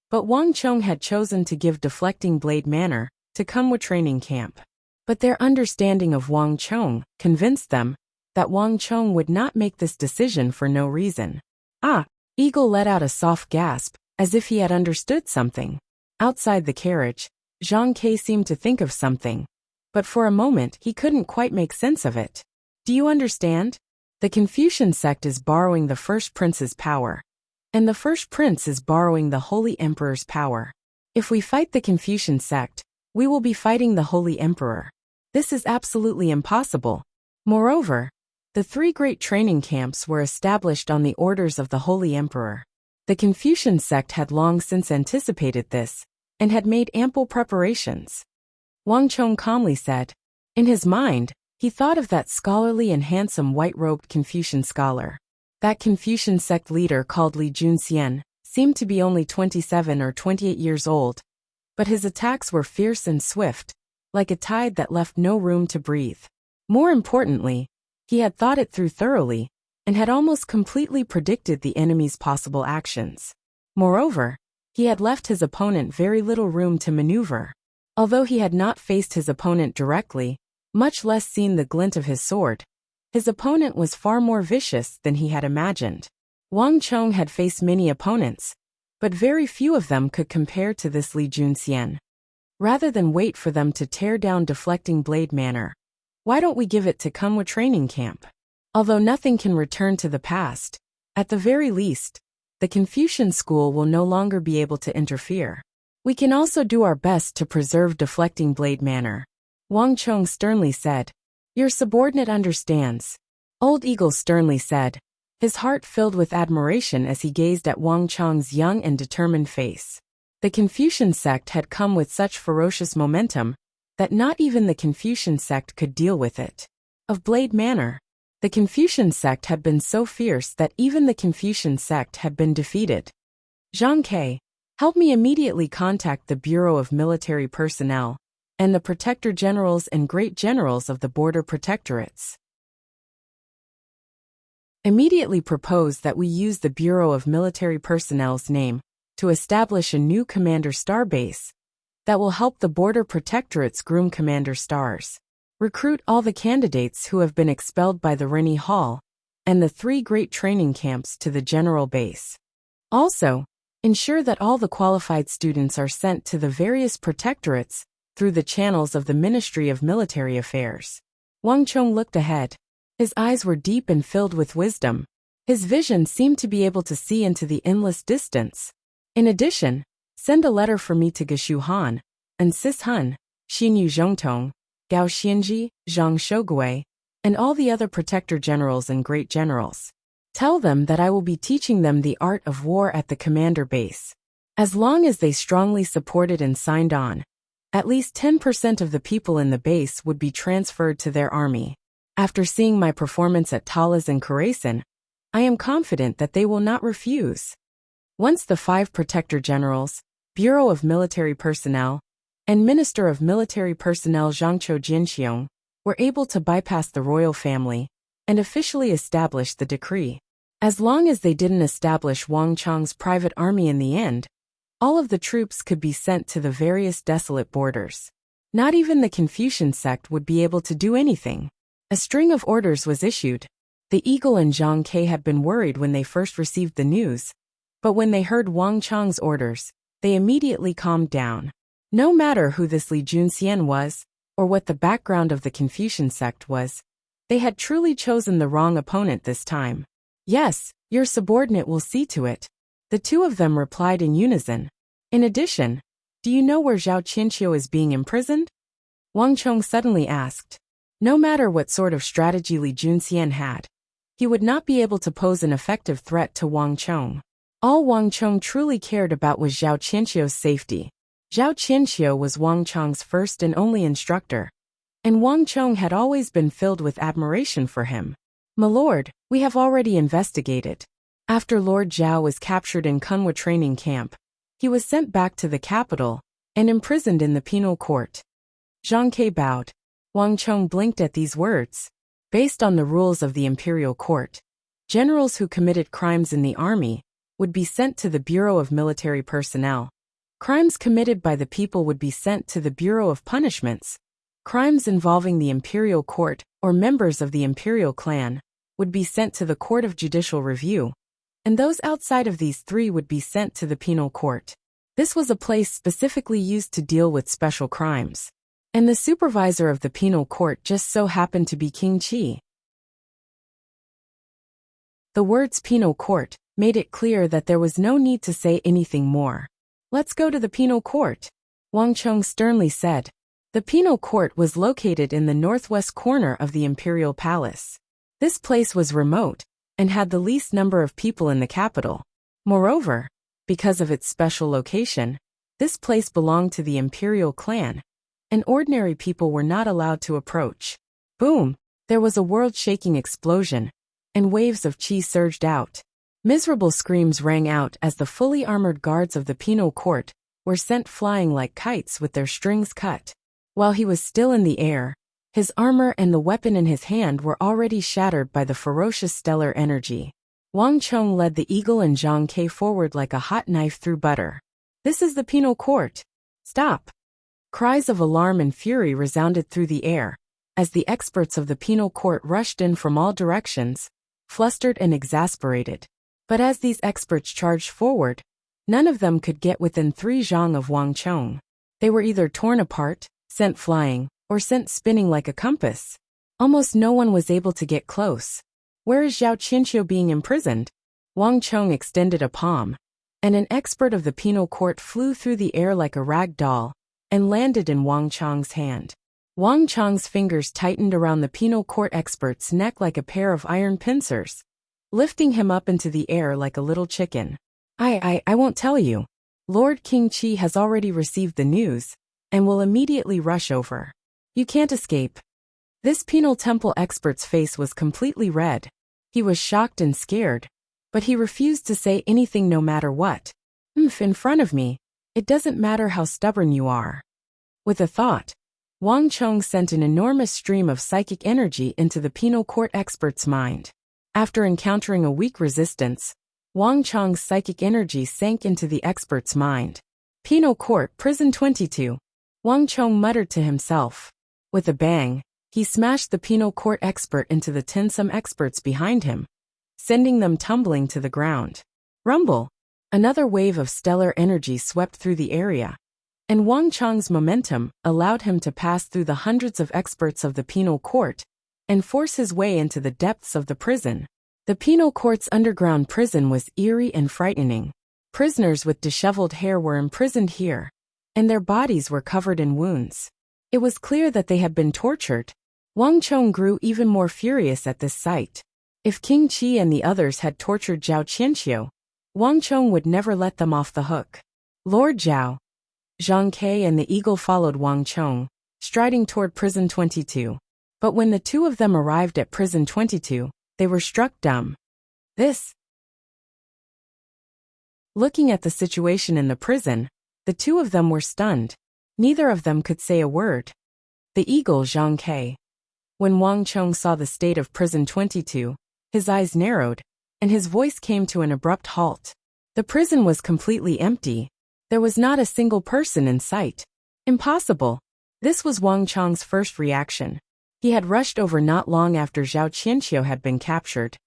but Wang Chong had chosen to give Deflecting Blade Manor to Kunwa Training Camp. But their understanding of Wang Chong convinced them that Wang Chong would not make this decision for no reason. "Ah!" Eagle let out a soft gasp, as if he had understood something. Outside the carriage, Zhang Ke seemed to think of something, but for a moment he couldn't quite make sense of it. "Do you understand? The Confucian sect is borrowing the first prince's power, and the first prince is borrowing the Holy Emperor's power. If we fight the Confucian sect, we will be fighting the Holy Emperor. This is absolutely impossible. Moreover, the three great training camps were established on the orders of the Holy Emperor. The Confucian sect had long since anticipated this, and had made ample preparations." Wang Chong calmly said. In his mind, he thought of that scholarly and handsome white-robed Confucian scholar. That Confucian sect leader called Li Junxian seemed to be only 27 or 28 years old, but his attacks were fierce and swift, like a tide that left no room to breathe. More importantly, he had thought it through thoroughly, and had almost completely predicted the enemy's possible actions. Moreover, he had left his opponent very little room to maneuver. Although he had not faced his opponent directly, much less seen the glint of his sword, his opponent was far more vicious than he had imagined. Wang Chong had faced many opponents, but very few of them could compare to this Li Junxian. Rather than wait for them to tear down Deflecting Blade Manor, why don't we give it to Kunwa Training Camp? Although nothing can return to the past, at the very least, the Confucian school will no longer be able to interfere. We can also do our best to preserve Deflecting Blade Manor. Wang Chong sternly said. Your subordinate understands. Old Eagle sternly said, his heart filled with admiration as he gazed at Wang Chong's young and determined face. The Confucian sect had come with such ferocious momentum that not even the Confucian sect could deal with it. Of Blade Manor, the Confucian sect had been so fierce that even the Confucian sect had been defeated. Zhang Ke, help me immediately contact the Bureau of Military Personnel and the Protector Generals and Great Generals of the Border Protectorates. Immediately propose that we use the Bureau of Military Personnel's name to establish a new Commander Star base that will help the Border Protectorates groom Commander Stars. Recruit all the candidates who have been expelled by the Rennie Hall and the 3 great training camps to the general base. Also, ensure that all the qualified students are sent to the various protectorates through the channels of the Ministry of Military Affairs. Wang Chong looked ahead. His eyes were deep and filled with wisdom. His vision seemed to be able to see into the endless distance. In addition, send a letter for me to Geshu Han, and Sis Hun, Xinyu Zhongtong, Gao Xianji, Zhang Shogui, and all the other protector generals and great generals. Tell them that I will be teaching them the art of war at the commander base. As long as they strongly supported and signed on, at least 10% of the people in the base would be transferred to their army. After seeing my performance at Talas and Karasan, I am confident that they will not refuse. Once the 5 protector generals, Bureau of Military Personnel, and Minister of Military Personnel Zhangqiu Jinxiong, were able to bypass the royal family and officially establish the decree. As long as they didn't establish Wang Chong's private army in the end, all of the troops could be sent to the various desolate borders. Not even the Confucian sect would be able to do anything. A string of orders was issued. The Eagle and Zhang Ke had been worried when they first received the news, but when they heard Wang Chong's orders, they immediately calmed down. No matter who this Li Junxian was, or what the background of the Confucian sect was, they had truly chosen the wrong opponent this time. Yes, your subordinate will see to it. The two of them replied in unison. In addition, do you know where Zhao Qinqiu is being imprisoned? Wang Chong suddenly asked. No matter what sort of strategy Li Junxian had, he would not be able to pose an effective threat to Wang Chong. All Wang Chong truly cared about was Zhao Qinqiu's safety. Zhao Qinqiu was Wang Chong's first and only instructor, and Wang Chong had always been filled with admiration for him. My lord, we have already investigated. After Lord Zhao was captured in Kunhua training camp, he was sent back to the capital and imprisoned in the penal court. Zhang Ke bowed. Wang Chong blinked at these words. Based on the rules of the imperial court, generals who committed crimes in the army would be sent to the Bureau of Military Personnel. Crimes committed by the people would be sent to the Bureau of Punishments. Crimes involving the imperial court or members of the imperial clan would be sent to the Court of Judicial Review, and those outside of these three would be sent to the penal court. This was a place specifically used to deal with special crimes, and the supervisor of the penal court just so happened to be King Qi. The words penal court made it clear that there was no need to say anything more. Let's go to the penal court, Wang Chong sternly said. The penal court was located in the northwest corner of the imperial palace. This place was remote and had the least number of people in the capital. Moreover, because of its special location, this place belonged to the imperial clan, and ordinary people were not allowed to approach. Boom! There was a world-shaking explosion, and waves of qi surged out. Miserable screams rang out as the fully armored guards of the penal court were sent flying like kites with their strings cut. While he was still in the air, his armor and the weapon in his hand were already shattered by the ferocious stellar energy. Wang Chong led the Eagle and Zhang Ke forward like a hot knife through butter. This is the penal court. Stop! Cries of alarm and fury resounded through the air, as the experts of the penal court rushed in from all directions, flustered and exasperated. But as these experts charged forward, none of them could get within 3 zhang of Wang Chong. They were either torn apart, sent flying, or sent spinning like a compass. Almost no one was able to get close. Where is Zhao Qinqiu being imprisoned? Wang Chong extended a palm, and an expert of the penal court flew through the air like a rag doll and landed in Wang Chong's hand. Wang Chong's fingers tightened around the penal court expert's neck like a pair of iron pincers, lifting him up into the air like a little chicken. I won't tell you. Lord King Qi has already received the news and will immediately rush over. You can't escape. This penal temple expert's face was completely red. He was shocked and scared, but he refused to say anything no matter what. In front of me. It doesn't matter how stubborn you are. With a thought, Wang Chong sent an enormous stream of psychic energy into the penal court expert's mind. After encountering a weak resistance, Wang Chong's psychic energy sank into the expert's mind. Penal court, prison 22. Wang Chong muttered to himself. With a bang, he smashed the penal court expert into the tinsome experts behind him, sending them tumbling to the ground. Rumble! Another wave of stellar energy swept through the area, and Wang Chong's momentum allowed him to pass through the hundreds of experts of the penal court and force his way into the depths of the prison. The penal court's underground prison was eerie and frightening. Prisoners with disheveled hair were imprisoned here, and their bodies were covered in wounds. It was clear that they had been tortured. Wang Chong grew even more furious at this sight. If King Qi and the others had tortured Zhao Qinqiu, Wang Chong would never let them off the hook. Lord Zhao, Zhang Ke and the Eagle followed Wang Chong, striding toward prison 22. But when the two of them arrived at prison 22, they were struck dumb. Looking at the situation in the prison, the two of them were stunned. Neither of them could say a word. The eagle Zhang Ke. When Wang Chong saw the state of prison 22, his eyes narrowed, and his voice came to an abrupt halt. The prison was completely empty. There was not a single person in sight. Impossible. This was Wang Chong's first reaction. He had rushed over not long after Zhao Qianqiu had been captured,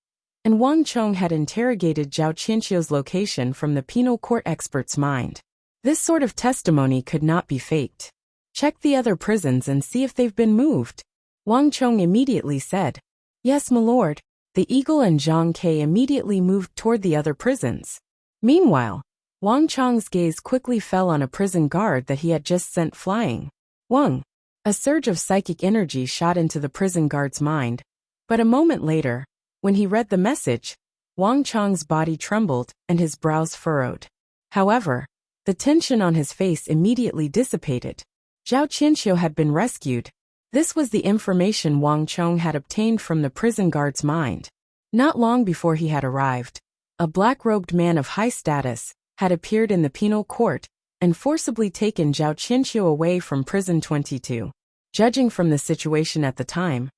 and Wang Chong had interrogated Zhao Qianqiu's location from the penal court expert's mind. This sort of testimony could not be faked. Check the other prisons and see if they've been moved. Wang Chong immediately said. Yes, my lord. The eagle and Zhang Ke immediately moved toward the other prisons. Meanwhile, Wang Chong's gaze quickly fell on a prison guard that he had just sent flying. Wang. A surge of psychic energy shot into the prison guard's mind, but a moment later, when he read the message, Wang Chong's body trembled and his brows furrowed. However, the tension on his face immediately dissipated. Zhao Qianqiu had been rescued. This was the information Wang Chong had obtained from the prison guard's mind. Not long before he had arrived, a black-robed man of high status had appeared in the penal court and forcibly taken Zhao Qianqiu away from prison 22. Judging from the situation at the time,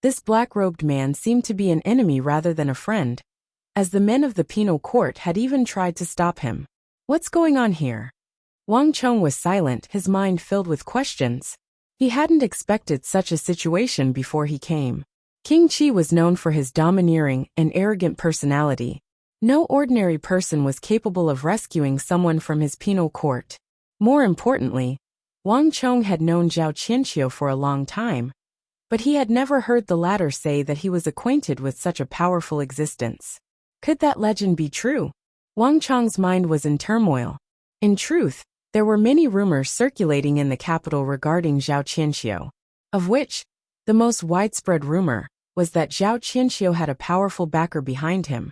this black-robed man seemed to be an enemy rather than a friend, as the men of the penal court had even tried to stop him. What's going on here? Wang Chong was silent, his mind filled with questions. He hadn't expected such a situation before he came. King Qi was known for his domineering and arrogant personality. No ordinary person was capable of rescuing someone from his penal court. More importantly, Wang Chong had known Zhao Qianqiu for a long time, but he had never heard the latter say that he was acquainted with such a powerful existence. Could that legend be true? Wang Chong's mind was in turmoil. In truth, there were many rumors circulating in the capital regarding Zhao Qianqiu, of which, the most widespread rumor was that Zhao Qianqiu had a powerful backer behind him.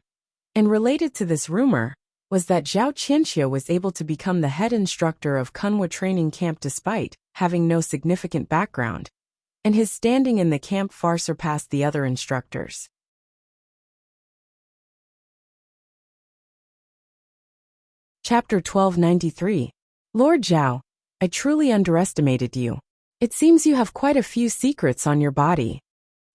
And related to this rumor was that Zhao Qianqiu was able to become the head instructor of Kunhua training camp despite having no significant background, and his standing in the camp far surpassed the other instructors. Chapter 1293. Lord Zhao, I truly underestimated you. It seems you have quite a few secrets on your body.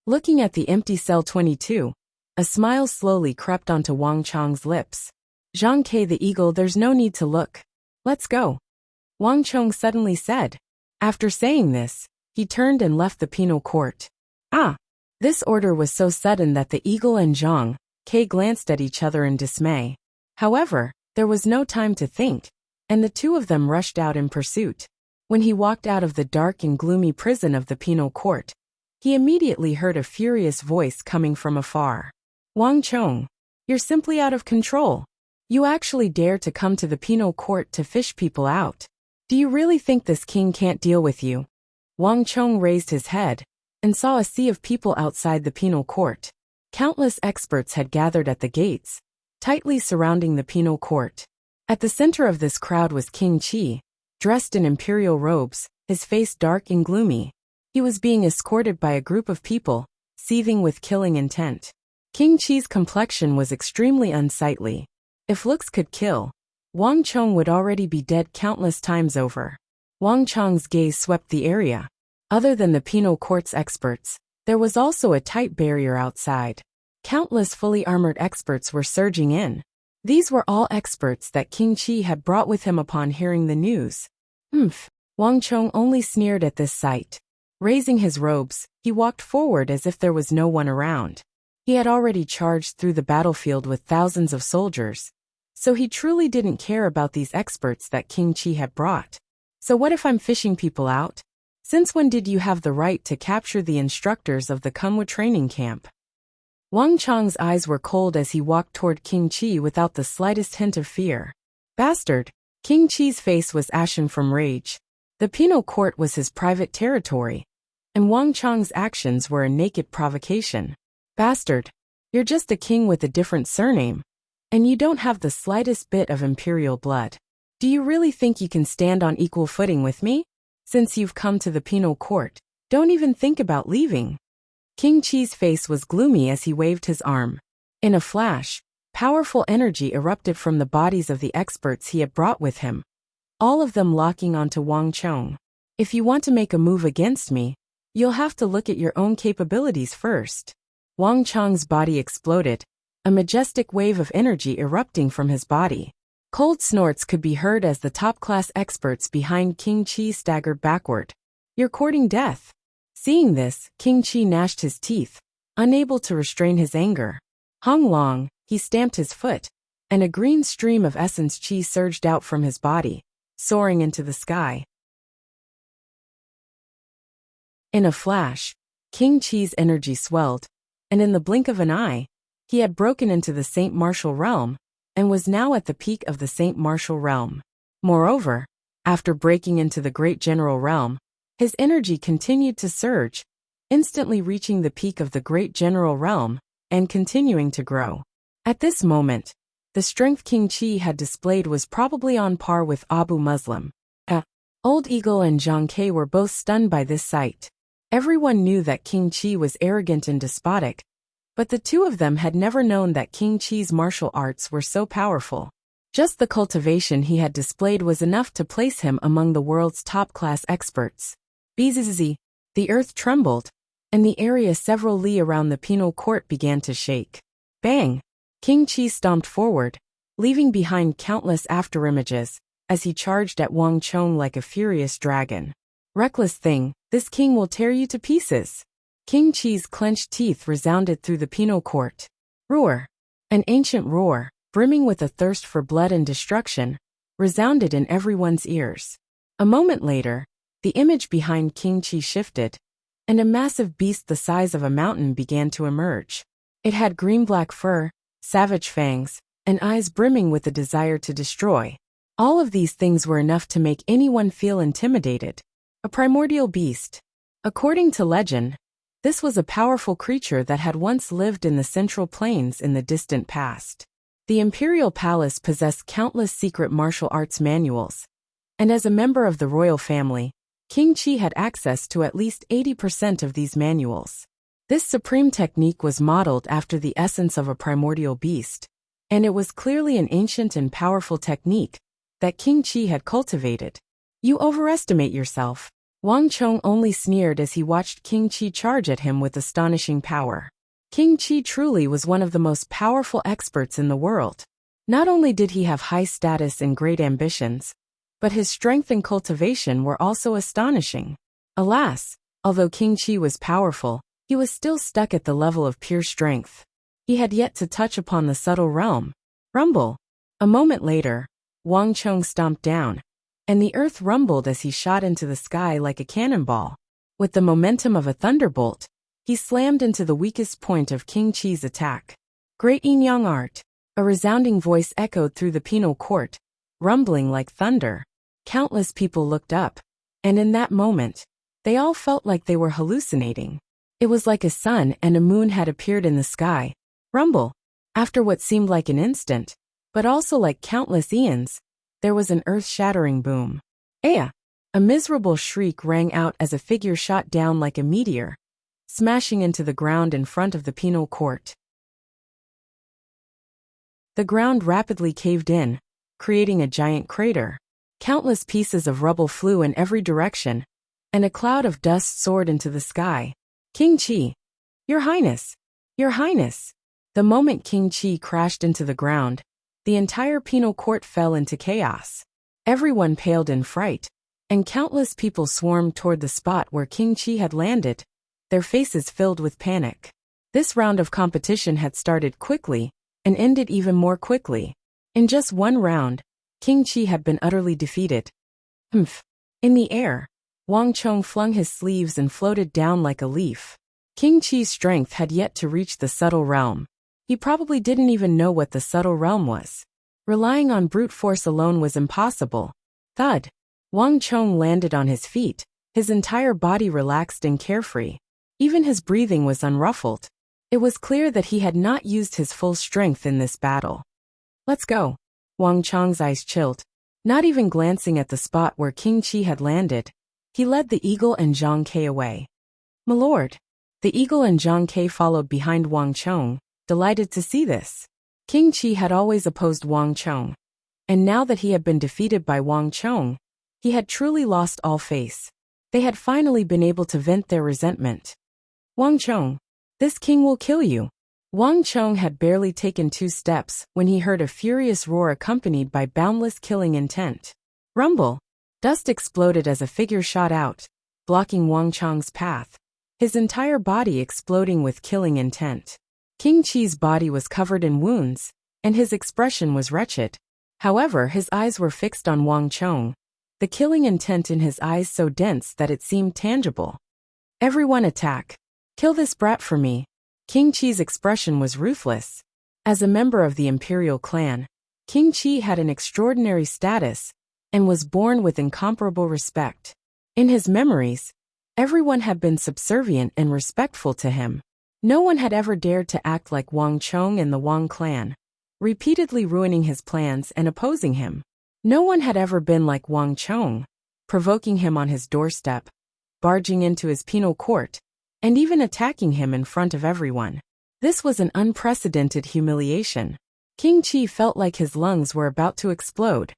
Looking at the empty cell 22, a smile slowly crept onto Wang Chong's lips. Zhang Ke the eagle, there's no need to look. Let's go. Wang Chong suddenly said. After saying this, he turned and left the penal court. This order was so sudden that the eagle and Zhang Ke glanced at each other in dismay. However, there was no time to think, and the two of them rushed out in pursuit. When he walked out of the dark and gloomy prison of the penal court, he immediately heard a furious voice coming from afar. Wang Chong, you're simply out of control. You actually dare to come to the penal court to fish people out. Do you really think this king can't deal with you? Wang Chong raised his head and saw a sea of people outside the penal court. Countless experts had gathered at the gates, tightly surrounding the penal court. At the center of this crowd was King Qi, dressed in imperial robes, his face dark and gloomy. He was being escorted by a group of people, seething with killing intent. King Qi's complexion was extremely unsightly. If looks could kill, Wang Chong would already be dead countless times over. Wang Chong's gaze swept the area. Other than the penal court's experts, there was also a tight barrier outside. Countless fully armored experts were surging in. These were all experts that King Qi had brought with him upon hearing the news. Wang Chong only sneered at this sight. Raising his robes, he walked forward as if there was no one around. He had already charged through the battlefield with thousands of soldiers, so he truly didn't care about these experts that King Qi had brought. So what if I'm fishing people out? Since when did you have the right to capture the instructors of the Kunhua training camp? Wang Chong's eyes were cold as he walked toward King Qi without the slightest hint of fear. Bastard! King Qi's face was ashen from rage. The penal court was his private territory, and Wang Chong's actions were a naked provocation. Bastard! You're just a king with a different surname, and you don't have the slightest bit of imperial blood. Do you really think you can stand on equal footing with me? Since you've come to the penal court, don't even think about leaving. King Qi's face was gloomy as he waved his arm. In a flash, powerful energy erupted from the bodies of the experts he had brought with him, all of them locking onto Wang Chong. If you want to make a move against me, you'll have to look at your own capabilities first. Wang Cheng's body exploded, a majestic wave of energy erupting from his body. Cold snorts could be heard as the top-class experts behind King Qi staggered backward. You're courting death. Seeing this, King Qi gnashed his teeth, unable to restrain his anger. Hung Long, he stamped his foot, and a green stream of essence qi surged out from his body, soaring into the sky. In a flash, King Qi's energy swelled, and in the blink of an eye, he had broken into the Saint Martial realm, and was now at the peak of the Saint Martial realm. Moreover, after breaking into the Great General realm, his energy continued to surge, instantly reaching the peak of the Great General realm, and continuing to grow. At this moment, the strength King Qi had displayed was probably on par with Abu Muslim. Old Eagle and Zhang Ke were both stunned by this sight. Everyone knew that King Qi was arrogant and despotic, but the two of them had never known that King Qi's martial arts were so powerful. Just the cultivation he had displayed was enough to place him among the world's top-class experts. Bzzz, the earth trembled, and the area several li around the penal court began to shake. Bang! King Qi stomped forward, leaving behind countless afterimages, as he charged at Wang Cheng like a furious dragon. Reckless thing, this king will tear you to pieces. King Qi's clenched teeth resounded through the penal court. Roar! An ancient roar, brimming with a thirst for blood and destruction, resounded in everyone's ears. A moment later, the image behind King Qi shifted, and a massive beast the size of a mountain began to emerge. It had green-black fur, savage fangs, and eyes brimming with a desire to destroy. All of these things were enough to make anyone feel intimidated. A primordial beast. According to legend, this was a powerful creature that had once lived in the Central Plains in the distant past. The imperial palace possessed countless secret martial arts manuals, and as a member of the royal family, King Qi had access to at least 80% of these manuals. This supreme technique was modeled after the essence of a primordial beast, and it was clearly an ancient and powerful technique that King Qi had cultivated. You overestimate yourself. Wang Cheng only sneered as he watched King Qi charge at him with astonishing power. King Qi truly was one of the most powerful experts in the world. Not only did he have high status and great ambitions, but his strength and cultivation were also astonishing. Alas, although King Qi was powerful, he was still stuck at the level of pure strength. He had yet to touch upon the subtle realm. Rumble! A moment later, Wang Cheng stomped down, and the earth rumbled as he shot into the sky like a cannonball. With the momentum of a thunderbolt, he slammed into the weakest point of King Qi's attack. Great Yin Yang art! A resounding voice echoed through the penal court, rumbling like thunder. Countless people looked up, and in that moment, they all felt like they were hallucinating. It was like a sun and a moon had appeared in the sky. Rumble! After what seemed like an instant, but also like countless eons, there was an earth-shattering boom. Aya! A miserable shriek rang out as a figure shot down like a meteor, smashing into the ground in front of the penal court. The ground rapidly caved in, creating a giant crater. Countless pieces of rubble flew in every direction, and a cloud of dust soared into the sky. King Qi! Your Highness! Your Highness! The moment King Qi crashed into the ground, the entire penal court fell into chaos. Everyone paled in fright, and countless people swarmed toward the spot where King Qi had landed, their faces filled with panic. This round of competition had started quickly, and ended even more quickly. In just one round, King Qi had been utterly defeated. Humph! In the air, Wang Cheng flung his sleeves and floated down like a leaf. King Qi's strength had yet to reach the subtle realm. He probably didn't even know what the subtle realm was. Relying on brute force alone was impossible. Thud! Wang Cheng landed on his feet, his entire body relaxed and carefree. Even his breathing was unruffled. It was clear that he had not used his full strength in this battle. Let's go. Wang Cheng's eyes chilled. Not even glancing at the spot where King Qi had landed, he led the eagle and Zhang Ke away. My lord! The eagle and Zhang Ke followed behind Wang Cheng, delighted to see this. King Qi had always opposed Wang Cheng, and now that he had been defeated by Wang Cheng, he had truly lost all face. They had finally been able to vent their resentment. Wang Chong, this king will kill you. Wang Chong had barely taken 2 steps when he heard a furious roar accompanied by boundless killing intent. Rumble! Dust exploded as a figure shot out, blocking Wang Chong's path, his entire body exploding with killing intent. King Qi's body was covered in wounds, and his expression was wretched. However, his eyes were fixed on Wang Chong, the killing intent in his eyes so dense that it seemed tangible. Everyone attack! Kill this brat for me! King Qi's expression was ruthless. As a member of the imperial clan, King Qi had an extraordinary status and was born with incomparable respect. In his memories, everyone had been subservient and respectful to him. No one had ever dared to act like Wang Chong and the Wang clan, repeatedly ruining his plans and opposing him. No one had ever been like Wang Chong, provoking him on his doorstep, barging into his penal court, and even attacking him in front of everyone. This was an unprecedented humiliation. King Qi felt like his lungs were about to explode.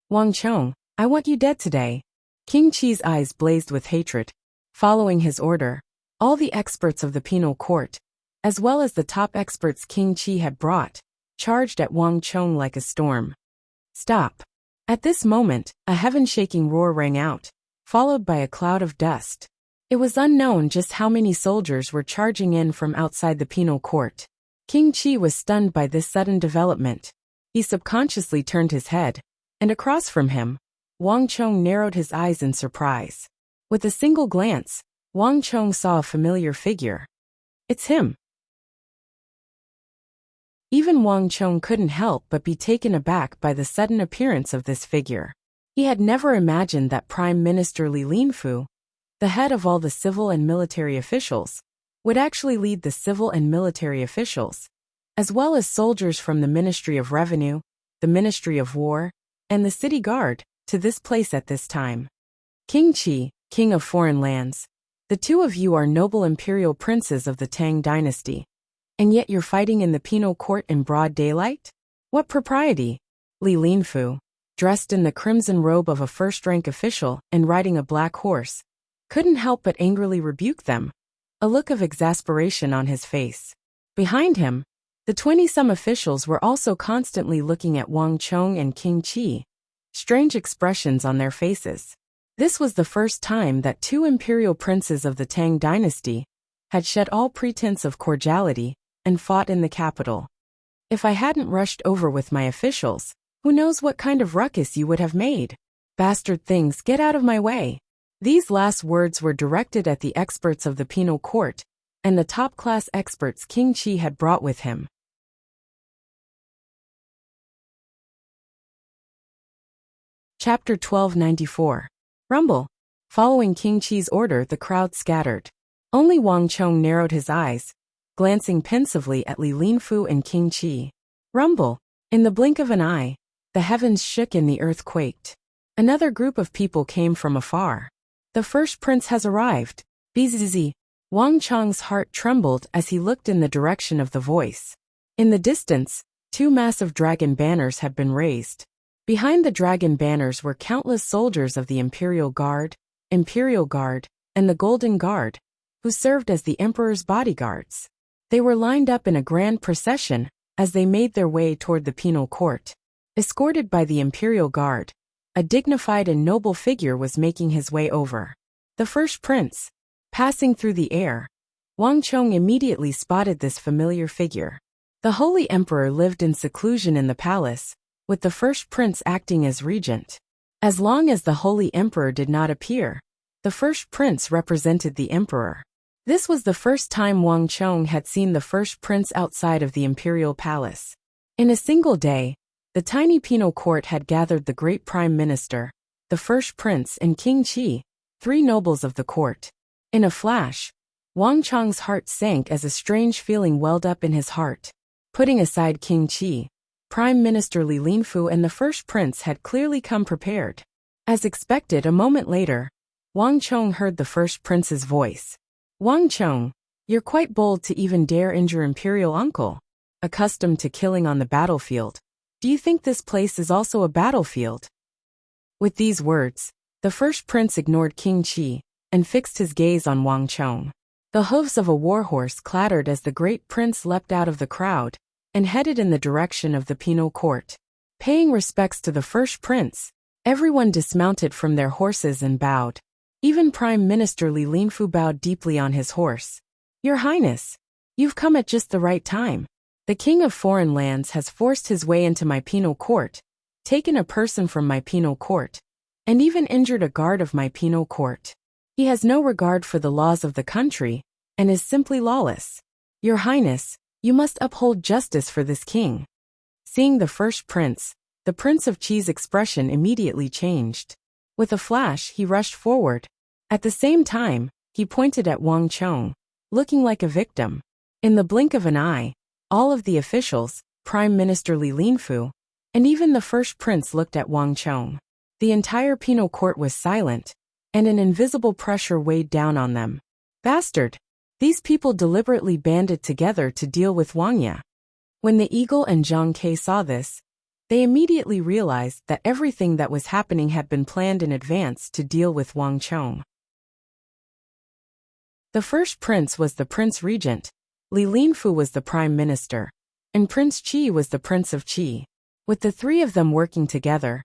Wang Chong, I want you dead today. King Qi's eyes blazed with hatred. Following his order, all the experts of the penal court, as well as the top experts King Qi had brought, charged at Wang Chong like a storm. Stop! At this moment, a heaven-shaking roar rang out, followed by a cloud of dust. It was unknown just how many soldiers were charging in from outside the penal court. King Qi was stunned by this sudden development. He subconsciously turned his head, and across from him, Wang Chong narrowed his eyes in surprise. With a single glance, Wang Chong saw a familiar figure. It's him. Even Wang Chong couldn't help but be taken aback by the sudden appearance of this figure. He had never imagined that Prime Minister Li Linfu, the head of all the civil and military officials, would actually lead the civil and military officials, as well as soldiers from the Ministry of Revenue, the Ministry of War, and the City Guard, to this place at this time. King Qi, King of Foreign Lands, the two of you are noble imperial princes of the Tang dynasty, and yet you're fighting in the penal court in broad daylight? What propriety? Li Linfu, dressed in the crimson robe of a first-rank official and riding a black horse, couldn't help but angrily rebuke them, a look of exasperation on his face. Behind him, the 20-some officials were also constantly looking at Wang Chong and King Qi, strange expressions on their faces. This was the first time that 2 imperial princes of the Tang dynasty had shed all pretense of cordiality and fought in the capital. If I hadn't rushed over with my officials, who knows what kind of ruckus you would have made? Bastard things, get out of my way! These last words were directed at the experts of the penal court and the top-class experts King Qi had brought with him. Chapter 1294. Rumble. Following King Qi's order, the crowd scattered. Only Wang Chong narrowed his eyes, glancing pensively at Li Linfu and King Qi. Rumble. In the blink of an eye, the heavens shook and the earth quaked. Another group of people came from afar. The first prince has arrived. Bzz. Wang Chong's heart trembled as he looked in the direction of the voice. In the distance, 2 massive dragon banners had been raised. Behind the dragon banners were countless soldiers of the Imperial Guard, and the Golden Guard, who served as the Emperor's bodyguards. They were lined up in a grand procession as they made their way toward the penal court. Escorted by the Imperial Guard, a dignified and noble figure was making his way over. The first prince. Passing through the air, Wang Chong immediately spotted this familiar figure. The Holy Emperor lived in seclusion in the palace, with the first prince acting as regent. As long as the Holy Emperor did not appear, the first prince represented the emperor. This was the first time Wang Chong had seen the first prince outside of the imperial palace. In a single day, the tiny penal court had gathered the great prime minister, the first prince and King Qi, 3 nobles of the court. In a flash, Wang Chong's heart sank as a strange feeling welled up in his heart. Putting aside King Qi, Prime Minister Li Linfu and the first prince had clearly come prepared. As expected, a moment later, Wang Chong heard the first prince's voice. Wang Chong, you're quite bold to even dare injure imperial uncle. Accustomed to killing on the battlefield, do you think this place is also a battlefield? With these words, the first prince ignored King Qi, and fixed his gaze on Wang Chong. The hooves of a warhorse clattered as the great prince leapt out of the crowd and headed in the direction of the penal court. Paying respects to the first prince, everyone dismounted from their horses and bowed. Even Prime Minister Li Linfu bowed deeply on his horse. "Your Highness, you've come at just the right time. The King of Foreign Lands has forced his way into my penal court, taken a person from my penal court, and even injured a guard of my penal court. He has no regard for the laws of the country and is simply lawless. Your Highness, you must uphold justice for this king." Seeing the first prince, the Prince of Qi's expression immediately changed. With a flash, he rushed forward. At the same time, he pointed at Wang Chong, looking like a victim. In the blink of an eye, all of the officials, Prime Minister Li Linfu, and even the first prince looked at Wang Chong. The entire penal court was silent, and an invisible pressure weighed down on them. Bastard! These people deliberately banded together to deal with Wang Ya. When the Eagle and Zhang Ke saw this, they immediately realized that everything that was happening had been planned in advance to deal with Wang Chong. The first prince was the Prince Regent, Li Linfu was the Prime Minister, and Prince Qi was the Prince of Qi. With the three of them working together,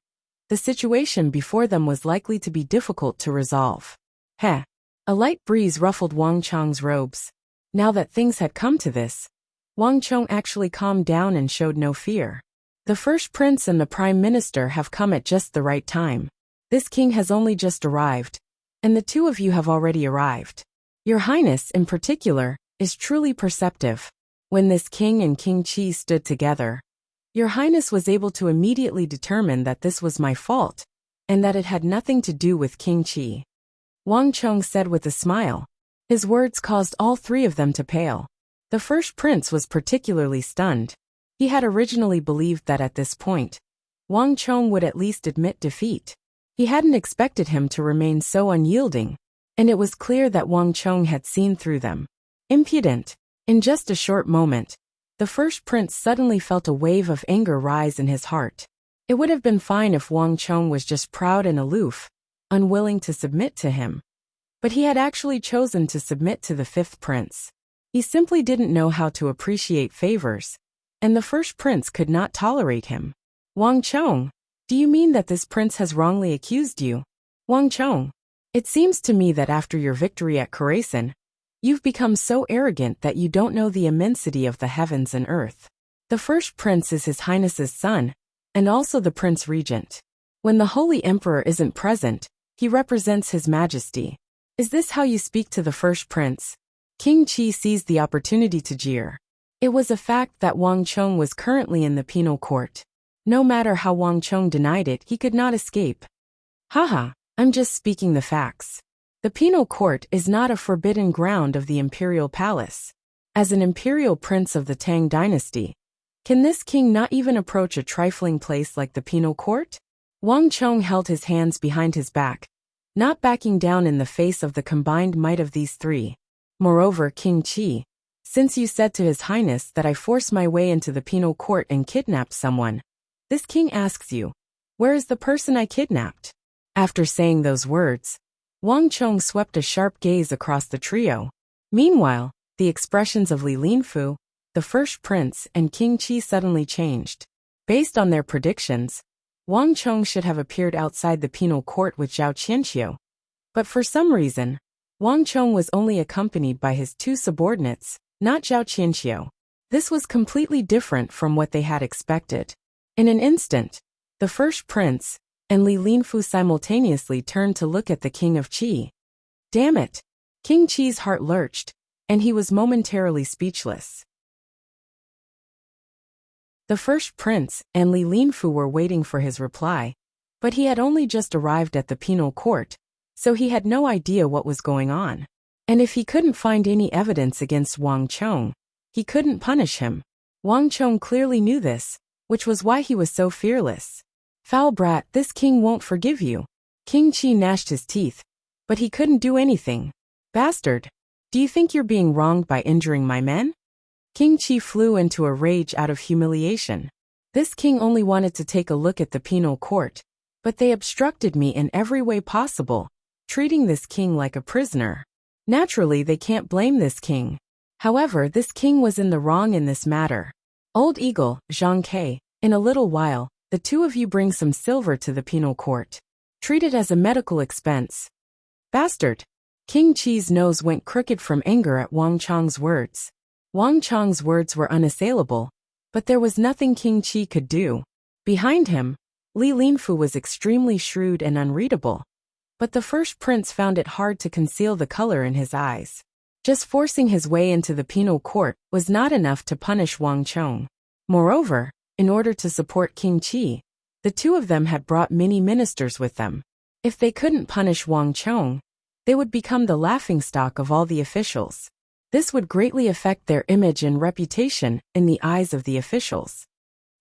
the situation before them was likely to be difficult to resolve. Heh! A light breeze ruffled Wang Chong's robes. Now that things had come to this, Wang Chong actually calmed down and showed no fear. The first prince and the prime minister have come at just the right time. This king has only just arrived, and the two of you have already arrived. Your Highness, in particular, is truly perceptive. When this king and King Qi stood together, Your Highness was able to immediately determine that this was my fault, and that it had nothing to do with King Qi. Wang Chong said with a smile. His words caused all three of them to pale. The first prince was particularly stunned. He had originally believed that at this point, Wang Chong would at least admit defeat. He hadn't expected him to remain so unyielding, and it was clear that Wang Chong had seen through them. Impudent! In just a short moment, the first prince suddenly felt a wave of anger rise in his heart. It would have been fine if Wang Chong was just proud and aloof, unwilling to submit to him. But he had actually chosen to submit to the fifth prince. He simply didn't know how to appreciate favors, and the first prince could not tolerate him. Wang Chong, do you mean that this prince has wrongly accused you? Wang Chong, it seems to me that after your victory at Khorasan, you've become so arrogant that you don't know the immensity of the heavens and earth. The first prince is His Highness's son, and also the Prince Regent. When the Holy Emperor isn't present, he represents His Majesty. Is this how you speak to the first prince? King Qi seized the opportunity to jeer. It was a fact that Wang Chong was currently in the penal court. No matter how Wang Chong denied it, he could not escape. Haha, I'm just speaking the facts. The penal court is not a forbidden ground of the imperial palace. As an imperial prince of the Tang dynasty, can this king not even approach a trifling place like the penal court? Wang Chong held his hands behind his back, not backing down in the face of the combined might of these three. Moreover, King Qi, since you said to His Highness that I forced my way into the penal court and kidnapped someone, this king asks you, where is the person I kidnapped? After saying those words, Wang Chong swept a sharp gaze across the trio. Meanwhile, the expressions of Li Linfu, the first prince, and King Qi suddenly changed. Based on their predictions, Wang Chong should have appeared outside the penal court with Zhao Qianqiu. But for some reason, Wang Chong was only accompanied by his two subordinates, not Zhao Qianqiu. This was completely different from what they had expected. In an instant, the first prince and Li Linfu simultaneously turned to look at the King of Qi. Damn it! King Qi's heart lurched, and he was momentarily speechless. The first prince and Li Linfu were waiting for his reply, but he had only just arrived at the penal court, so he had no idea what was going on. And if he couldn't find any evidence against Wang Chong, he couldn't punish him. Wang Chong clearly knew this, which was why he was so fearless. Foul brat, this king won't forgive you. King Qi gnashed his teeth, but he couldn't do anything. Bastard! Do you think you're being wronged by injuring my men? King Qi flew into a rage out of humiliation. This king only wanted to take a look at the penal court, but they obstructed me in every way possible, treating this king like a prisoner. Naturally, they can't blame this king. However, this king was in the wrong in this matter. Old Eagle, Zhang Ke, in a little while, the two of you bring some silver to the penal court. Treat it as a medical expense. Bastard! King Qi's nose went crooked from anger at Wang Chong's words. Wang Chong's words were unassailable, but there was nothing King Qi could do. Behind him, Li Linfu was extremely shrewd and unreadable, but the first prince found it hard to conceal the color in his eyes. Just forcing his way into the penal court was not enough to punish Wang Chong. Moreover, in order to support King Qi, the two of them had brought many ministers with them. If they couldn't punish Wang Chong, they would become the laughingstock of all the officials. This would greatly affect their image and reputation in the eyes of the officials.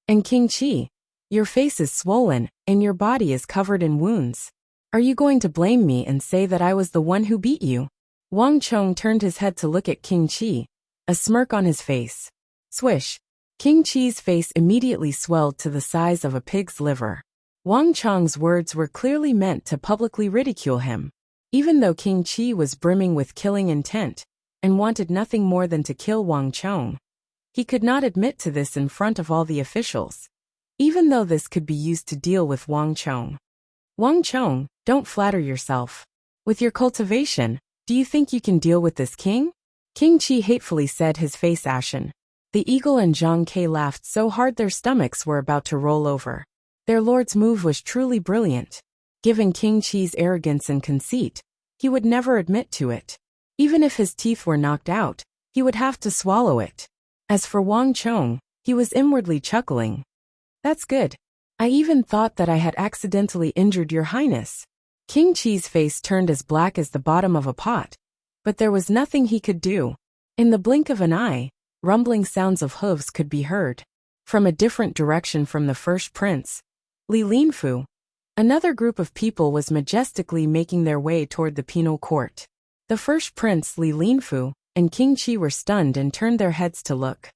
And King Qi, your face is swollen and your body is covered in wounds. Are you going to blame me and say that I was the one who beat you? Wang Chong turned his head to look at King Qi, a smirk on his face. Swish! King Qi's face immediately swelled to the size of a pig's liver. Wang Chong's words were clearly meant to publicly ridicule him. Even though King Qi was brimming with killing intent and wanted nothing more than to kill Wang Chong, he could not admit to this in front of all the officials, even though this could be used to deal with Wang Chong. Wang Chong, don't flatter yourself. With your cultivation, do you think you can deal with this king? King Qi hatefully said, his face ashen. The eagle and Zhang Ke laughed so hard their stomachs were about to roll over. Their lord's move was truly brilliant. Given King Qi's arrogance and conceit, he would never admit to it. Even if his teeth were knocked out, he would have to swallow it. As for Wang Chong, he was inwardly chuckling. That's good. I even thought that I had accidentally injured your highness. King Qi's face turned as black as the bottom of a pot, but there was nothing he could do. In the blink of an eye, rumbling sounds of hooves could be heard. From a different direction from the first prince, Li Linfu, another group of people was majestically making their way toward the penal court. The first prince, Li Linfu, and King Qi were stunned and turned their heads to look.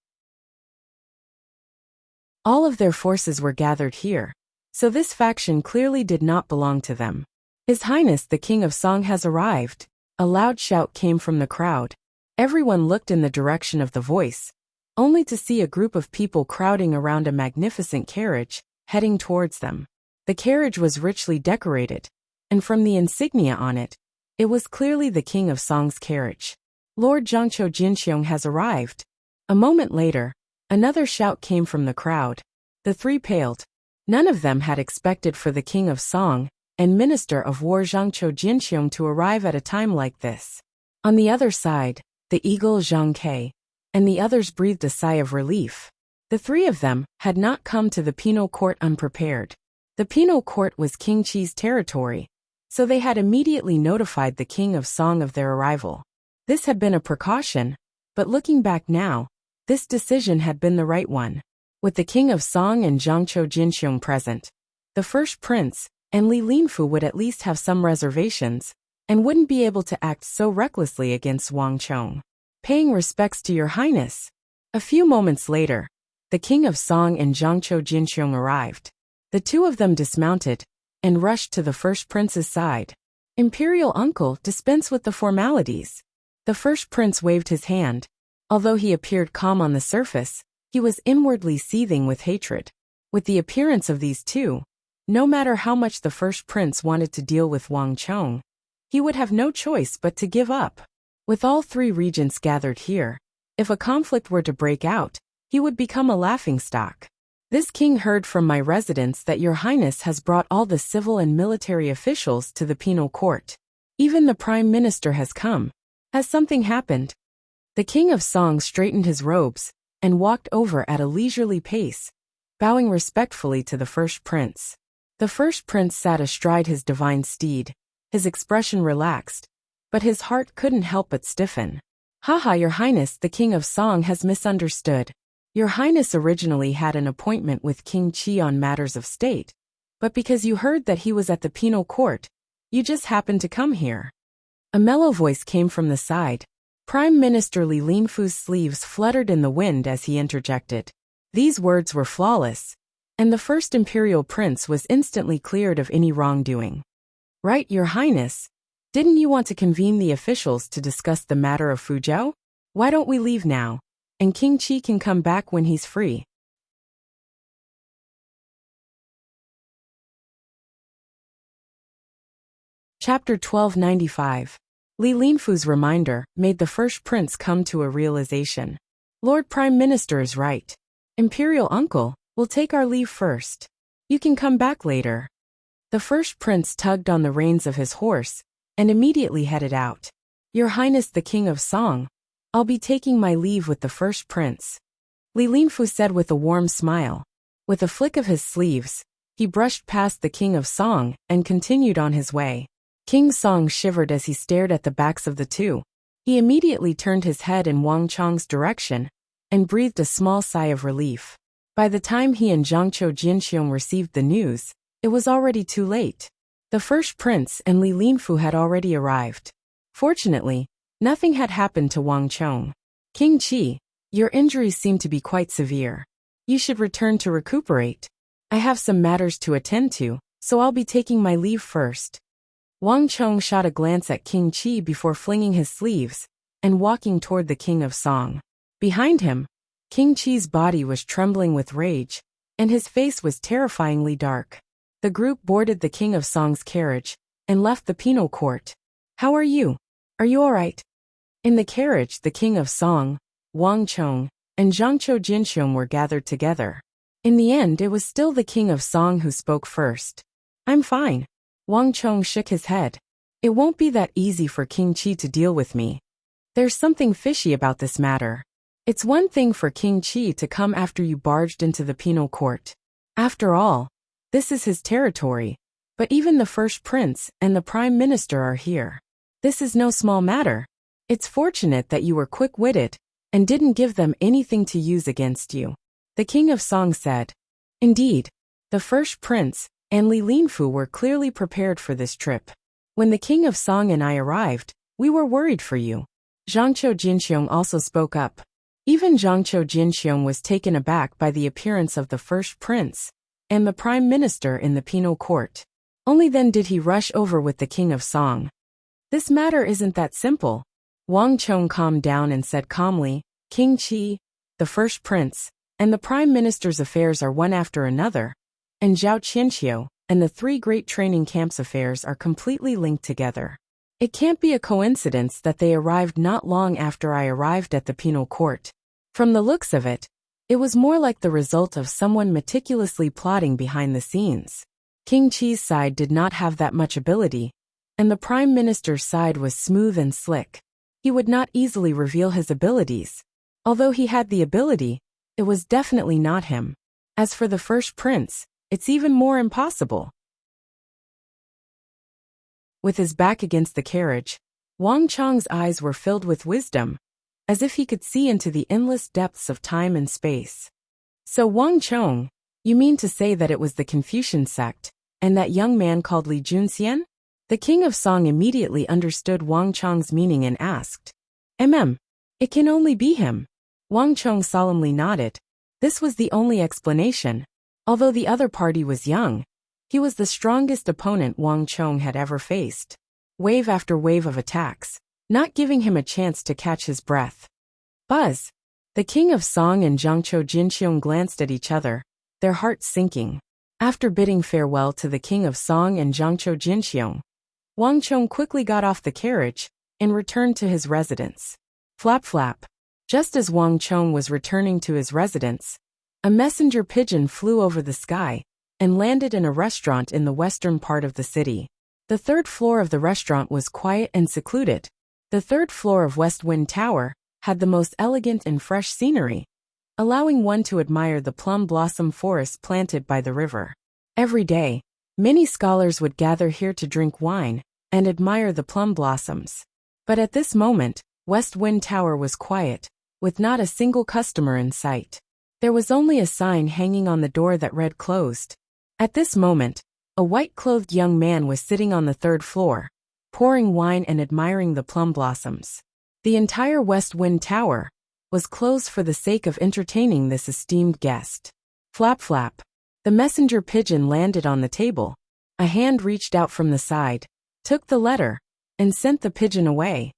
All of their forces were gathered here, so this faction clearly did not belong to them. His Highness the King of Song has arrived. A loud shout came from the crowd. Everyone looked in the direction of the voice, only to see a group of people crowding around a magnificent carriage, heading towards them. The carriage was richly decorated, and from the insignia on it, it was clearly the King of Song's carriage. Lord Zhangqiu Jinxiong has arrived. A moment later, another shout came from the crowd. The three paled. None of them had expected for the King of Song and Minister of War Zhangqiu Jinxiong to arrive at a time like this. On the other side, the eagle Zhang Ke and the others breathed a sigh of relief. The three of them had not come to the penal court unprepared. The penal court was King Qi's territory, so they had immediately notified the King of Song of their arrival. This had been a precaution, but looking back now, this decision had been the right one. With the King of Song and Zhangqiu Jinxiong present, the first prince and Li Linfu would at least have some reservations, and wouldn't be able to act so recklessly against Wang Chong. Paying respects to your highness. A few moments later, the King of Song and Zhangqiu Jinxiong arrived. The two of them dismounted and rushed to the first prince's side. Imperial uncle, dispense with the formalities. The first prince waved his hand. Although he appeared calm on the surface, he was inwardly seething with hatred. With the appearance of these two, no matter how much the first prince wanted to deal with Wang Chong, he would have no choice but to give up. With all three regents gathered here, if a conflict were to break out, he would become a laughingstock. This king heard from my residence that your highness has brought all the civil and military officials to the penal court. Even the prime minister has come. Has something happened? The King of Song straightened his robes and walked over at a leisurely pace, bowing respectfully to the first prince. The first prince sat astride his divine steed. His expression relaxed, but his heart couldn't help but stiffen. Haha, your highness the King of Song has misunderstood. Your highness originally had an appointment with King Qi on matters of state, but because you heard that he was at the penal court, you just happened to come here. A mellow voice came from the side. Prime Minister Li Linfu's sleeves fluttered in the wind as he interjected. These words were flawless, and the first imperial prince was instantly cleared of any wrongdoing. Right, your highness. Didn't you want to convene the officials to discuss the matter of Fuzhou? Why don't we leave now? And King Qi can come back when he's free. Chapter 1295. Li Linfu's reminder made the first prince come to a realization. Lord Prime Minister is right. Imperial uncle, we'll take our leave first. You can come back later. The first prince tugged on the reins of his horse and immediately headed out. Your Highness the King of Song, I'll be taking my leave with the first prince. Li Linfu said with a warm smile. With a flick of his sleeves, he brushed past the King of Song and continued on his way. King Song shivered as he stared at the backs of the two. He immediately turned his head in Wang Chong's direction and breathed a small sigh of relief. By the time he and Zhangqiu Jinxiong received the news, it was already too late. The first prince and Li Linfu had already arrived. Fortunately, nothing had happened to Wang Chong. King Qi, your injuries seem to be quite severe. You should return to recuperate. I have some matters to attend to, so I'll be taking my leave first. Wang Chong shot a glance at King Qi before flinging his sleeves and walking toward the King of Song. Behind him, King Qi's body was trembling with rage, and his face was terrifyingly dark. The group boarded the King of Song's carriage and left the penal court. How are you? Are you all right? In the carriage, the King of Song, Wang Chong, and Zhangqiu Jinxiong were gathered together. In the end, it was still the King of Song who spoke first. I'm fine. Wang Chong shook his head. It won't be that easy for King Qi to deal with me. There's something fishy about this matter. It's one thing for King Qi to come after you barged into the penal court. After all, this is his territory, but even the first prince and the prime minister are here. This is no small matter. It's fortunate that you were quick-witted and didn't give them anything to use against you. The King of Song said. Indeed, the first prince and Li Linfu were clearly prepared for this trip. When the King of Song and I arrived, we were worried for you. Zhangqiu Jinxiong also spoke up. Even Zhangqiu Jinxiong was taken aback by the appearance of the first prince and the prime minister in the penal court. Only then did he rush over with the King of Song. This matter isn't that simple. Wang Chong calmed down and said calmly, King Qi, the first prince, and the prime minister's affairs are one after another, and Zhao Qianqiu and the three great training camps affairs are completely linked together. It can't be a coincidence that they arrived not long after I arrived at the penal court. From the looks of it, it was more like the result of someone meticulously plotting behind the scenes. King Qi's side did not have that much ability, and the prime minister's side was smooth and slick. He would not easily reveal his abilities. Although he had the ability, it was definitely not him. As for the first prince, it's even more impossible. With his back against the carriage, Wang Chong's eyes were filled with wisdom, as if he could see into the endless depths of time and space. So Wang Chong, you mean to say that it was the Confucian sect, and that young man called Li Junxian? The King of Song immediately understood Wang Chong's meaning and asked. It can only be him. Wang Chong solemnly nodded. This was the only explanation. Although the other party was young, he was the strongest opponent Wang Chong had ever faced. Wave after wave of attacks, not giving him a chance to catch his breath. Buzz! The King of Song and Zhangqiu Jinxiong glanced at each other, their hearts sinking. After bidding farewell to the King of Song and Zhangqiu Jinxiong, Wang Chong quickly got off the carriage and returned to his residence. Flap flap. Just as Wang Chong was returning to his residence, a messenger pigeon flew over the sky and landed in a restaurant in the western part of the city. The third floor of the restaurant was quiet and secluded. The third floor of West Wind Tower had the most elegant and fresh scenery, allowing one to admire the plum blossom forest planted by the river. Every day, many scholars would gather here to drink wine and admire the plum blossoms. But at this moment, West Wind Tower was quiet, with not a single customer in sight. There was only a sign hanging on the door that read closed. At this moment, a white-clothed young man was sitting on the third floor, pouring wine and admiring the plum blossoms. The entire West Wind Tower was closed for the sake of entertaining this esteemed guest. Flap flap. The messenger pigeon landed on the table. A hand reached out from the side, took the letter, and sent the pigeon away.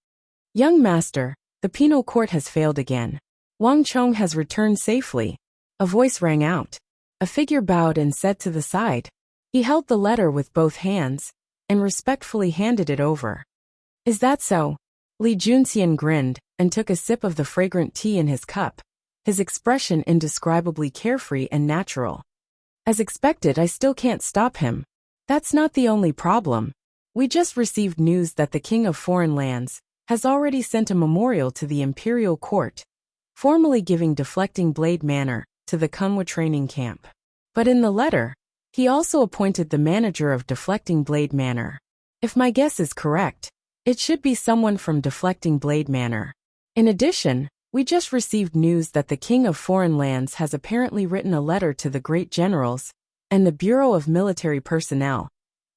Young master, the penal court has failed again. Wang Chong has returned safely. A voice rang out. A figure bowed and said to the side. He held the letter with both hands, and respectfully handed it over. Is that so? Li Junxian grinned, and took a sip of the fragrant tea in his cup, his expression indescribably carefree and natural. As expected, I still can't stop him. That's not the only problem. We just received news that the King of Foreign Lands has already sent a memorial to the Imperial Court, formally giving Deflecting Blade Manor to the Kunwa training camp. But in the letter, he also appointed the manager of Deflecting Blade Manor. If my guess is correct, it should be someone from Deflecting Blade Manor. In addition, we just received news that the King of Foreign Lands has apparently written a letter to the great generals and the Bureau of Military Personnel,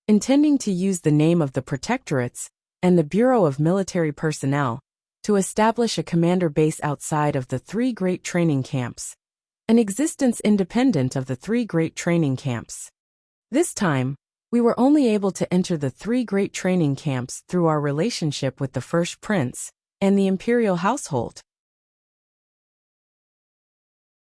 intending to use the name of the Protectorates and the Bureau of Military Personnel to establish a commander base outside of the three great training camps, an existence independent of the three great training camps. This time, we were only able to enter the three great training camps through our relationship with the First Prince and the Imperial household.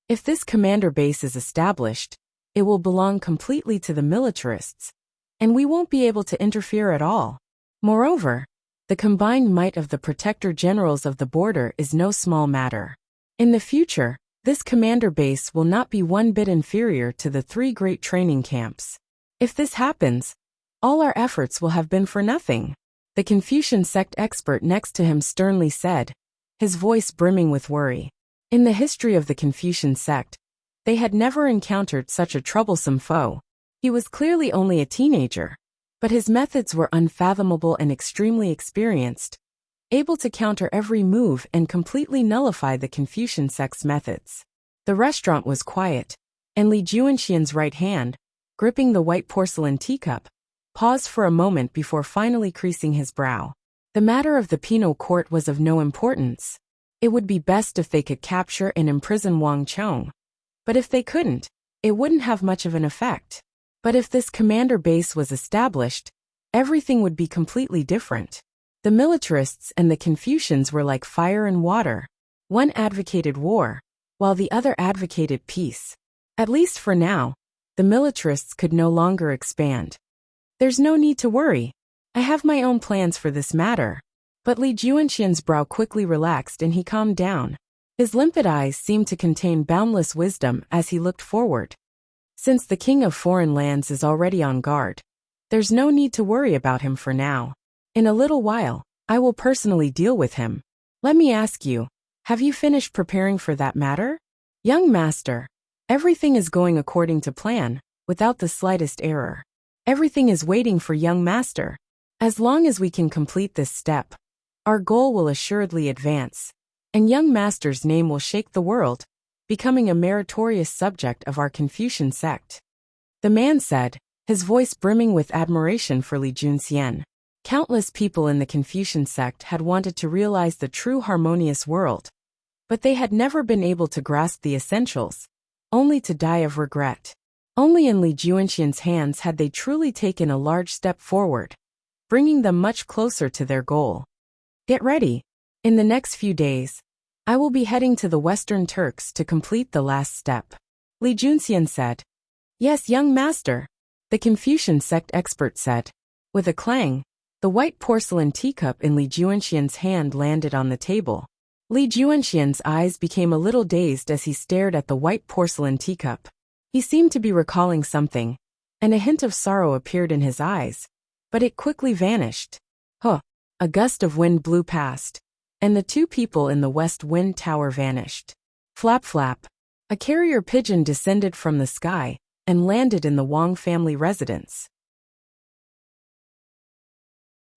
If this commander base is established, it will belong completely to the militarists, and we won't be able to interfere at all. Moreover, the combined might of the Protector Generals of the border is no small matter. In the future, this commander base will not be one bit inferior to the three great training camps. If this happens, all our efforts will have been for nothing. The Confucian sect expert next to him sternly said, his voice brimming with worry. In the history of the Confucian sect, they had never encountered such a troublesome foe. He was clearly only a teenager, but his methods were unfathomable and extremely experienced, able to counter every move and completely nullify the Confucian sect's methods. The restaurant was quiet, and Li Juanxian's right hand, gripping the white porcelain teacup, paused for a moment before finally creasing his brow. The matter of the penal court was of no importance. It would be best if they could capture and imprison Wang Chong. But if they couldn't, it wouldn't have much of an effect. But if this commander base was established, everything would be completely different. The militarists and the Confucians were like fire and water. One advocated war, while the other advocated peace. At least for now, the militarists could no longer expand. There's no need to worry. I have my own plans for this matter. But Li Juanxian's brow quickly relaxed and he calmed down. His limpid eyes seemed to contain boundless wisdom as he looked forward. Since the King of Foreign Lands is already on guard, there's no need to worry about him for now. In a little while, I will personally deal with him. Let me ask you, have you finished preparing for that matter? Young master, everything is going according to plan, without the slightest error. Everything is waiting for young master. As long as we can complete this step, our goal will assuredly advance, and young master's name will shake the world, becoming a meritorious subject of our Confucian sect. The man said, his voice brimming with admiration for Li Junxian. Countless people in the Confucian sect had wanted to realize the true harmonious world, but they had never been able to grasp the essentials, only to die of regret. Only in Li Juanxian's hands had they truly taken a large step forward, bringing them much closer to their goal. Get ready. In the next few days, I will be heading to the Western Turks to complete the last step. Li Junxian said. Yes, young master, the Confucian sect expert said. With a clang, the white porcelain teacup in Li Juanxian's hand landed on the table. Li Juanxian's eyes became a little dazed as he stared at the white porcelain teacup. He seemed to be recalling something, and a hint of sorrow appeared in his eyes, but it quickly vanished. Huh! A gust of wind blew past, and the two people in the west wind tower vanished. Flap flap! A carrier pigeon descended from the sky and landed in the Wang family residence.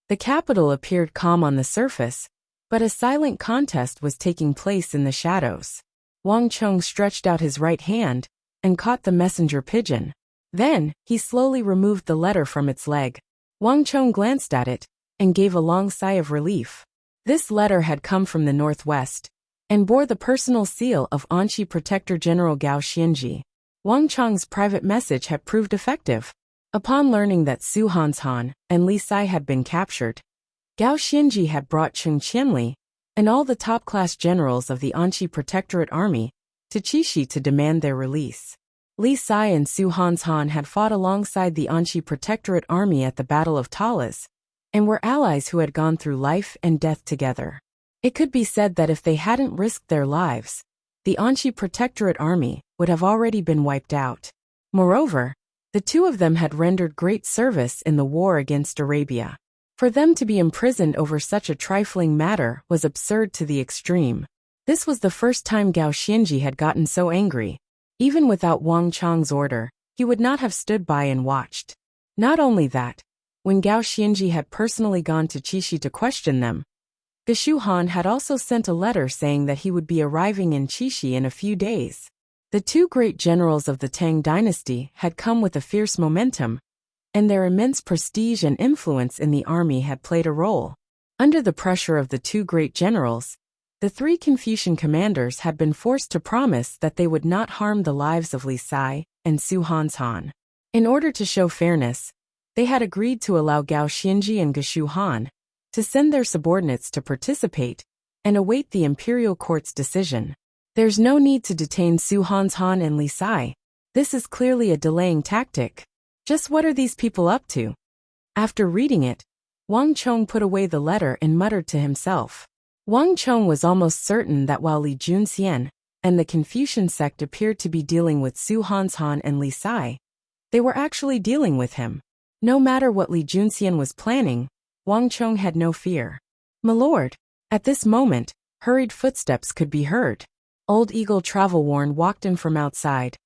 The capital appeared calm on the surface, but a silent contest was taking place in the shadows. Wang Chong stretched out his right hand and caught the messenger pigeon. Then, he slowly removed the letter from its leg. Wang Chong glanced at it and gave a long sigh of relief. This letter had come from the northwest and bore the personal seal of Anxi Protector General Gao Xianji. Wang Chong's private message had proved effective. Upon learning that Su Hanshan and Li Sai had been captured, Gao Xianji had brought Cheng Qianli and all the top-class generals of the Anqi Protectorate Army to Qixi to demand their release. Li Sai and Su Hanshan had fought alongside the Anqi Protectorate Army at the Battle of Talas, and were allies who had gone through life and death together. It could be said that if they hadn't risked their lives, the Anqi Protectorate Army would have already been wiped out. Moreover, the two of them had rendered great service in the war against Arabia. For them to be imprisoned over such a trifling matter was absurd to the extreme. This was the first time Gao Xianji had gotten so angry. Even without Wang Chang's order, he would not have stood by and watched. Not only that, when Gao Xianji had personally gone to Qixi to question them, Geshu Han had also sent a letter saying that he would be arriving in Qixi in a few days. The two great generals of the Tang dynasty had come with a fierce momentum, and their immense prestige and influence in the army had played a role. Under the pressure of the two great generals, the three Confucian commanders had been forced to promise that they would not harm the lives of Li Sai and Su Hanshan. In order to show fairness, they had agreed to allow Gao Xianji and Geshu Han to send their subordinates to participate and await the imperial court's decision. There's no need to detain Su Hanshan and Li Sai. This is clearly a delaying tactic. Just what are these people up to? After reading it, Wang Chong put away the letter and muttered to himself. Wang Chong was almost certain that while Li Junxian and the Confucian sect appeared to be dealing with Su Hanshan and Li Sai, they were actually dealing with him. No matter what Li Junxian was planning, Wang Chong had no fear. "My lord." At this moment, hurried footsteps could be heard. Old Eagle Travelworn walked in from outside.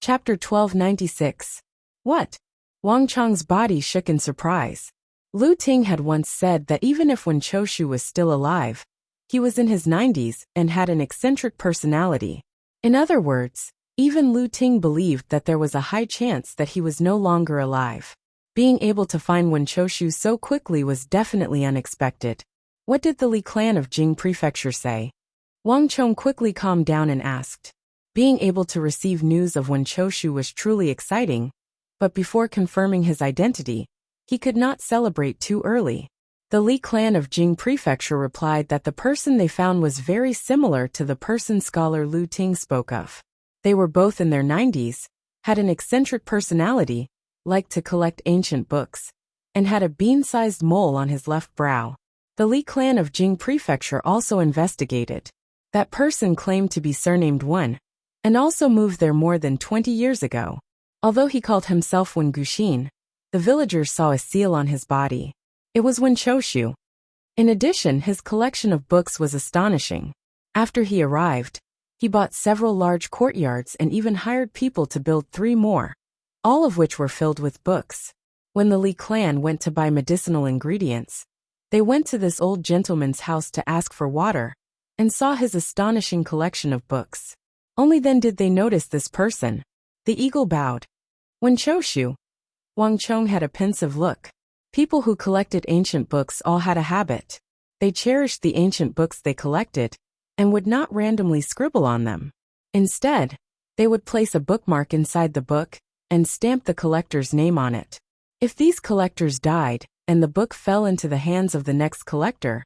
Chapter 1296. What? Wang Chong's body shook in surprise. Lu Ting had once said that even if Wen Choshu was still alive, he was in his 90s and had an eccentric personality. In other words, even Lu Ting believed that there was a high chance that he was no longer alive. Being able to find Wen Choshu so quickly was definitely unexpected. What did the Li clan of Jing Prefecture say? Wang Chong quickly calmed down and asked. Being able to receive news of Wen Choshu was truly exciting, but before confirming his identity, he could not celebrate too early. The Li clan of Jing Prefecture replied that the person they found was very similar to the person scholar Lu Ting spoke of. They were both in their 90s, had an eccentric personality, liked to collect ancient books, and had a bean-sized mole on his left brow. The Li clan of Jing Prefecture also investigated. That person claimed to be surnamed Wen, and also moved there more than 20 years ago. Although he called himself Wen Guxin, the villagers saw a seal on his body. It was Wen Choshu. In addition, his collection of books was astonishing. After he arrived, he bought several large courtyards and even hired people to build 3 more, all of which were filled with books. When the Li clan went to buy medicinal ingredients, they went to this old gentleman's house to ask for water, and saw his astonishing collection of books. Only then did they notice this person. The eagle bowed. Wen Choshu. Wang Chong had a pensive look. People who collected ancient books all had a habit. They cherished the ancient books they collected, and would not randomly scribble on them. Instead, they would place a bookmark inside the book, and stamp the collector's name on it. If these collectors died, and the book fell into the hands of the next collector,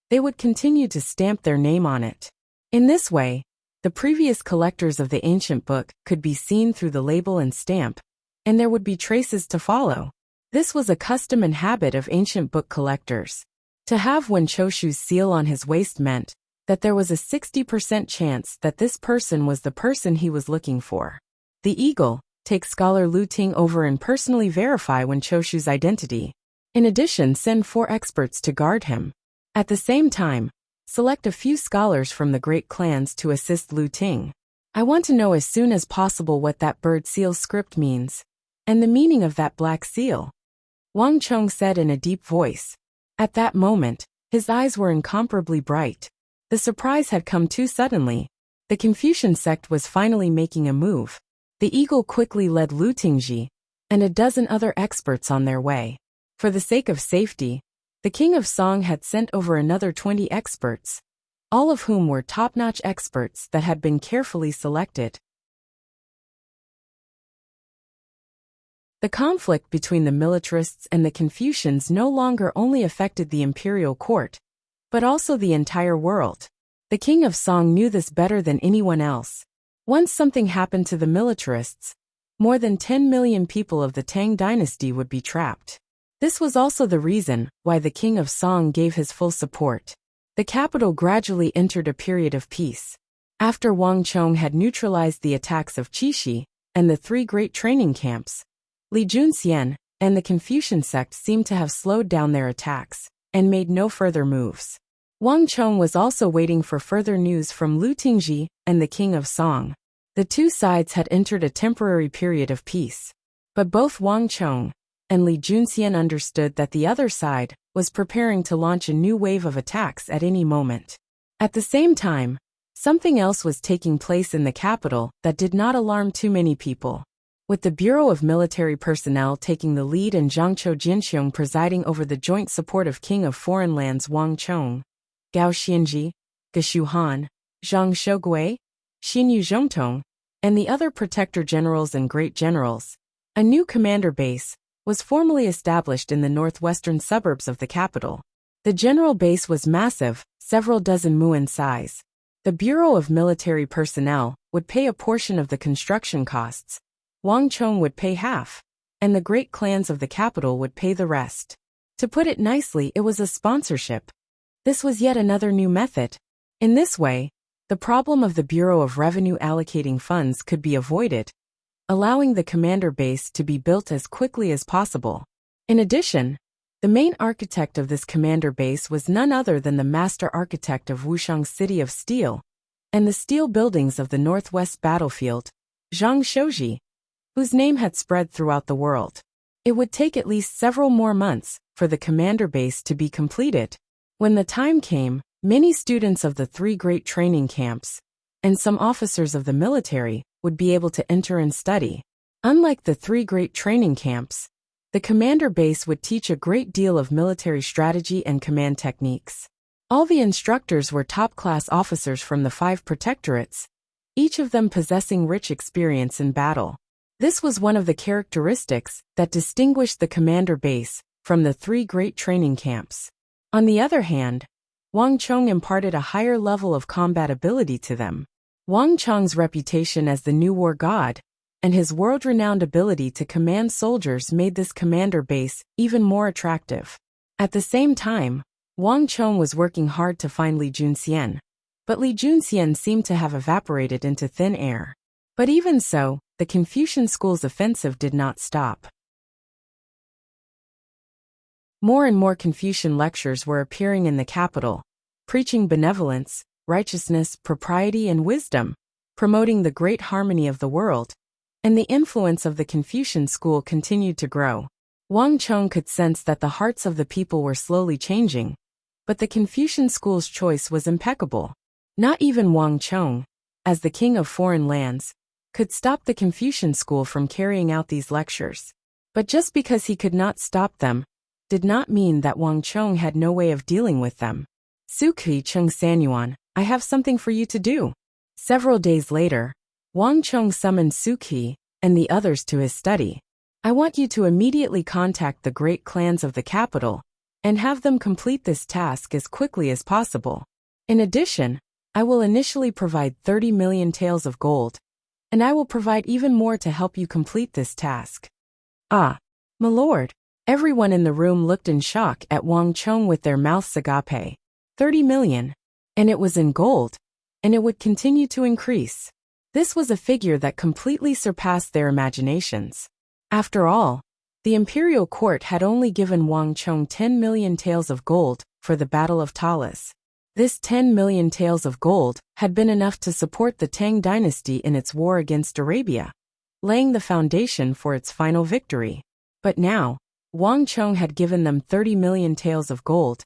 they would continue to stamp their name on it. In this way, the previous collectors of the ancient book could be seen through the label and stamp, and there would be traces to follow. This was a custom and habit of ancient book collectors. To have Wen Choshu's seal on his waist meant that there was a 60% chance that this person was the person he was looking for. The eagle, take scholar Lu Ting over and personally verify Wen Choshu's identity. In addition, send 4 experts to guard him. At the same time, select a few scholars from the great clans to assist Lu Ting. I want to know as soon as possible what that bird seal script means, and the meaning of that black seal. Wang Chong said in a deep voice. At that moment, his eyes were incomparably bright. The surprise had come too suddenly. The Confucian sect was finally making a move. The eagle quickly led Lu Tingji and a dozen other experts on their way. For the sake of safety, the king of Song had sent over another 20 experts, all of whom were top-notch experts that had been carefully selected. The conflict between the militarists and the Confucians no longer only affected the imperial court, but also the entire world. The king of Song knew this better than anyone else. Once something happened to the militarists, more than 10 million people of the Tang dynasty would be trapped. This was also the reason why the king of Song gave his full support. The capital gradually entered a period of peace. After Wang Chong had neutralized the attacks of Qixi and the three great training camps, Li Junxian and the Confucian sect seemed to have slowed down their attacks and made no further moves. Wang Chong was also waiting for further news from Lu Tingji and the king of Song. The two sides had entered a temporary period of peace. But both Wang Chong and Li Junxian understood that the other side was preparing to launch a new wave of attacks at any moment. At the same time, something else was taking place in the capital that did not alarm too many people. With the Bureau of Military Personnel taking the lead and Zhangqiu Jinxiong presiding over the joint support of King of Foreign Lands Wang Chong, Gao Xianji, Ge Han, Zhang Shougui, Xinyu Zhongtong, and the other protector generals and great generals, a new commander base was formally established in the northwestern suburbs of the capital. The general base was massive, several dozen mu in size. The Bureau of Military Personnel would pay a portion of the construction costs, Wang Chong would pay half, and the great clans of the capital would pay the rest. To put it nicely, it was a sponsorship. This was yet another new method. In this way, the problem of the Bureau of Revenue allocating funds could be avoided, allowing the commander base to be built as quickly as possible. In addition, the main architect of this commander base was none other than the master architect of Wuxia's City of Steel and the steel buildings of the Northwest Battlefield, Zhang Shouji, whose name had spread throughout the world. It would take at least several more months for the commander base to be completed. When the time came, many students of the three great training camps and some officers of the military would be able to enter and study. Unlike the three great training camps, the commander base would teach a great deal of military strategy and command techniques. All the instructors were top-class officers from the 5 protectorates, each of them possessing rich experience in battle. This was one of the characteristics that distinguished the commander base from the 3 great training camps. On the other hand, Wang Chong imparted a higher level of combat ability to them. Wang Chong's reputation as the new war god and his world-renowned ability to command soldiers made this commander base even more attractive. At the same time, Wang Chong was working hard to find Li Junxian, but Li Junxian seemed to have evaporated into thin air. But even so, the Confucian school's offensive did not stop. More and more Confucian lectures were appearing in the capital, preaching benevolence, righteousness, propriety, and wisdom, promoting the great harmony of the world, and the influence of the Confucian school continued to grow. Wang Chong could sense that the hearts of the people were slowly changing, but the Confucian school's choice was impeccable. Not even Wang Chong, as the king of foreign lands, could stop the Confucian school from carrying out these lectures. But just because he could not stop them, did not mean that Wang Chong had no way of dealing with them. Suki Chung Sanyuan, I have something for you to do. Several days later, Wang Chong summoned Suki and the others to his study. I want you to immediately contact the great clans of the capital and have them complete this task as quickly as possible. In addition, I will initially provide 30 million taels of gold, and I will provide even more to help you complete this task. Ah, my lord. Everyone in the room looked in shock at Wang Chong with their mouths agape. 30 million. And it was in gold. And it would continue to increase. This was a figure that completely surpassed their imaginations. After all, the imperial court had only given Wang Chong 10 million taels of gold for the Battle of Talas. This 10 million taels of gold had been enough to support the Tang dynasty in its war against Arabia, laying the foundation for its final victory. But now, Wang Chong had given them 30 million taels of gold,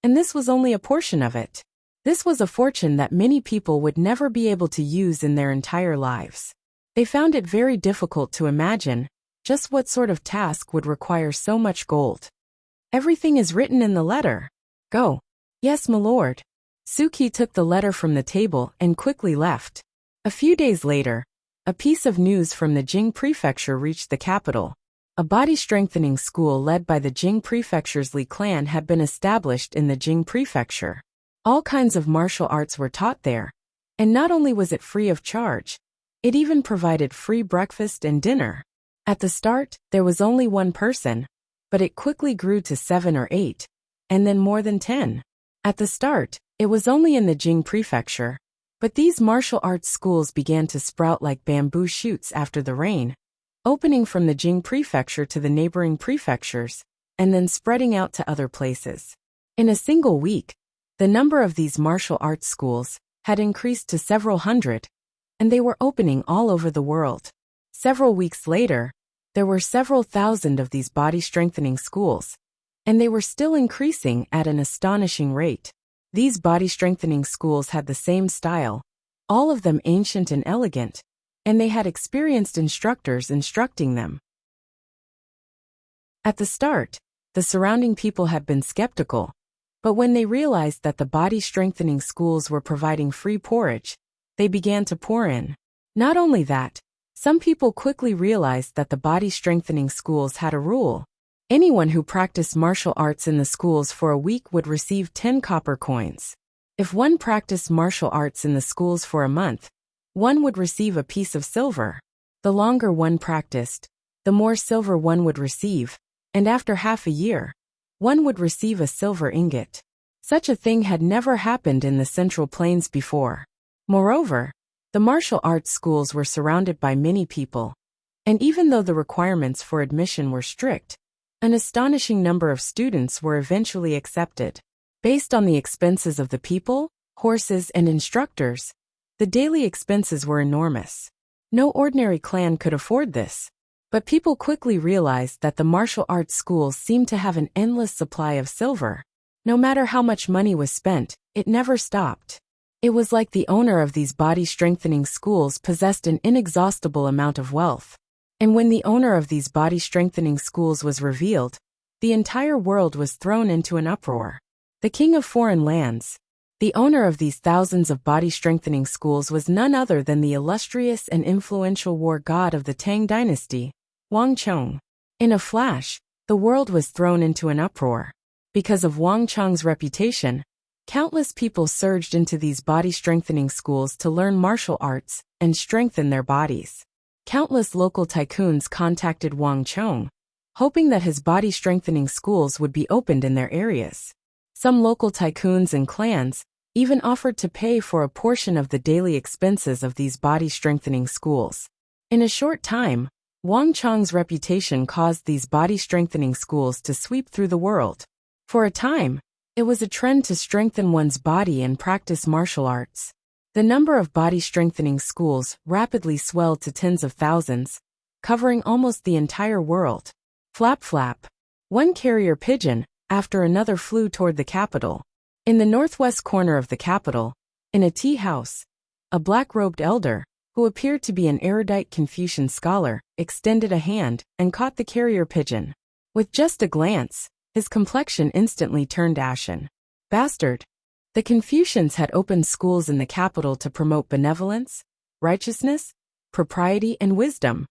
and this was only a portion of it. This was a fortune that many people would never be able to use in their entire lives. They found it very difficult to imagine just what sort of task would require so much gold. Everything is written in the letter. Go. Yes, my lord. Suki took the letter from the table and quickly left. A few days later, a piece of news from the Jing prefecture reached the capital. A body-strengthening school led by the Jing Prefecture's Li clan had been established in the Jing Prefecture. All kinds of martial arts were taught there. And not only was it free of charge, it even provided free breakfast and dinner. At the start, there was only one person, but it quickly grew to 7 or 8, and then more than 10. At the start, it was only in the Jing Prefecture, but these martial arts schools began to sprout like bamboo shoots after the rain, opening from the Jing Prefecture to the neighboring prefectures, and then spreading out to other places. In a single week, the number of these martial arts schools had increased to several hundred, and they were opening all over the world. Several weeks later, there were several thousand of these body-strengthening schools, and they were still increasing at an astonishing rate. These body-strengthening schools had the same style, all of them ancient and elegant, and they had experienced instructors instructing them. At the start, the surrounding people had been skeptical, but when they realized that the body-strengthening schools were providing free porridge, they began to pour in. Not only that, some people quickly realized that the body-strengthening schools had a rule. Anyone who practiced martial arts in the schools for a week would receive 10 copper coins. If one practiced martial arts in the schools for a month, one would receive a piece of silver. The longer one practiced, the more silver one would receive, and after half a year, one would receive a silver ingot. Such a thing had never happened in the Central Plains before. Moreover, the martial arts schools were surrounded by many people, and even though the requirements for admission were strict, an astonishing number of students were eventually accepted. Based on the expenses of the people, horses, and instructors, the daily expenses were enormous. No ordinary clan could afford this. But people quickly realized that the martial arts schools seemed to have an endless supply of silver. No matter how much money was spent, it never stopped. It was like the owner of these body-strengthening schools possessed an inexhaustible amount of wealth. And when the owner of these body-strengthening schools was revealed, the entire world was thrown into an uproar. The king of foreign lands, the owner of these thousands of body-strengthening schools, was none other than the illustrious and influential war god of the Tang dynasty, Wang Chong. In a flash, the world was thrown into an uproar. Because of Wang Chong's reputation, countless people surged into these body-strengthening schools to learn martial arts and strengthen their bodies. Countless local tycoons contacted Wang Chong, hoping that his body-strengthening schools would be opened in their areas. Some local tycoons and clans even offered to pay for a portion of the daily expenses of these body-strengthening schools. In a short time, Wang Chong's reputation caused these body-strengthening schools to sweep through the world. For a time, it was a trend to strengthen one's body and practice martial arts. The number of body-strengthening schools rapidly swelled to tens of thousands, covering almost the entire world. Flap flap. One carrier pigeon after another flew toward the capital. In the northwest corner of the capital, in a tea house, a black-robed elder, who appeared to be an erudite Confucian scholar, extended a hand and caught the carrier pigeon. With just a glance, his complexion instantly turned ashen. Bastard! The Confucians had opened schools in the capital to promote benevolence, righteousness, propriety, and wisdom,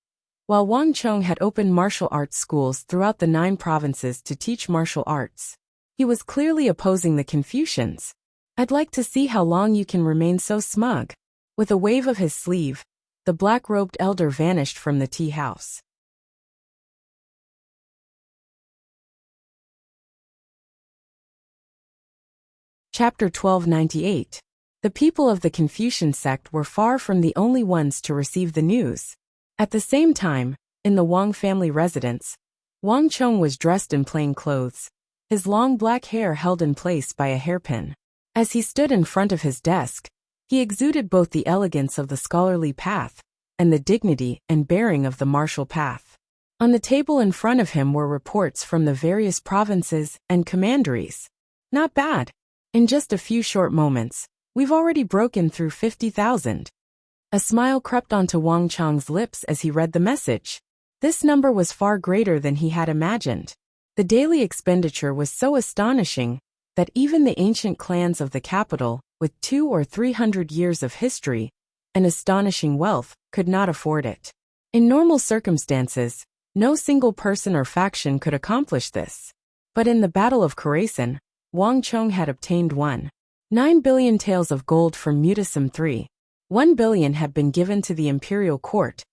while Wang Chong had opened martial arts schools throughout the 9 provinces to teach martial arts. He was clearly opposing the Confucians. I'd like to see how long you can remain so smug. With a wave of his sleeve, the black-robed elder vanished from the tea house. Chapter 1298. The people of the Confucian sect were far from the only ones to receive the news. At the same time, in the Wang family residence, Wang Chong was dressed in plain clothes, his long black hair held in place by a hairpin. As he stood in front of his desk, he exuded both the elegance of the scholarly path and the dignity and bearing of the martial path. On the table in front of him were reports from the various provinces and commanderies. Not bad. In just a few short moments, we've already broken through 50,000. A smile crept onto Wang Chong's lips as he read the message. This number was far greater than he had imagined. The daily expenditure was so astonishing that even the ancient clans of the capital, with 200 or 300 years of history and astonishing wealth, could not afford it. In normal circumstances, No single person or faction could accomplish this. But in the Battle of Khorasan, Wang Chong had obtained 1.9 billion taels of gold from Mutasim III. 1 billion had been given to the imperial court,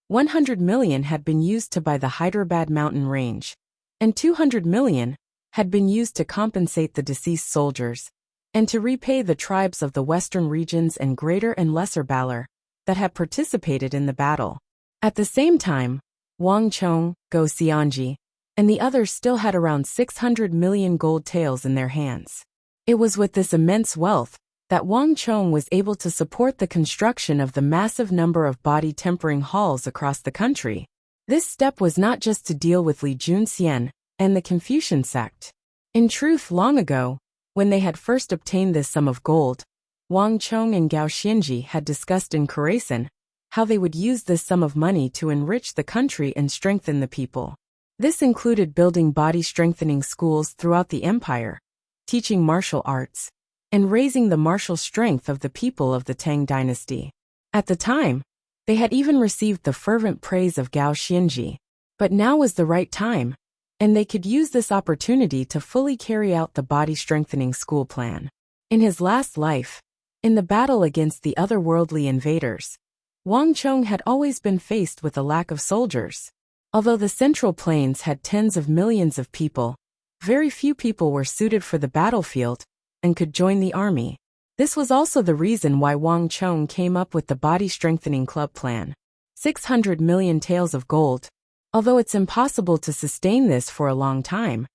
100 million had been used to buy the Hyderabad mountain range, and 200 million had been used to compensate the deceased soldiers, and to repay the tribes of the western regions and Greater and Lesser Balar that had participated in the battle. At the same time, Wang Chong, Go Xianji, and the others still had around 600 million gold taels in their hands. It was with this immense wealth that Wang Chong was able to support the construction of the massive number of body-tempering halls across the country. This step was not just to deal with Li Junxian and the Confucian sect. In truth, long ago, when they had first obtained this sum of gold, Wang Chong and Gao Xianji had discussed in Khorasan how they would use this sum of money to enrich the country and strengthen the people. This included building body-strengthening schools throughout the empire, teaching martial arts, and raising the martial strength of the people of the Tang dynasty. At the time, they had even received the fervent praise of Gao Xianji. But now was the right time, and they could use this opportunity to fully carry out the body-strengthening school plan. In his last life, in the battle against the otherworldly invaders, Wang Chong had always been faced with a lack of soldiers. Although the Central Plains had tens of millions of people, very few people were suited for the battlefield and could join the army. This was also the reason why Wang Chong came up with the body-strengthening club plan. 600 million taels of gold. Although it's impossible to sustain this for a long time,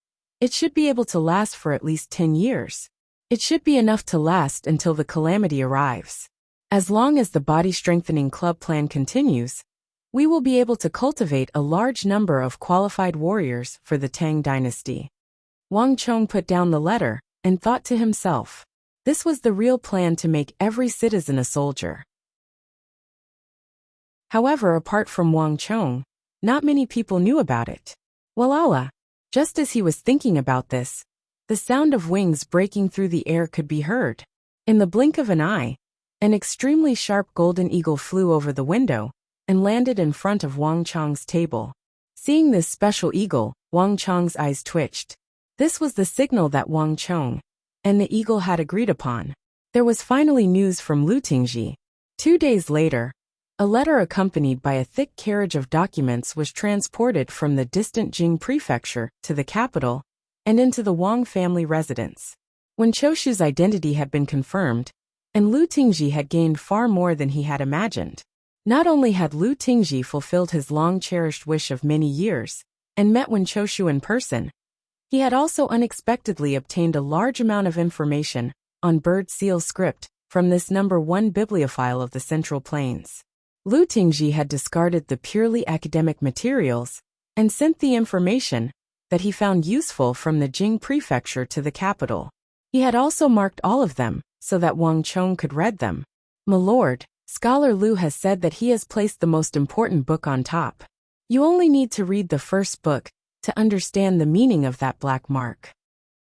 it should be able to last for at least 10 years. It should be enough to last until the calamity arrives. As long as the body-strengthening club plan continues, we will be able to cultivate a large number of qualified warriors for the Tang dynasty. Wang Chong put down the letter and thought to himself, this was the real plan to make every citizen a soldier. However, apart from Wang Chong, not many people knew about it. Walala! Just as he was thinking about this, the sound of wings breaking through the air could be heard. In the blink of an eye, an extremely sharp golden eagle flew over the window and landed in front of Wang Chong's table. Seeing this special eagle, Wang Chong's eyes twitched. This was the signal that Wang Chong and the eagle had agreed upon. There was finally news from Lu Tingji. 2 days later, a letter accompanied by a thick carriage of documents was transported from the distant Jing prefecture to the capital and into the Wang family residence. When Choshu's identity had been confirmed, and Lu Tingji had gained far more than he had imagined. Not only had Lu Tingji fulfilled his long-cherished wish of many years and met Wen Choshu in person, he had also unexpectedly obtained a large amount of information on bird seal script from this #1 bibliophile of the Central Plains. Lu Tingji had discarded the purely academic materials and sent the information that he found useful from the Jing prefecture to the capital. He had also marked all of them so that Wang Chong could read them. My lord, Scholar Lu has said that he has placed the most important book on top. You only need to read the first book to understand the meaning of that black mark.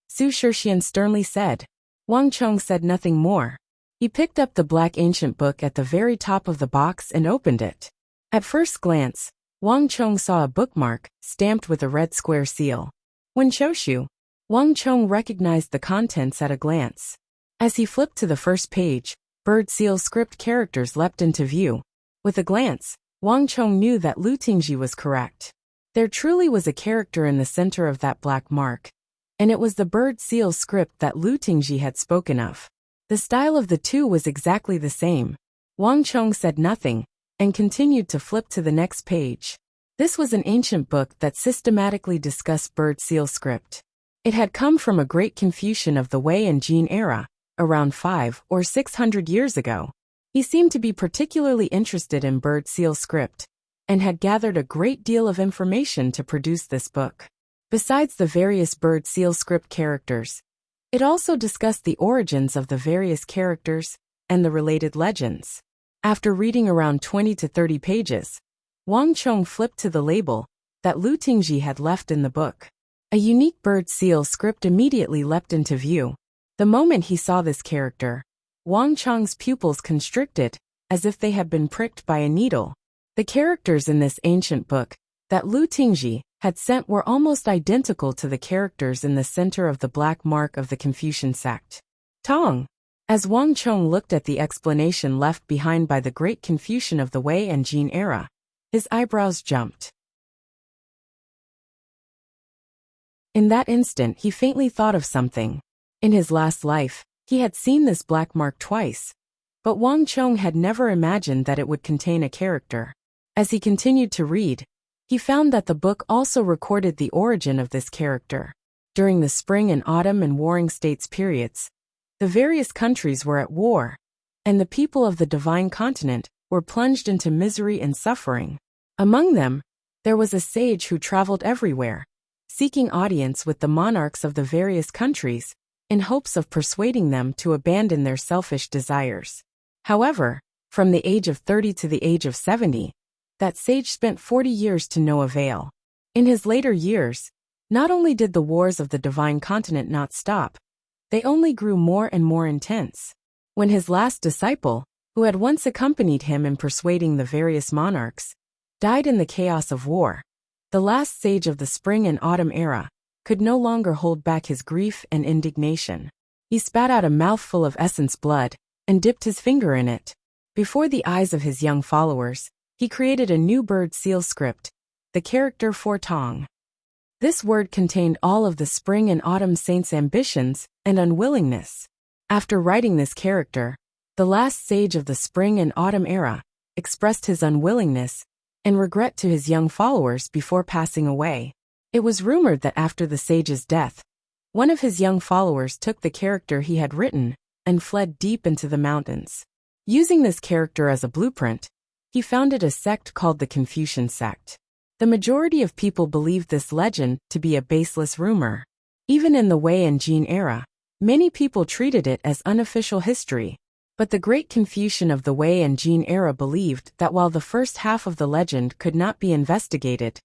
Su Shixian sternly said. Wang Chong said nothing more. He picked up the black ancient book at the very top of the box and opened it. At first glance, Wang Chong saw a bookmark stamped with a red square seal. When Choshu, Wang Chong recognized the contents at a glance. As he flipped to the first page, bird seal script characters leapt into view. With a glance, Wang Chong knew that Lu Tingji was correct. There truly was a character in the center of that black mark, and it was the bird seal script that Lu Tingji had spoken of. The style of the two was exactly the same. Wang Chong said nothing, and continued to flip to the next page. This was an ancient book that systematically discussed bird seal script. It had come from a great Confucian of the Wei and Jin era, around 500 or 600 years ago. He seemed to be particularly interested in bird seal script, and had gathered a great deal of information to produce this book. Besides the various bird seal script characters, it also discussed the origins of the various characters and the related legends. After reading around 20 to 30 pages, Wang Chong flipped to the label that Lu Tingji had left in the book. A unique bird seal script immediately leapt into view. The moment he saw this character, Wang Chong's pupils constricted, as if they had been pricked by a needle. The characters in this ancient book that Lu Tingji had sent were almost identical to the characters in the center of the black mark of the Confucian sect. Tong. As Wang Chong looked at the explanation left behind by the Great Confucian of the Wei and Jin era, his eyebrows jumped. In that instant he faintly thought of something. In his last life, he had seen this black mark twice, but Wang Chong had never imagined that it would contain a character. As he continued to read, he found that the book also recorded the origin of this character. During the spring and autumn and warring states periods, the various countries were at war, and the people of the divine continent were plunged into misery and suffering. Among them, there was a sage who traveled everywhere, seeking audience with the monarchs of the various countries, in hopes of persuading them to abandon their selfish desires. However, from the age of 30 to the age of 70, that sage spent 40 years to no avail. In his later years, not only did the wars of the divine continent not stop, they only grew more and more intense. When his last disciple, who had once accompanied him in persuading the various monarchs, died in the chaos of war, the last sage of the spring and autumn era could no longer hold back his grief and indignation. He spat out a mouthful of essence blood and dipped his finger in it. Before the eyes of his young followers, he created a new bird seal script, the character for Tong. This word contained all of the spring and autumn saints' ambitions and unwillingness. After writing this character, the last sage of the spring and autumn era expressed his unwillingness and regret to his young followers before passing away. It was rumored that after the sage's death, one of his young followers took the character he had written and fled deep into the mountains. Using this character as a blueprint, he founded a sect called the Confucian sect. The majority of people believed this legend to be a baseless rumor. Even in the Wei and Jin era, many people treated it as unofficial history. But the Great Confucian of the Wei and Jin era believed that while the first half of the legend could not be investigated,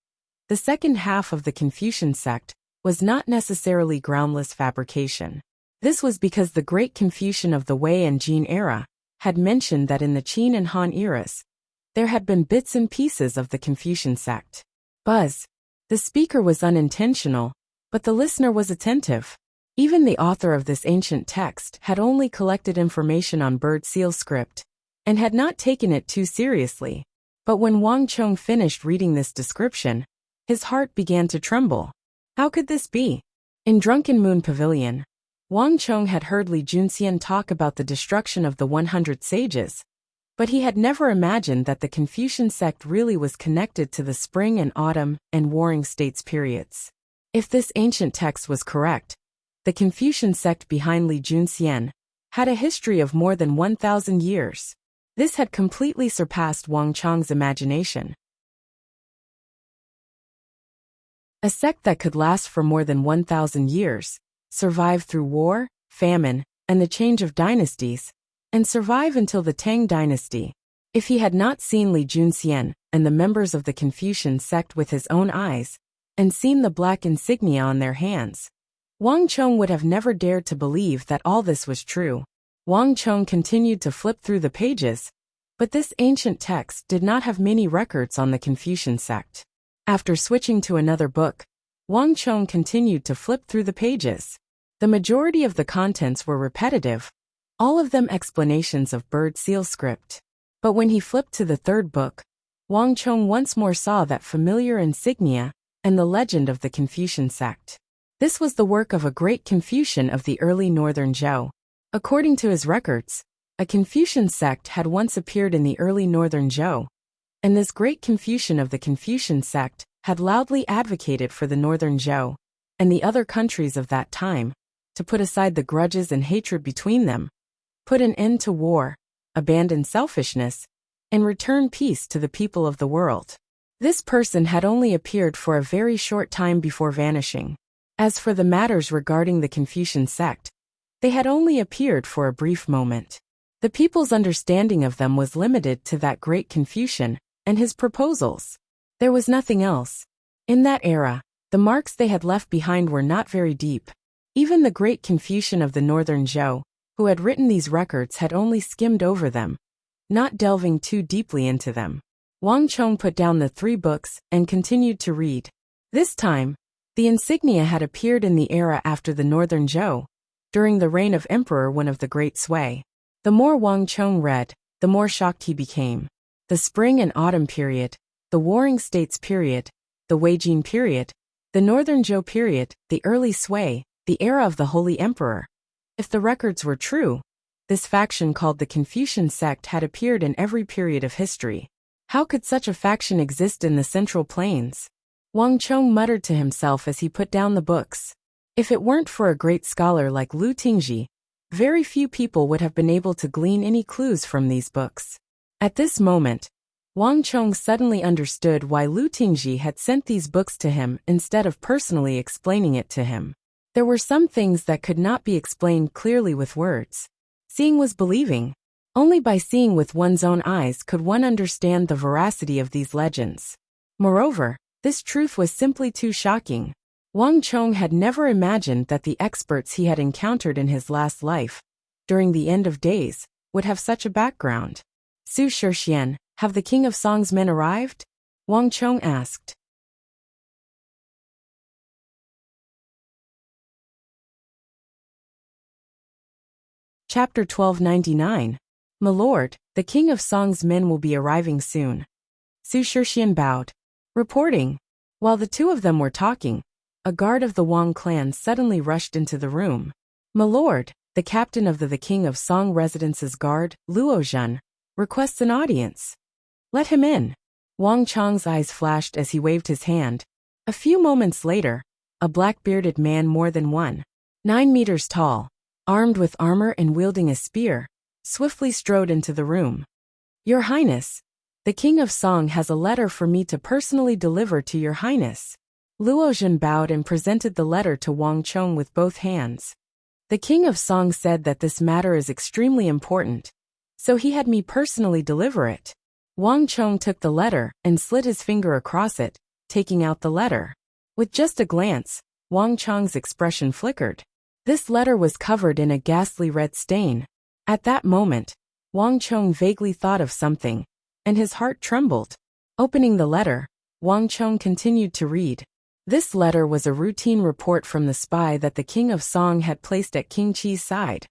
the second half of the Confucian sect was not necessarily groundless fabrication. This was because the Great Confucian of the Wei and Jin era had mentioned that in the Qin and Han eras, there had been bits and pieces of the Confucian sect. Buzz. The speaker was unintentional, but the listener was attentive. Even the author of this ancient text had only collected information on bird seal script and had not taken it too seriously. But when Wang Chong finished reading this description, his heart began to tremble. How could this be? In Drunken Moon Pavilion, Wang Chong had heard Li Junxian talk about the destruction of the 100 sages, but he had never imagined that the Confucian sect really was connected to the spring and autumn and warring states periods. If this ancient text was correct, the Confucian sect behind Li Junxian had a history of more than 1,000 years. This had completely surpassed Wang Chong's imagination. A sect that could last for more than 1,000 years, survive through war, famine, and the change of dynasties, and survive until the Tang dynasty. If he had not seen Li Junxian and the members of the Confucian sect with his own eyes, and seen the black insignia on their hands, Wang Chong would have never dared to believe that all this was true. Wang Chong continued to flip through the pages, but this ancient text did not have many records on the Confucian sect. After switching to another book, Wang Chong continued to flip through the pages. The majority of the contents were repetitive, all of them explanations of bird seal script. But when he flipped to the third book, Wang Chong once more saw that familiar insignia and the legend of the Confucian sect. This was the work of a great Confucian of the early northern Zhou. According to his records, a Confucian sect had once appeared in the early northern Zhou, and this great Confucian of the Confucian sect had loudly advocated for the northern Zhou and the other countries of that time to put aside the grudges and hatred between them, put an end to war, abandon selfishness, and return peace to the people of the world. This person had only appeared for a very short time before vanishing. As for the matters regarding the Confucian sect, they had only appeared for a brief moment. The people's understanding of them was limited to that great Confucian and his proposals. There was nothing else. In that era, the marks they had left behind were not very deep. Even the great Confucian of the northern Zhou, who had written these records, had only skimmed over them, not delving too deeply into them. Wang Chong put down the 3 books and continued to read. This time, the insignia had appeared in the era after the Northern Zhou, during the reign of Emperor Wen of the Great Sui. The more Wang Chong read, the more shocked he became. The Spring and Autumn period, the Warring States period, the Weijing period, the Northern Zhou period, the early Sui, the era of the Holy Emperor. If the records were true, this faction called the Confucian sect had appeared in every period of history. How could such a faction exist in the Central Plains? Wang Chong muttered to himself as he put down the books. If it weren't for a great scholar like Lu Tingji, very few people would have been able to glean any clues from these books. At this moment, Wang Chong suddenly understood why Lu Tingji had sent these books to him instead of personally explaining it to him. There were some things that could not be explained clearly with words. Seeing was believing. Only by seeing with one's own eyes could one understand the veracity of these legends. Moreover, this truth was simply too shocking. Wang Chong had never imagined that the experts he had encountered in his last life, during the end of days, would have such a background. Su Shixian, have the King of Song's men arrived? Wang Chong asked. Chapter 1299. My lord, the King of Song's men will be arriving soon. Su Shixian bowed. Reporting. While the two of them were talking, a guard of the Wang clan suddenly rushed into the room. My lord, the captain of the King of Song Residence's guard, Luo Zhen, requests an audience. Let him in. Wang Chong's eyes flashed as he waved his hand. A few moments later, a black-bearded man more than 9 meters tall, armed with armor and wielding a spear, swiftly strode into the room. Your Highness, the King of Song has a letter for me to personally deliver to your Highness. Luo Zhen bowed and presented the letter to Wang Chong with both hands. The King of Song said that this matter is extremely important, so he had me personally deliver it. Wang Chong took the letter and slid his finger across it, taking out the letter. With just a glance, Wang Chong's expression flickered. This letter was covered in a ghastly red stain. At that moment, Wang Chong vaguely thought of something, and his heart trembled. Opening the letter, Wang Chong continued to read. This letter was a routine report from the spy that the King of Song had placed at King Qi's side,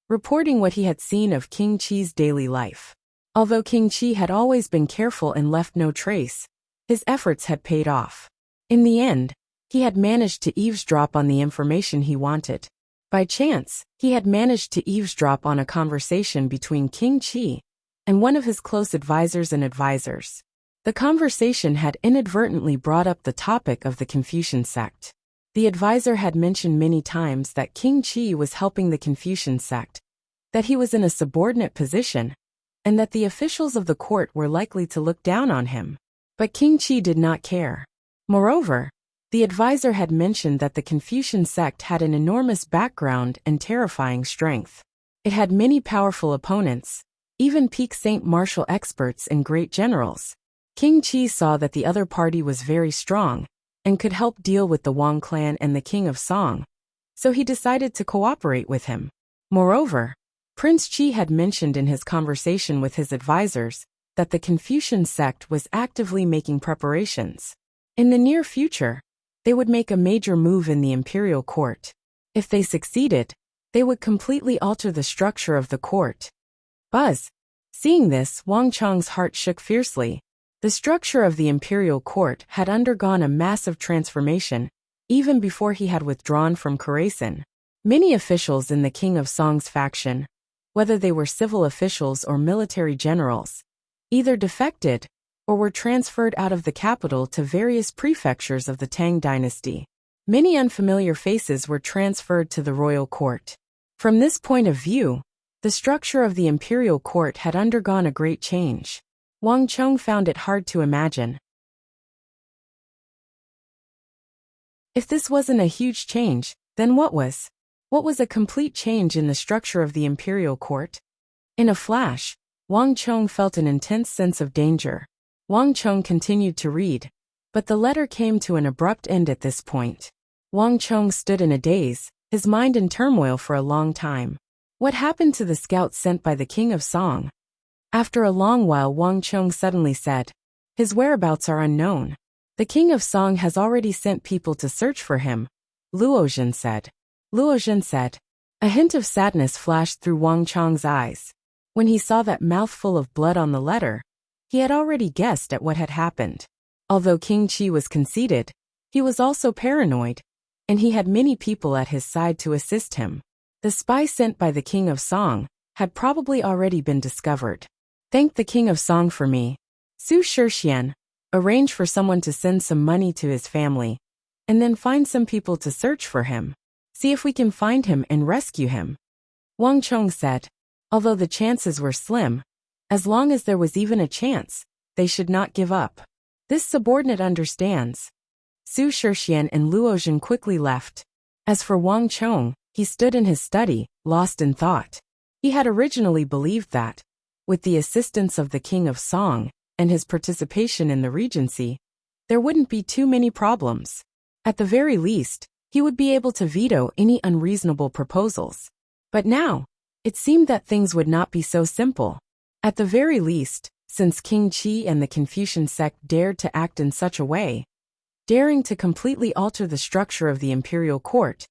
reporting what he had seen of King Qi's daily life. Although King Qi had always been careful and left no trace, his efforts had paid off. In the end, he had managed to eavesdrop on the information he wanted. By chance, he had managed to eavesdrop on a conversation between King Qi and one of his close advisors and advisors. The conversation had inadvertently brought up the topic of the Confucian sect. The advisor had mentioned many times that King Qi was helping the Confucian sect, that he was in a subordinate position, and that the officials of the court were likely to look down on him. But King Qi did not care. Moreover, the advisor had mentioned that the Confucian sect had an enormous background and terrifying strength. It had many powerful opponents, even peak Saint martial experts and great generals. King Qi saw that the other party was very strong and could help deal with the Wang clan and the King of Song, so he decided to cooperate with him. Moreover, Prince Qi had mentioned in his conversation with his advisors that the Confucian sect was actively making preparations. In the near future, they would make a major move in the imperial court. If they succeeded, they would completely alter the structure of the court. Buzz. Seeing this, Wang Chong's heart shook fiercely. The structure of the imperial court had undergone a massive transformation, even before he had withdrawn from Khorasan. Many officials in the King of Song's faction, whether they were civil officials or military generals, either defected or were transferred out of the capital to various prefectures of the Tang dynasty. Many unfamiliar faces were transferred to the royal court. From this point of view, the structure of the imperial court had undergone a great change. Wang Chong found it hard to imagine. If this wasn't a huge change, then what was? What was a complete change in the structure of the imperial court? In a flash, Wang Chong felt an intense sense of danger. Wang Chong continued to read, but the letter came to an abrupt end at this point. Wang Chong stood in a daze, his mind in turmoil for a long time. What happened to the scouts sent by the King of Song? After a long while, Wang Chong suddenly said, His whereabouts are unknown. The king of Song has already sent people to search for him, Luozhen said. Luozhen said. A hint of sadness flashed through Wang Chong's eyes. When he saw that mouthful of blood on the letter, he had already guessed at what had happened. Although King Qi was conceited, he was also paranoid, and he had many people at his side to assist him. The spy sent by the king of Song had probably already been discovered. Thank the king of Song for me. Su Shixian, arrange for someone to send some money to his family, and then find some people to search for him. See if we can find him and rescue him. Wang Chong said. Although the chances were slim, as long as there was even a chance, they should not give up. This subordinate understands. Su Shixian and Luozhen quickly left. As for Wang Chong, he stood in his study, lost in thought. He had originally believed that, with the assistance of the king of Song and his participation in the regency, there wouldn't be too many problems. At the very least, he would be able to veto any unreasonable proposals. But now, it seemed that things would not be so simple. At the very least, since King Qi and the Confucian sect dared to act in such a way, daring to completely alter the structure of the imperial court,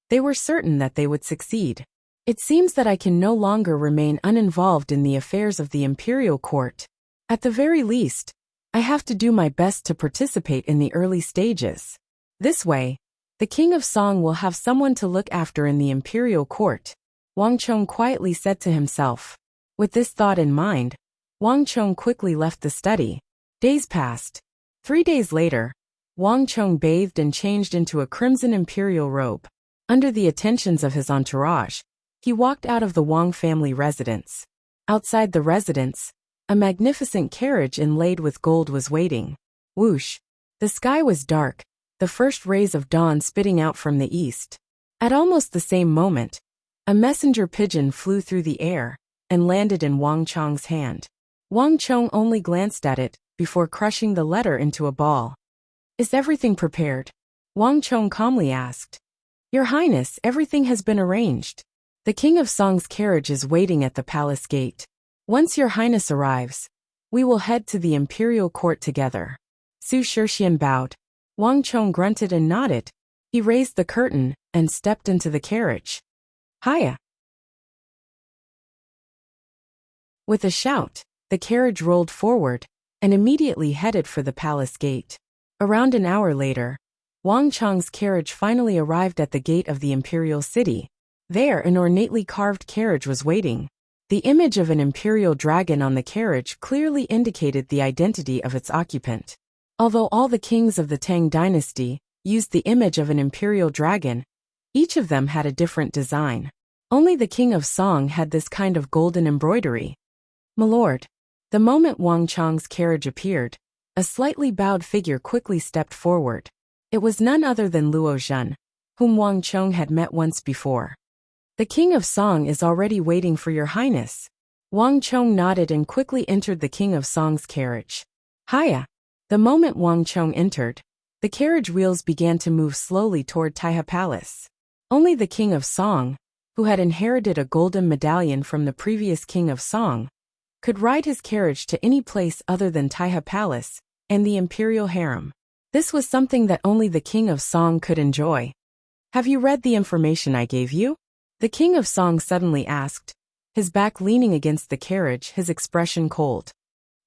they were certain that they would succeed. It seems that I can no longer remain uninvolved in the affairs of the imperial court. At the very least, I have to do my best to participate in the early stages. This way, the king of Song will have someone to look after in the imperial court, Wang Chong quietly said to himself. With this thought in mind, Wang Chong quickly left the study. Days passed. 3 days later, Wang Chong bathed and changed into a crimson imperial robe. Under the attentions of his entourage, he walked out of the Wang family residence. Outside the residence, a magnificent carriage inlaid with gold was waiting. Whoosh! The sky was dark, the first rays of dawn spitting out from the east. At almost the same moment, a messenger pigeon flew through the air and landed in Wang Chong's hand. Wang Chong only glanced at it before crushing the letter into a ball. Is everything prepared? Wang Chong calmly asked. Your Highness, everything has been arranged. The king of Song's carriage is waiting at the palace gate. Once Your Highness arrives, we will head to the imperial court together. Su Shixian bowed. Wang Chong grunted and nodded. He raised the curtain and stepped into the carriage. Hiya! With a shout, the carriage rolled forward and immediately headed for the palace gate. Around an hour later, Wang Chong's carriage finally arrived at the gate of the imperial city. There, an ornately carved carriage was waiting. The image of an imperial dragon on the carriage clearly indicated the identity of its occupant. Although all the kings of the Tang dynasty used the image of an imperial dragon, each of them had a different design. Only the king of Song had this kind of golden embroidery. My lord, the moment Wang Chong's carriage appeared, a slightly bowed figure quickly stepped forward. It was none other than Luozhen, whom Wang Chong had met once before. The king of Song is already waiting for your highness. Wang Chong nodded and quickly entered the king of Song's carriage. Hiya! The moment Wang Chong entered, the carriage wheels began to move slowly toward Taiha Palace. Only the king of Song, who had inherited a golden medallion from the previous king of Song, could ride his carriage to any place other than Taiha Palace and the imperial harem. This was something that only the king of Song could enjoy. Have you read the information I gave you? The king of Song suddenly asked, his back leaning against the carriage, his expression cold.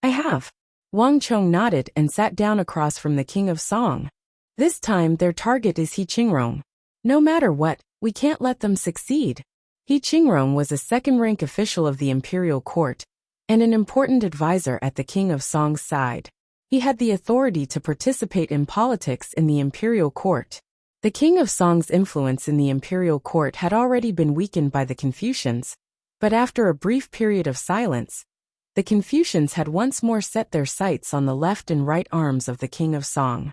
I have. Wang Chong nodded and sat down across from the king of Song. This time their target is He Qingrong. No matter what, we can't let them succeed. He Qingrong was a second-rank official of the imperial court and an important advisor at the king of Song's side. He had the authority to participate in politics in the imperial court. The king of Song's influence in the imperial court had already been weakened by the Confucians, but after a brief period of silence, the Confucians had once more set their sights on the left and right arms of the king of Song.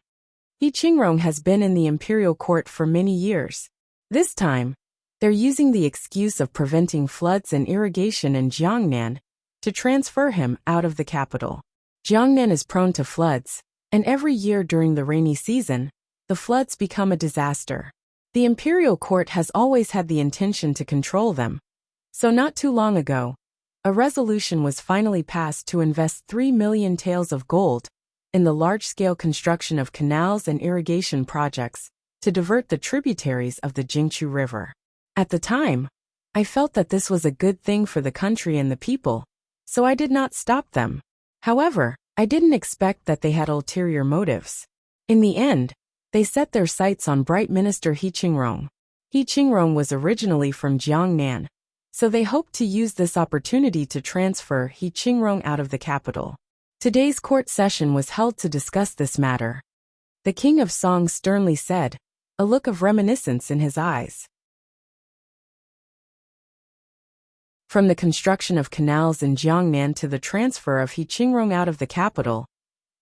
He Qingrong has been in the imperial court for many years. This time, they're using the excuse of preventing floods and irrigation in Jiangnan to transfer him out of the capital. Jiangnan is prone to floods, and every year during the rainy season, the floods become a disaster. The imperial court has always had the intention to control them. So not too long ago, a resolution was finally passed to invest 3 million taels of gold in the large-scale construction of canals and irrigation projects to divert the tributaries of the Jingchu River. At the time, I felt that this was a good thing for the country and the people, so I did not stop them. However, I didn't expect that they had ulterior motives. In the end, they set their sights on bright Minister He Qingrong. He Qingrong was originally from Jiangnan, so they hoped to use this opportunity to transfer He Qingrong out of the capital. Today's court session was held to discuss this matter. The king of Song sternly said, a look of reminiscence in his eyes. From the construction of canals in Jiangnan to the transfer of He Qingrong out of the capital,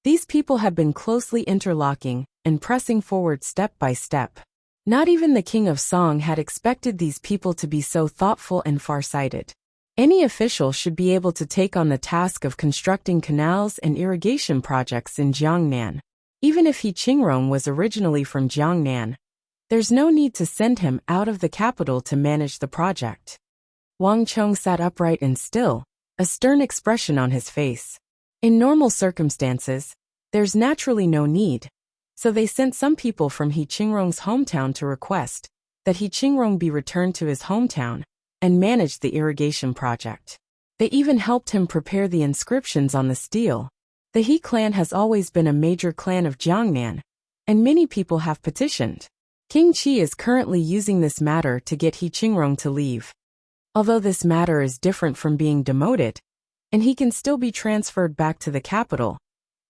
these people had been closely interlocking and pressing forward step by step. Not even the king of Song had expected these people to be so thoughtful and far-sighted. Any official should be able to take on the task of constructing canals and irrigation projects in Jiangnan. Even if He Qingrong was originally from Jiangnan, there's no need to send him out of the capital to manage the project. Wang Chong sat upright and still, a stern expression on his face. In normal circumstances, there's naturally no need, so they sent some people from He Qingrong's hometown to request that He Qingrong be returned to his hometown and manage the irrigation project. They even helped him prepare the inscriptions on the stele. The He clan has always been a major clan of Jiangnan, and many people have petitioned. King Qi is currently using this matter to get He Qingrong to leave. Although this matter is different from being demoted, and he can still be transferred back to the capital,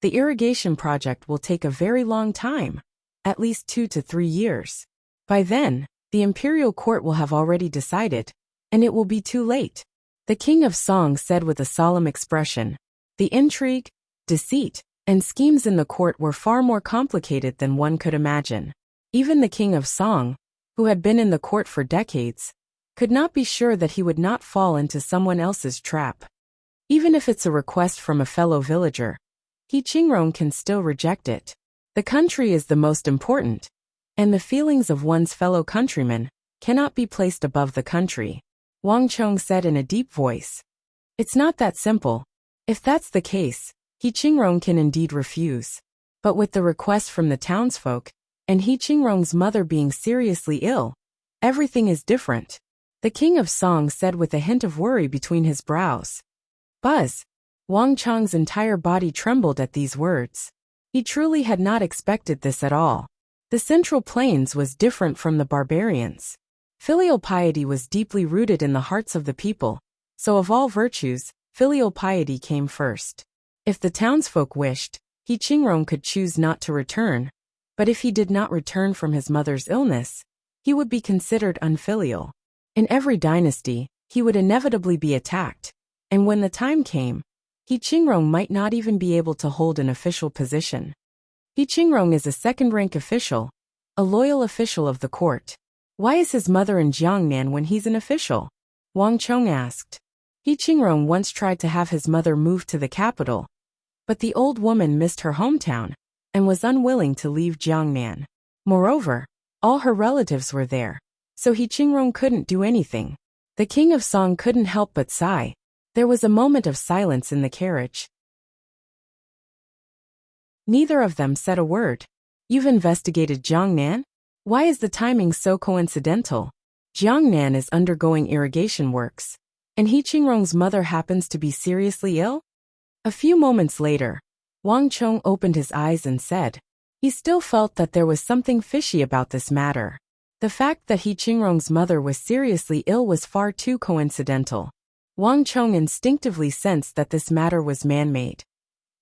the irrigation project will take a very long time, at least 2 to 3 years. By then, the imperial court will have already decided, and it will be too late. The king of Song said with a solemn expression. The intrigue, deceit, and schemes in the court were far more complicated than one could imagine. Even the king of Song, who had been in the court for decades, could not be sure that he would not fall into someone else's trap. Even if it's a request from a fellow villager, He Qingrong can still reject it. The country is the most important, and the feelings of one's fellow countrymen cannot be placed above the country. Wang Chong said in a deep voice. It's not that simple. If that's the case, He Qingrong can indeed refuse. But with the request from the townsfolk, and He Qingrong's mother being seriously ill, everything is different. The king of Song said with a hint of worry between his brows. Buzz! Wang Chong's entire body trembled at these words. He truly had not expected this at all. The Central Plains was different from the barbarians. Filial piety was deeply rooted in the hearts of the people, so of all virtues, filial piety came first. If the townsfolk wished, He Qingrong could choose not to return, but if he did not return from his mother's illness, he would be considered unfilial. In every dynasty, he would inevitably be attacked, and when the time came, He Qingrong might not even be able to hold an official position. He Qingrong is a second-rank official, a loyal official of the court. Why is his mother in Jiangnan when he's an official? Wang Chong asked. He Qingrong once tried to have his mother move to the capital, but the old woman missed her hometown and was unwilling to leave Jiangnan. Moreover, all her relatives were there, so He Qingrong couldn't do anything. The king of Song couldn't help but sigh. There was a moment of silence in the carriage. Neither of them said a word. You've investigated Jiangnan? Why is the timing so coincidental? Jiangnan is undergoing irrigation works, and He Qingrong's mother happens to be seriously ill? A few moments later, Wang Chong opened his eyes and said, he still felt that there was something fishy about this matter. The fact that He Qingrong's mother was seriously ill was far too coincidental. Wang Chong instinctively sensed that this matter was man-made.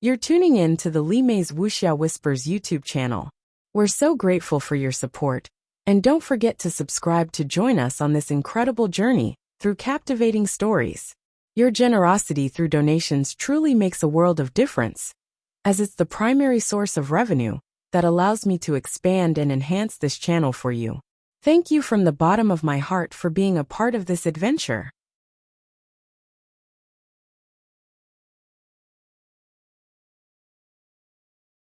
You're tuning in to the Li Mei's Wuxia Whispers YouTube channel. We're so grateful for your support, and don't forget to subscribe to join us on this incredible journey through captivating stories. Your generosity through donations truly makes a world of difference, as it's the primary source of revenue that allows me to expand and enhance this channel for you. Thank you from the bottom of my heart for being a part of this adventure.